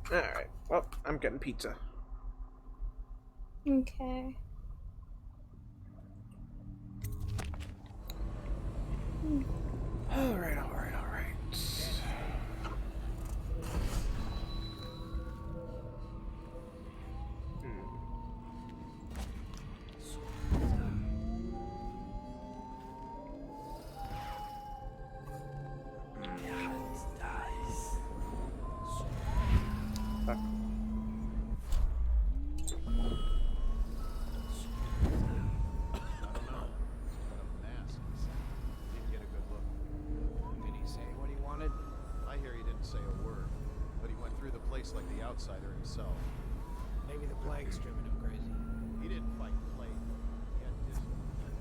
Alright, well, I'm getting pizza. Okay. Alright, alright. Like the outsider himself. Maybe the plague's driven him crazy. He didn't fight plague. He had Dishonored.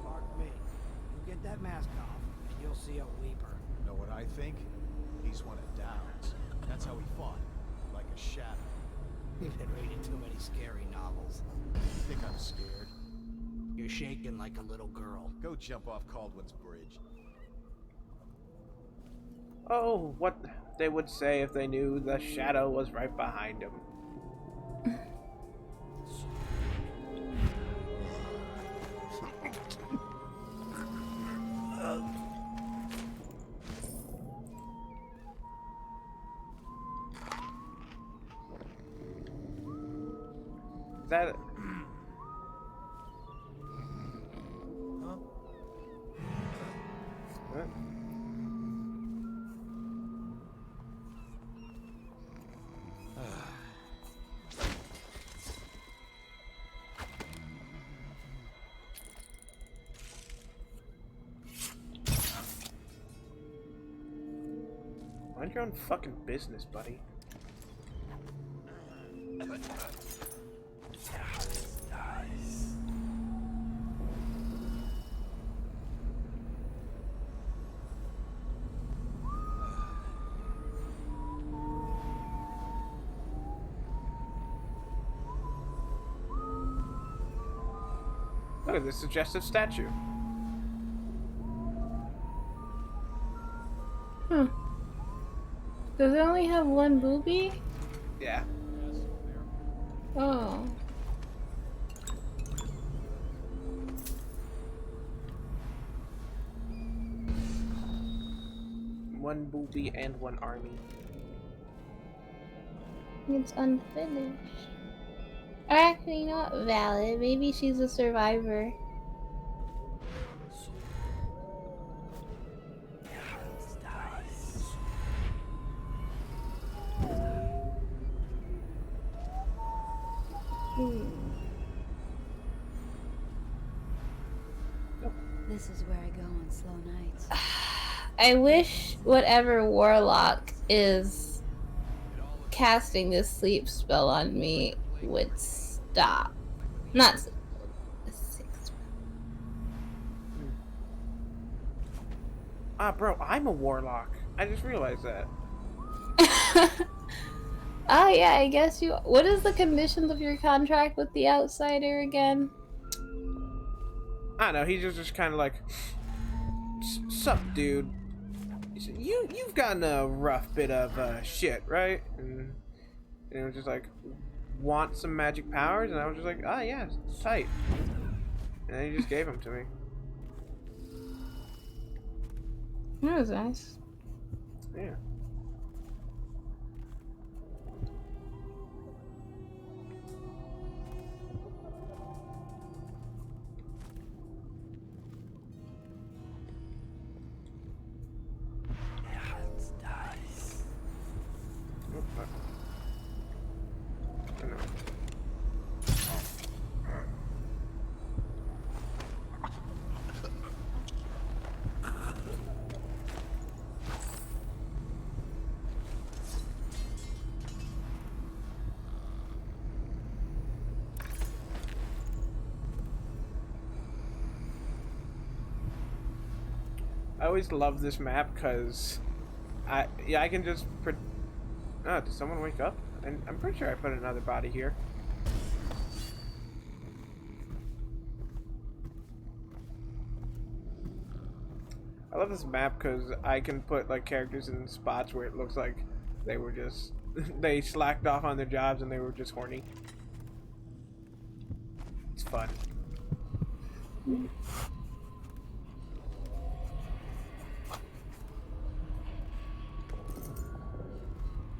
Mark me. You get that mask off, and you'll see a weeper. Know what I think? He's one of Dowd's. That's how he fought. Like a shadow. You've been reading too many scary novels. You think I'm scared? You're shaking like a little girl. Go jump off Caldwell's bridge. Oh, what they would say if they knew the shadow was right behind him. That... What? Mind your own fucking business, buddy. Look at this suggestive statue. Does it only have one booby? Yeah. Oh. One booby and one army. It's unfinished. Actually, not valid. Maybe she's a survivor. This is where I go on slow nights. I wish whatever warlock is casting this sleep spell on me would stop. Not Ah, bro, I'm a warlock. I just realized that. Oh yeah, I guess you. What is the conditions of your contract with the outsider again? I don't know. He's just kind of like, sup, dude. He said, you've gotten a rough bit of shit, right? And it was just like, want some magic powers? And I was just like, ah, yeah, tight. And then he just gave them to me. That was nice. Yeah. I always love this map because I can just oh, did someone wake up? I'm pretty sure I put another body here. I love this map because I can put like characters in spots where it looks like they were just they slacked off on their jobs and they were just horny. It's fun.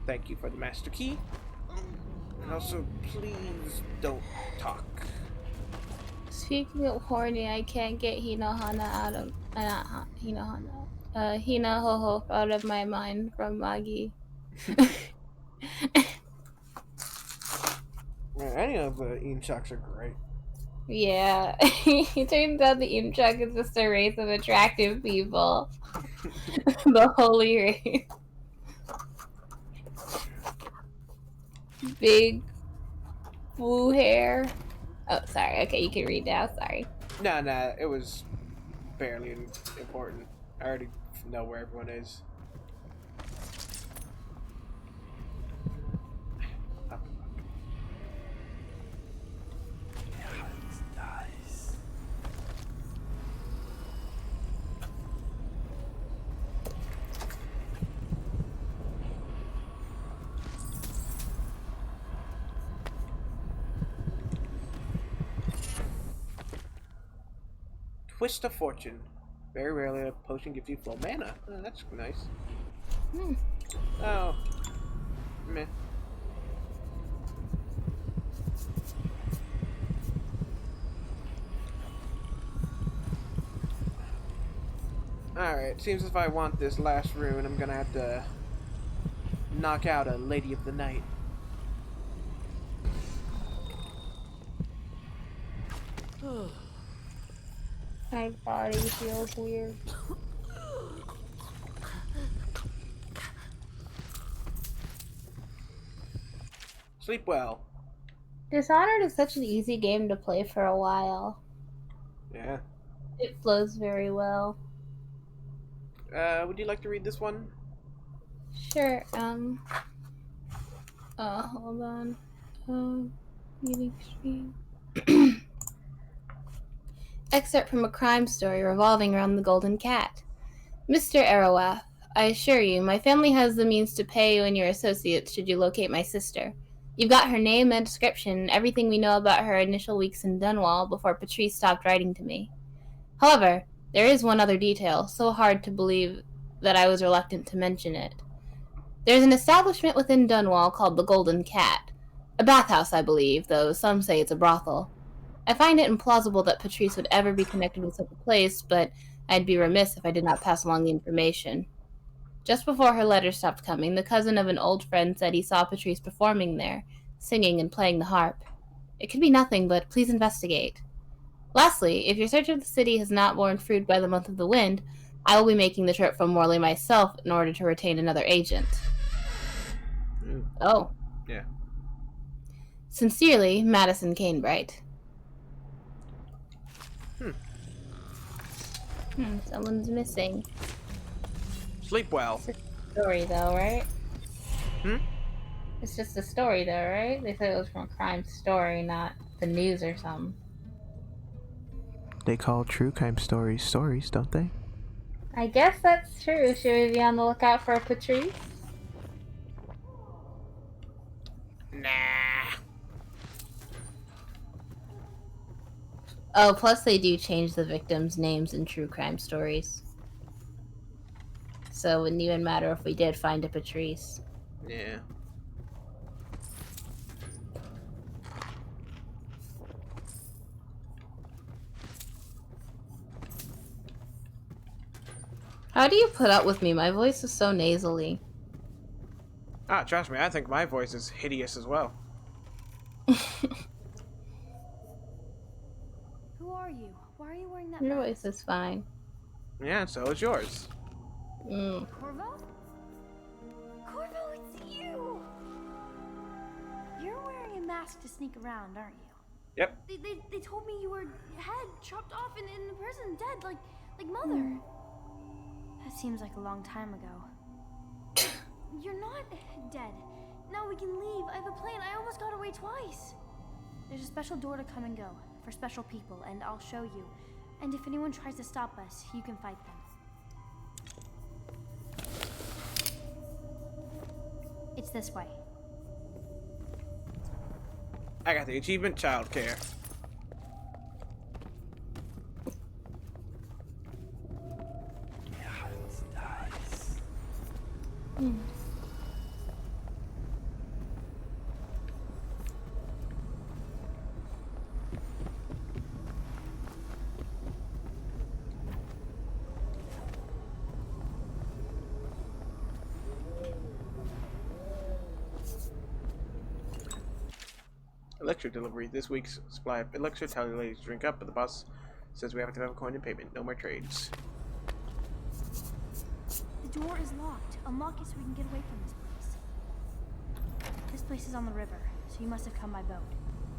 Thank you for the master key. And also, please don't talk. Speaking of horny, I can't get Hinohana out of Hinahoho out of my mind from Magi. Man, any of the Inchucks are great. Yeah, it turns out the Imchuk is just a race of attractive people. The holy race. Big blue hair. Oh, sorry. Okay, you can read now. Sorry. Nah, it was barely important. I already know where everyone is. Twist of Fortune. Very rarely a potion gives you full mana. Oh, that's nice. Oh. Meh. Alright, seems if I want this last rune, I'm gonna have to knock out a Lady of the Night. My body feels weird. Sleep well. Dishonored is such an easy game to play for a while. Yeah. It flows very well. Would you like to read this one? Sure. Hold on. Meeting stream. Excerpt from a crime story revolving around the Golden Cat. Mr. Arawath, I assure you, my family has the means to pay you and your associates should you locate my sister. You've got her name and description and everything we know about her initial weeks in Dunwall before Patrice stopped writing to me. However, there is one other detail, so hard to believe that I was reluctant to mention it. There's an establishment within Dunwall called the Golden Cat. A bathhouse, I believe, though some say it's a brothel. I find it implausible that Patrice would ever be connected with such a place, but I'd be remiss if I did not pass along the information. Just before her letter stopped coming, the cousin of an old friend said he saw Patrice performing there, singing and playing the harp. It could be nothing, but please investigate. Lastly, if your search of the city has not borne fruit by the month of the wind, I will be making the trip from Morley myself in order to retain another agent. Oh. Yeah. Sincerely, Madison Canebright. Someone's missing. Sleep well. It's a story, though, right? It's just a story, though, right? They said it was from a crime story, not the news or something. They call true crime stories stories, don't they? I guess that's true. Should we be on the lookout for a Patrice? Nah. Oh, plus they do change the victims' names in true crime stories. So it wouldn't even matter if we did find a Patrice. Yeah. How do you put up with me? My voice is so nasally. Ah, trust me, I think my voice is hideous as well. Who are you? Why are you wearing that Your mask? voice is fine. Yeah, and so is yours. Corvo? Corvo, it's you! You're wearing a mask to sneak around, aren't you? Yep. They told me you were head chopped off in the prison, dead, like Mother. That seems like a long time ago. You're not dead. Now we can leave. I have a plan. I almost got away twice. There's a special door to come and go for special people, and I'll show you. And if anyone tries to stop us, you can fight them. It's this way. I got the achievement childcare. Elixir delivery. This week's supply of elixir. Tell your ladies to drink up, but the boss says we have to have a coin in payment. No more trades. The door is locked. Unlock it so we can get away from this place. This place is on the river, so you must have come by boat.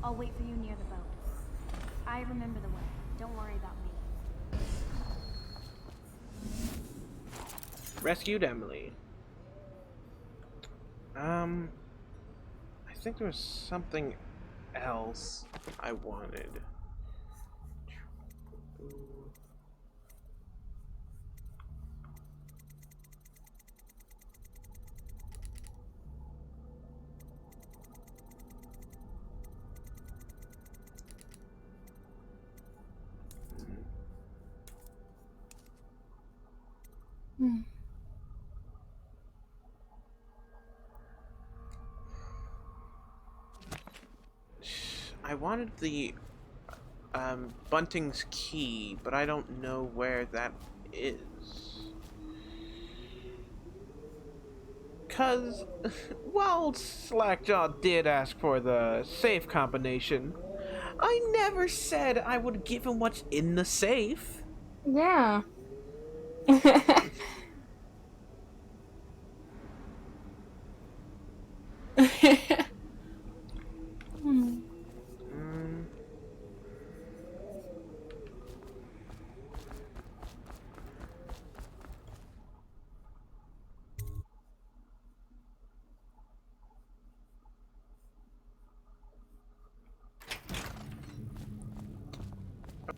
I'll wait for you near the boat. I remember the way. Don't worry about me. Rescued Emily. I think there was something else I wanted. I wanted the Bunting's key, but I don't know where that is. Cause while Slackjaw did ask for the safe combination, I never said I would give him what's in the safe. Yeah.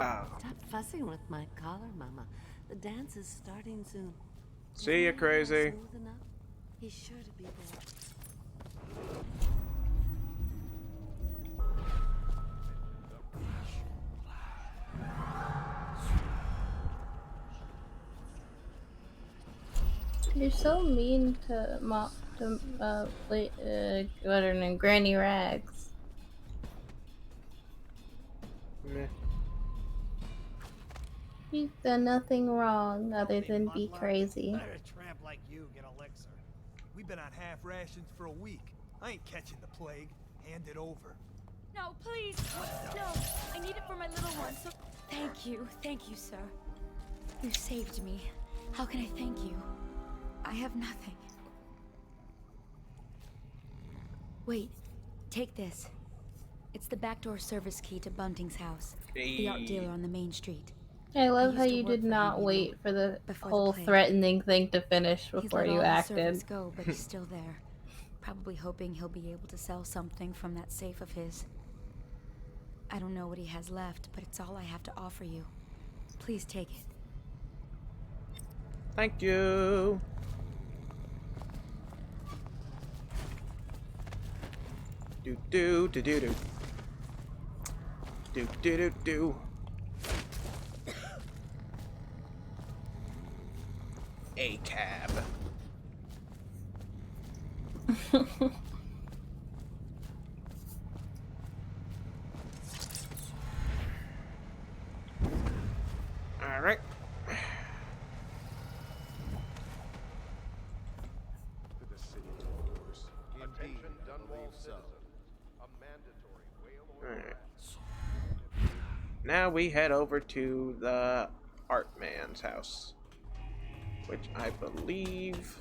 Oh. Stop fussing with my collar, Mama. The dance is starting soon. See ya, crazy. Smooth enough? He's sure to be there. You're so mean to what her name, Granny Rags. Meh. You've done nothing wrong other than be crazy. Let a tramp like you get elixir. We've been on half rations for a week. I ain't catching the plague. Hand it over. No, please. No, I need it for my little one, so... Thank you, sir. You saved me. How can I thank you? I have nothing. Wait, take this. It's the backdoor service key to Bunting's house. The art dealer on the main street. I love how you did not wait for the whole threatening thing to finish before you acted. He's let all his servants go, but he's still there. Probably hoping he'll be able to sell something from that safe of his. I don't know what he has left, but it's all I have to offer you. Please take it. Thank you. Do do do do do. Do do do do. A cab. All right. To the city doors. Attention, Dunwall citizen. A mandatory whale All right. Now we head over to the art man's house, which I believe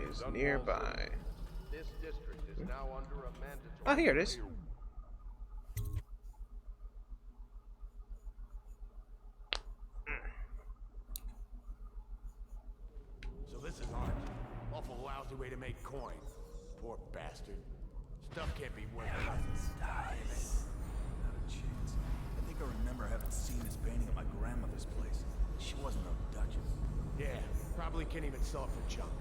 is nearby. This district is now under a mandatory. Oh, here it is. So this is art. Awful lousy way to make coin. Poor bastard. Stuff can't be worth nothing. Dies. Not a chance. I think I remember having seen this painting at my grandmother's place. She wasn't a duchess. Yeah, probably can't even sell it for junk.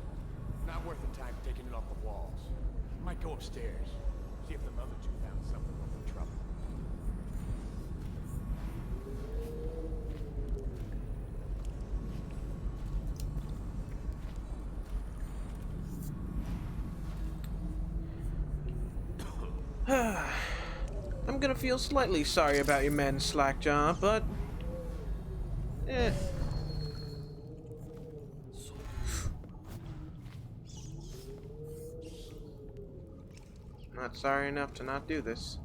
Not worth the time taking it off the walls. Might go upstairs. See if the other two found something worth the trouble. I'm gonna feel slightly sorry about your man's slackjaw, but not sorry enough to not do this.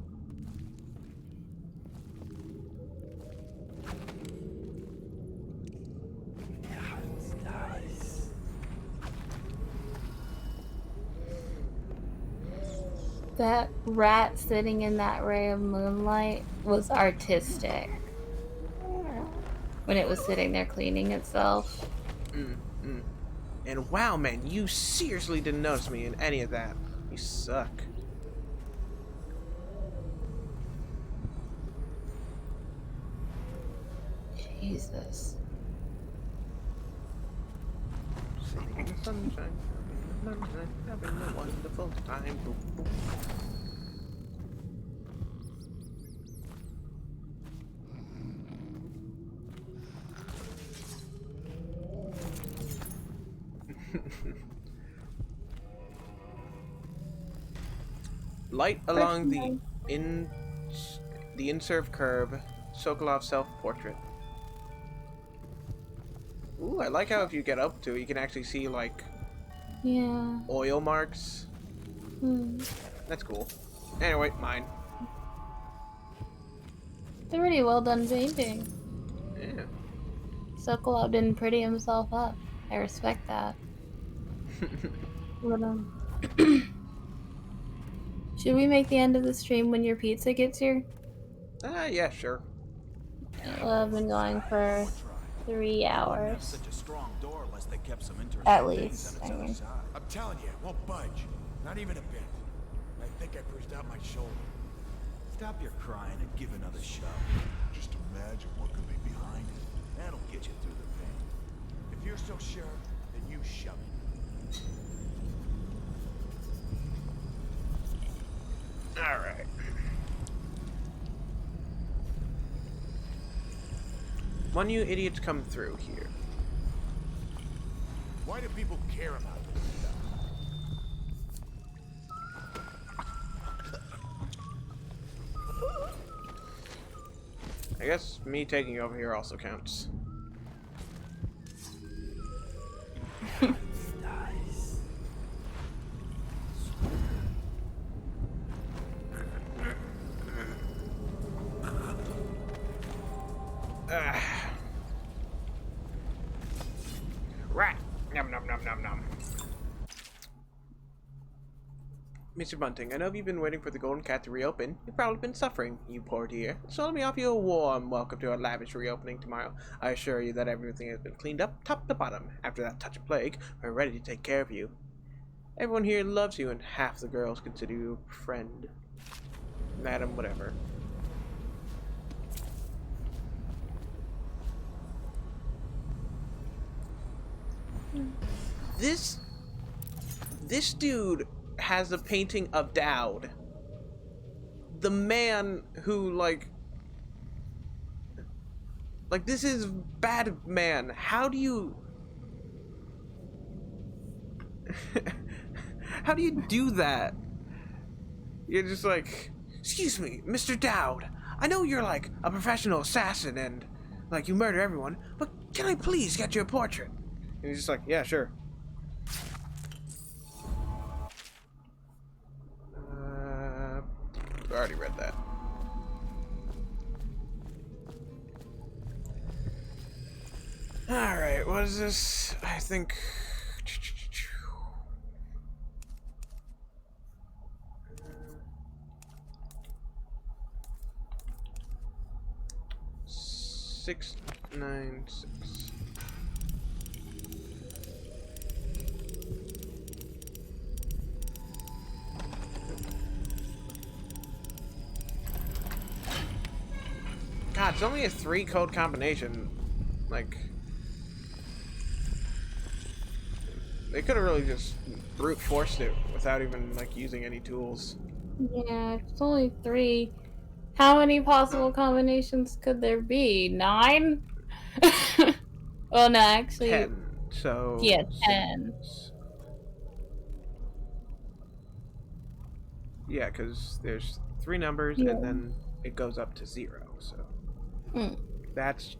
That rat sitting in that ray of moonlight was artistic. When it was sitting there cleaning itself. And wow, man, you seriously didn't notice me in any of that. You suck. Jesus. Sitting in the sunshine, having a wonderful time. Light along the in-serve curve, Sokolov self-portrait. Ooh, I like how if you get up to it, you can actually see, like, oil marks. That's cool. Anyway, mine. It's a pretty well done painting. Yeah. Sokolov didn't pretty himself up. I respect that. But, should we make the end of the stream when your pizza gets here? Yeah, sure. Well, I've been going for 3 hours. Such a strong door unless they kept some interesting At things least, on its I other mean. side. I'm telling you, it won't budge. Not even a bit. Like think I pushed out my shoulder. Stop your crying and give another shove. Just imagine what could be behind it. That'll get you through the pain. If you're so sure, then you shove it. Alright. One you idiots come through here. Why do people care about this stuff? I guess me taking over here also counts. Right. Nom nom nom nom nom. Mr. Bunting, I know you've been waiting for the Golden Cat to reopen. You've probably been suffering, you poor dear. So let me offer you a warm welcome to our lavish reopening tomorrow. I assure you that everything has been cleaned up top to bottom. After that touch of plague, we're ready to take care of you. Everyone here loves you, and half the girls consider you a friend. Madam, whatever. This dude has a painting of Dowd. The man who, like this is bad man. How do you how do you do that? You're just like, excuse me, Mr. Dowd, I know you're like a professional assassin and like you murder everyone, but can I please get your portrait? And he's just like, yeah, sure. I already read that. Alright, what is this? I think... Six, 9, 6. God, it's only a 3-code combination. Like, they could have really just brute forced it without even like using any tools. Yeah, it's only 3. How many possible combinations could there be? 9? Well, no, actually. 10. So. Yeah, 10. Yeah, because there's 3 numbers and then it goes up to 0. So. That's,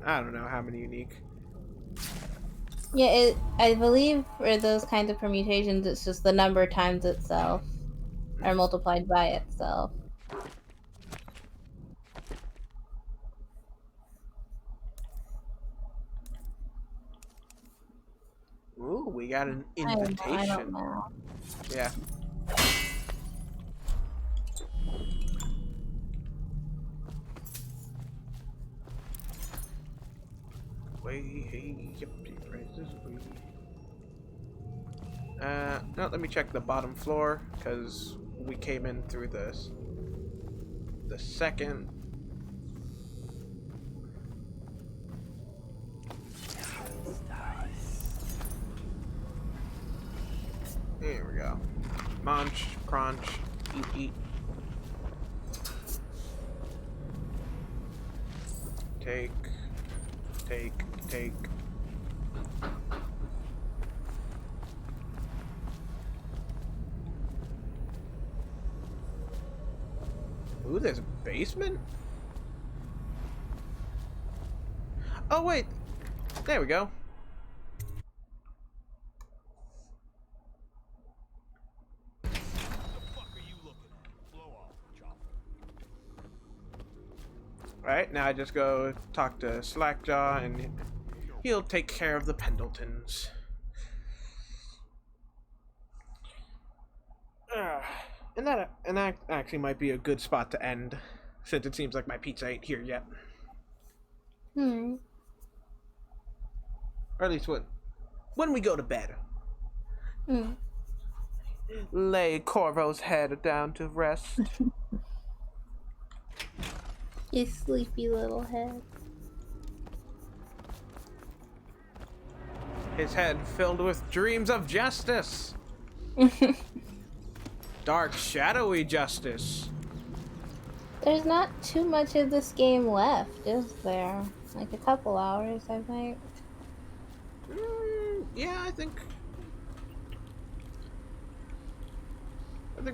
I don't know how many unique. Yeah, I believe for those kinds of permutations, it's just the number times itself, or multiplied by itself. Ooh, we got an I invitation. don't know. Yeah. No, let me check the bottom floor, because we came in through the second. There we go. Munch, crunch, eat. Take. Ooh, there's a basement? Oh, wait. There we go. Alright, now I just go talk to Slackjaw and he'll take care of the Pendletons. And that actually might be a good spot to end, since it seems like my pizza ain't here yet. Or at least when we go to bed. Lay Corvo's head down to rest. His sleepy little head. His head filled with dreams of justice. Dark, shadowy justice. There's not too much of this game left, is there? Like a couple hours, I think. Yeah, I think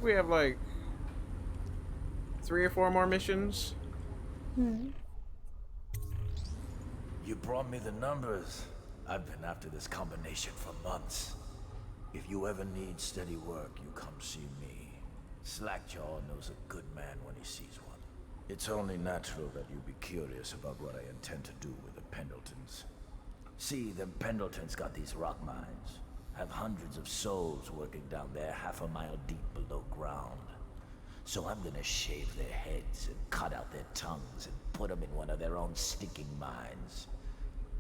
we have like 3 or 4 more missions. You brought me the numbers. I've been after this combination for months. If you ever need steady work, you come see me. Slackjaw knows a good man when he sees one. It's only natural that you be curious about what I intend to do with the Pendletons. See, the Pendletons got these rock mines. Have hundreds of souls working down there half a mile deep below ground. So I'm gonna shave their heads and cut out their tongues and put them in one of their own stinking mines.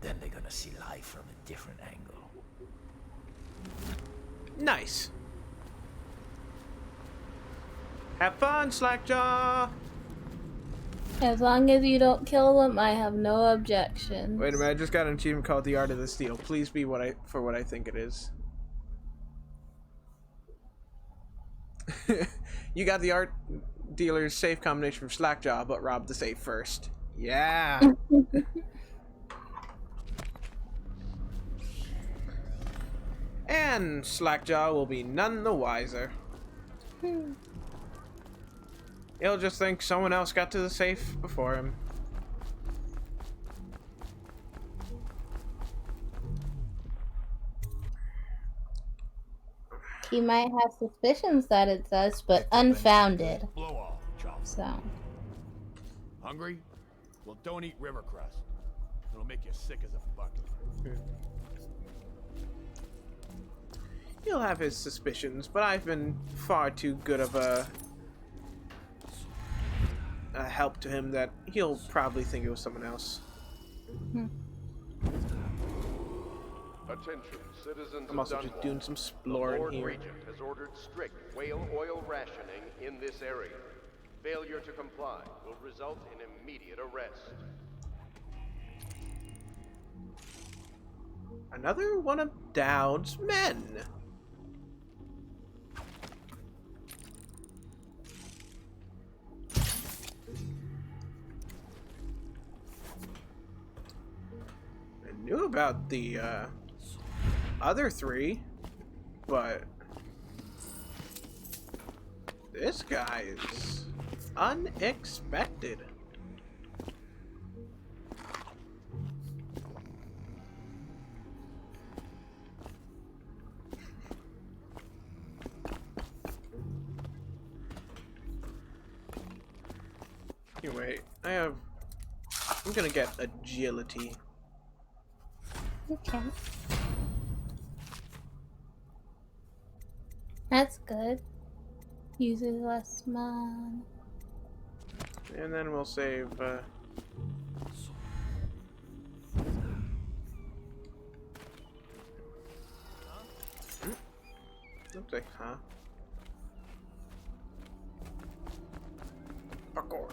Then they're gonna see life from a different angle. Nice. Have fun, Slackjaw. As long as you don't kill them, I have no objections. Wait a minute, I just got an achievement called The Art of the Steal. Please be what I think it is. You got the art dealer's safe combination from Slackjaw, but robbed the safe first. Yeah. And Slackjaw will be none the wiser. He'll just think someone else got to the safe before him. He might have suspicions that it's us, but unfounded. Blow off, chop. So. Hungry? Well, don't eat river crust. It'll make you sick as a bucket. He'll have his suspicions, but I've been far too good of a help to him that he'll probably think it was someone else. Attention, citizens I'm also of just Dunwall. doing some The exploring Lord here. Regent has ordered strict whale oil rationing in this area. Failure to comply will result in immediate arrest. Another one of Dowd's men. I knew about the other 3, but this guy is unexpected. Anyway, I'm gonna get agility. Okay. That's good. Uses less mana. And then we'll save, Looks like, huh? Parkour.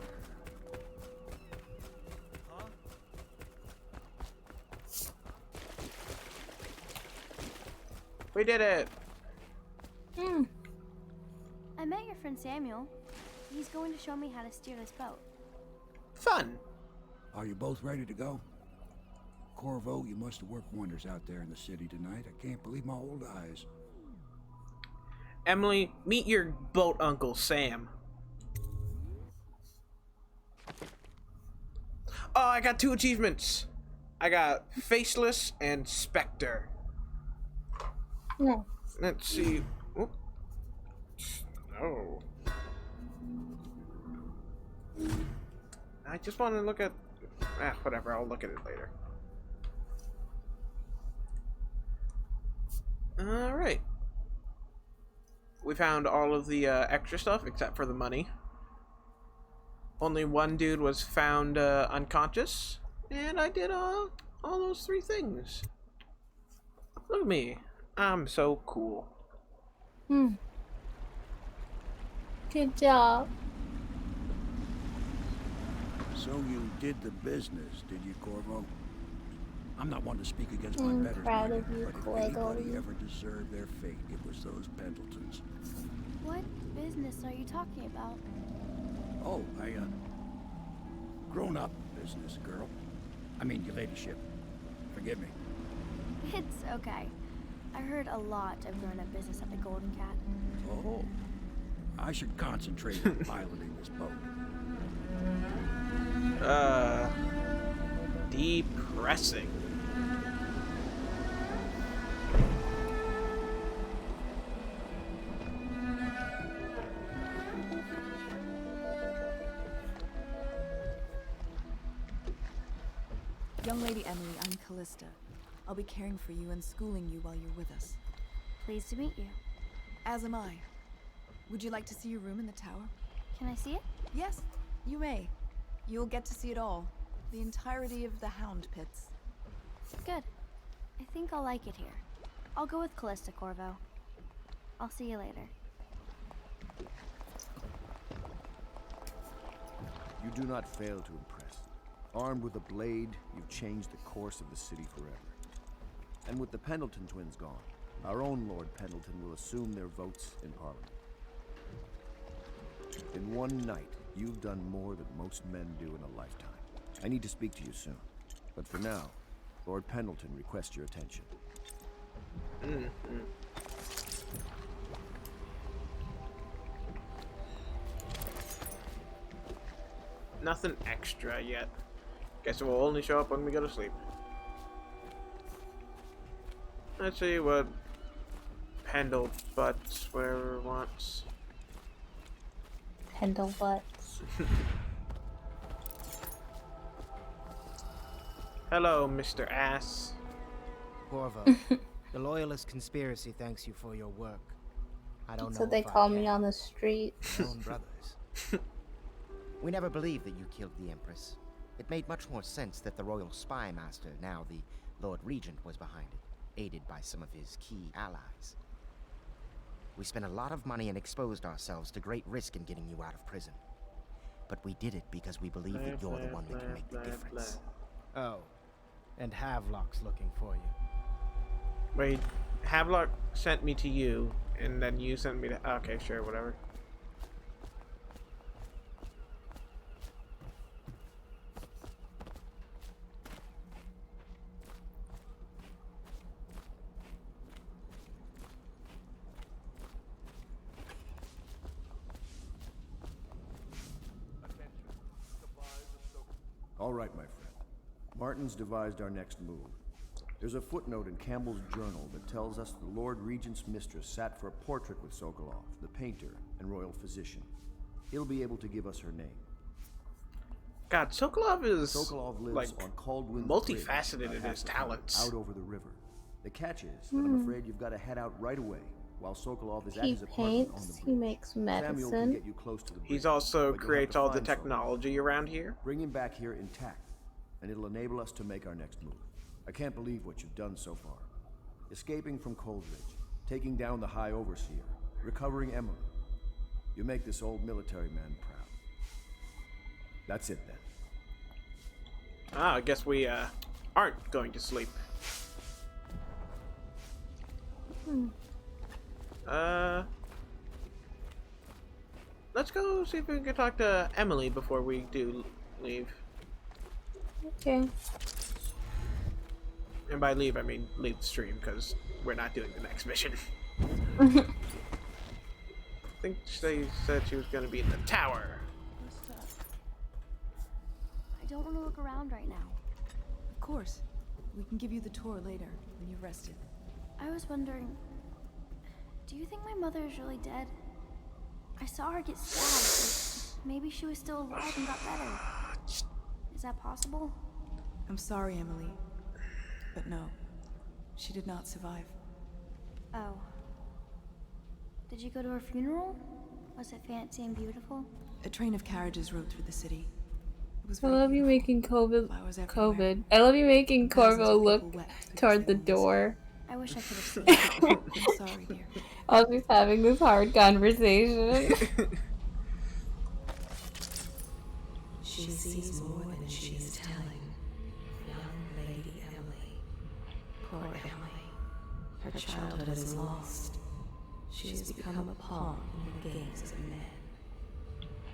We did it! I met your friend Samuel. He's going to show me how to steer this boat. Fun! Are you both ready to go? Corvo, you must have worked wonders out there in the city tonight. I can't believe my old eyes. Emily, meet your boat uncle, Sam. Oh, I got 2 achievements. I got Faceless and Spectre. Nice. Let's see. Oop. Oh. I just want to look at... whatever, I'll look at it later. Alright. We found all of the extra stuff except for the money. Only one dude was found unconscious, and I did all those 3 things. Look at me. I'm so cool. Good job. So you did the business, did you, Corvo? I'm not one to speak against my I'm betters, proud Mike, of you, but if Corvo. anybody ever deserved their fate, it was those Pendletons. What business are you talking about? Oh, grown-up business, girl. I mean, your ladyship. Forgive me. It's okay. I heard a lot of grown-up business at the Golden Cat. Oh, I should concentrate on piloting this boat. Depressing. Young Lady Emily, I'm Callista. I'll be caring for you and schooling you while you're with us. Pleased to meet you. As am I. Would you like to see your room in the tower? Can I see it? Yes, you may. You'll get to see it all. The entirety of the Hound Pits. Good. I think I'll like it here. I'll go with Callista, Corvo. I'll see you later. You do not fail to impress. Armed with a blade, you've changed the course of the city forever. And with the Pendleton twins gone, our own Lord Pendleton will assume their votes in Parliament. In one night, you've done more than most men do in a lifetime. I need to speak to you soon. But for now, Lord Pendleton requests your attention. Nothing extra yet. Guess it will only show up when we go to sleep. Let's see what Pendle Butts whatever wants. Pendle Butts. Hello, Mr. Ass. Corvo, the Loyalist conspiracy thanks you for your work. I don't That's know what they if I call me can. on the street. Your own brothers. We never believed that you killed the Empress. It made much more sense that the Royal Spy Master, now the Lord Regent, was behind it, aided by some of his key allies. We spent a lot of money and exposed ourselves to great risk in getting you out of prison. But we did it because we believe that you're the one that can make the difference. Oh, and Havelock's looking for you. Wait, Havelock sent me to you, and then you sent me to... Okay, sure, whatever. All right, my friend. Martin's devised our next move. There's a footnote in Campbell's journal that tells us the Lord Regent's mistress sat for a portrait with Sokolov, the painter and royal physician. He'll be able to give us her name. God, Sokolov is Sokolov lives like on Caldwin's multifaceted Bridge, in about his half the time, talents. out over the river. The catch is that I'm afraid you've got to head out right away while Sokolov is at He his apartment on the paints, bridge. he makes Samuel can medicine. get you close to the bridge. He's also but you'll have creates to all the find Sokolov. technology around here. Bring him back here intact, and it'll enable us to make our next move. I can't believe what you've done so far. Escaping from Coldridge, taking down the High Overseer, recovering Emily. You make this old military man proud. That's it then. Ah, I guess we aren't going to sleep. Let's go see if we can talk to Emily before we do leave. Okay. And by leave, I mean leave the stream, because we're not doing the next mission. I think they said she was going to be in the tower. I don't want to look around right now. Of course. We can give you the tour later, when you've rested. I was wondering, do you think my mother is really dead? I saw her get stabbed, but maybe she was still alive and got better. Is that possible? I'm sorry, Emily. But no, she did not survive. Oh. Did you go to her funeral? Was it fancy and beautiful? A train of carriages rode through the city. It was I very love you beautiful. making COVID. Flowers everywhere. COVID. I love you making Thousands Corvo of look people wept because toward they the were door. I wish I could have seen it. I'm sorry, dear. I was just having this hard conversation. She sees more than she is telling. Young Lady Emily. Poor Emily. Her childhood is lost. She has become a pawn in the games of men.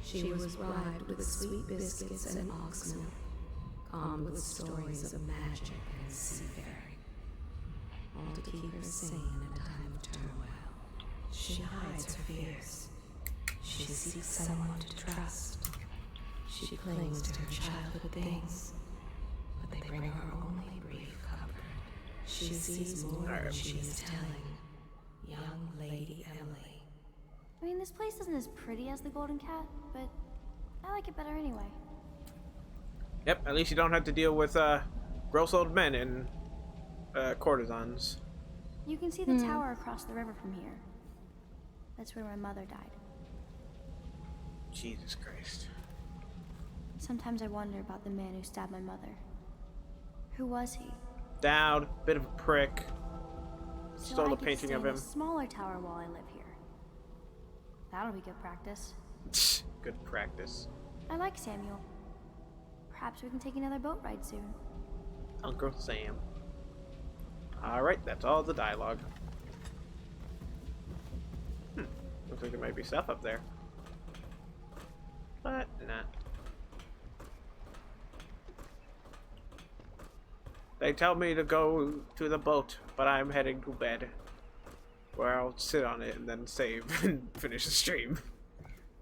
She was bribed with sweet biscuits and ox milk, calmed with stories of magic and seafaring, all to keep her sane in a time of turmoil. She hides her fears. She seeks someone to trust. She clings to her childhood things, but they bring her only brief comfort. She sees more than she is telling. Young Lady Emily. I mean, this place isn't as pretty as the Golden Cat, but I like it better anyway. Yep, at least you don't have to deal with gross old men and courtesans. You can see the tower across the river from here. That's where my mother died. Jesus Christ. Sometimes I wonder about the man who stabbed my mother. Who was he? Down, bit of a prick. So Stole I a could painting stay of in him. a smaller tower while I live here. That'll be good practice. Good practice. I like Samuel. Perhaps we can take another boat ride soon. Uncle Sam. Alright, that's all the dialogue. Looks like there might be stuff up there. But, nah. They tell me to go to the boat, but I'm heading to bed. Where I'll sit on it and then save and finish the stream.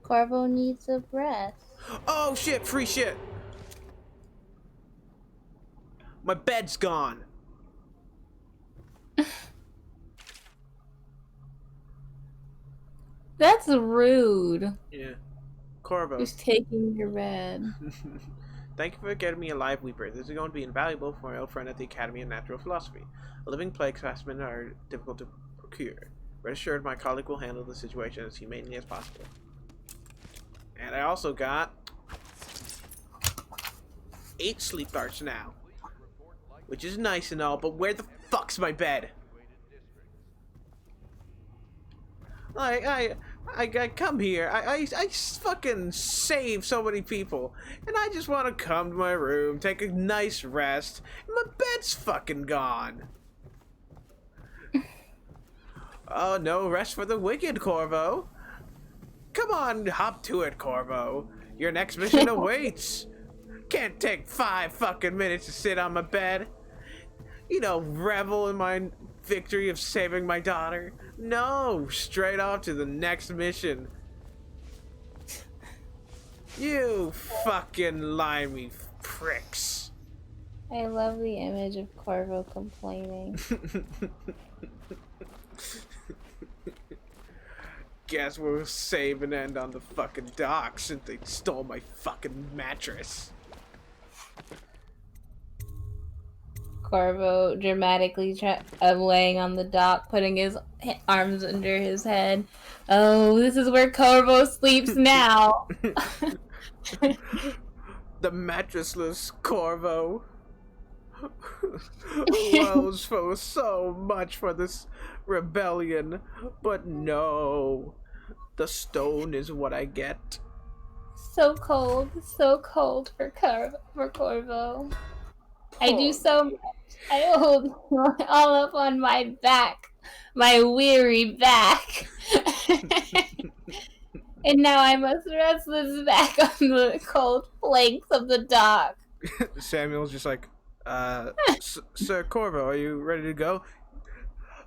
Corvo needs a breath. Oh shit, free shit! My bed's gone! That's rude. Yeah. Corvo. Who's taking your bed? Thank you for getting me a live weeper. This is going to be invaluable for my old friend at the Academy of Natural Philosophy. A living plague specimen are difficult to procure. Rest assured my colleague will handle the situation as humanely as possible. And I also got 8 sleep darts now. Which is nice and all, but where the fuck's my bed? I come here, I fucking save so many people, and I just want to come to my room, take a nice rest, and my bed's fucking gone. Oh, no rest for the wicked, Corvo. Come on, hop to it, Corvo. Your next mission awaits. Can't take 5 fucking minutes to sit on my bed. You know, revel in my victory of saving my daughter. No, straight off to the next mission. You fucking limey pricks. I love the image of Corvo complaining. Guess we'll save and end on the fucking dock since they stole my fucking mattress. Corvo dramatically laying on the dock, putting his arms under his head. Oh, this is where Corvo sleeps now. The mattressless Corvo. Woes for so much for this rebellion, but no. The stone is what I get. So cold for Corvo. I do so much. I hold all up on my back, my weary back. And now I must rest this back on the cold planks of the dock. Samuel's just like, Sir Corvo, are you ready to go?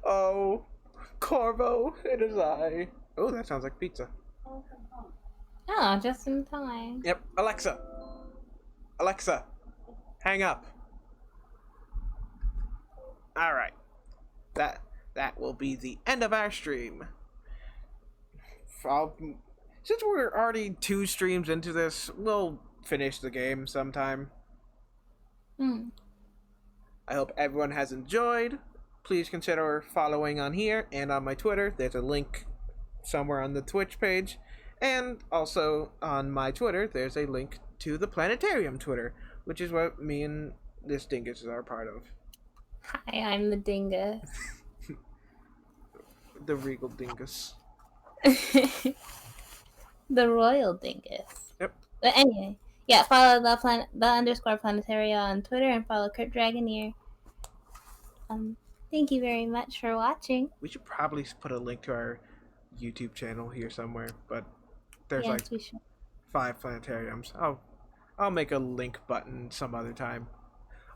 Oh, Corvo, it is I. Oh, that sounds like pizza. Oh, just in time. Yep, Alexa, hang up. Alright, that will be the end of our stream. Since we're already 2 streams into this, we'll finish the game sometime. I hope everyone has enjoyed. Please consider following on here and on my Twitter. There's a link somewhere on the Twitch page. And also on my Twitter, there's a link to the Planetarium Twitter, which is what me and this dingus are part of. Hi, I'm the dingus. The regal dingus. The royal dingus. Yep. But anyway, Yeah, follow the underscore planetaria on Twitter and follow Kurt Dragoneer. Thank you very much for watching. We should probably put a link to our YouTube channel here somewhere, but there's Yes, like we should. 5 planetariums. I'll make a link button some other time.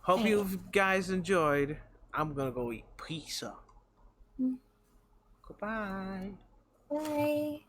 Hope Hey. you guys enjoyed. I'm gonna go eat pizza. Mm. Goodbye. Bye.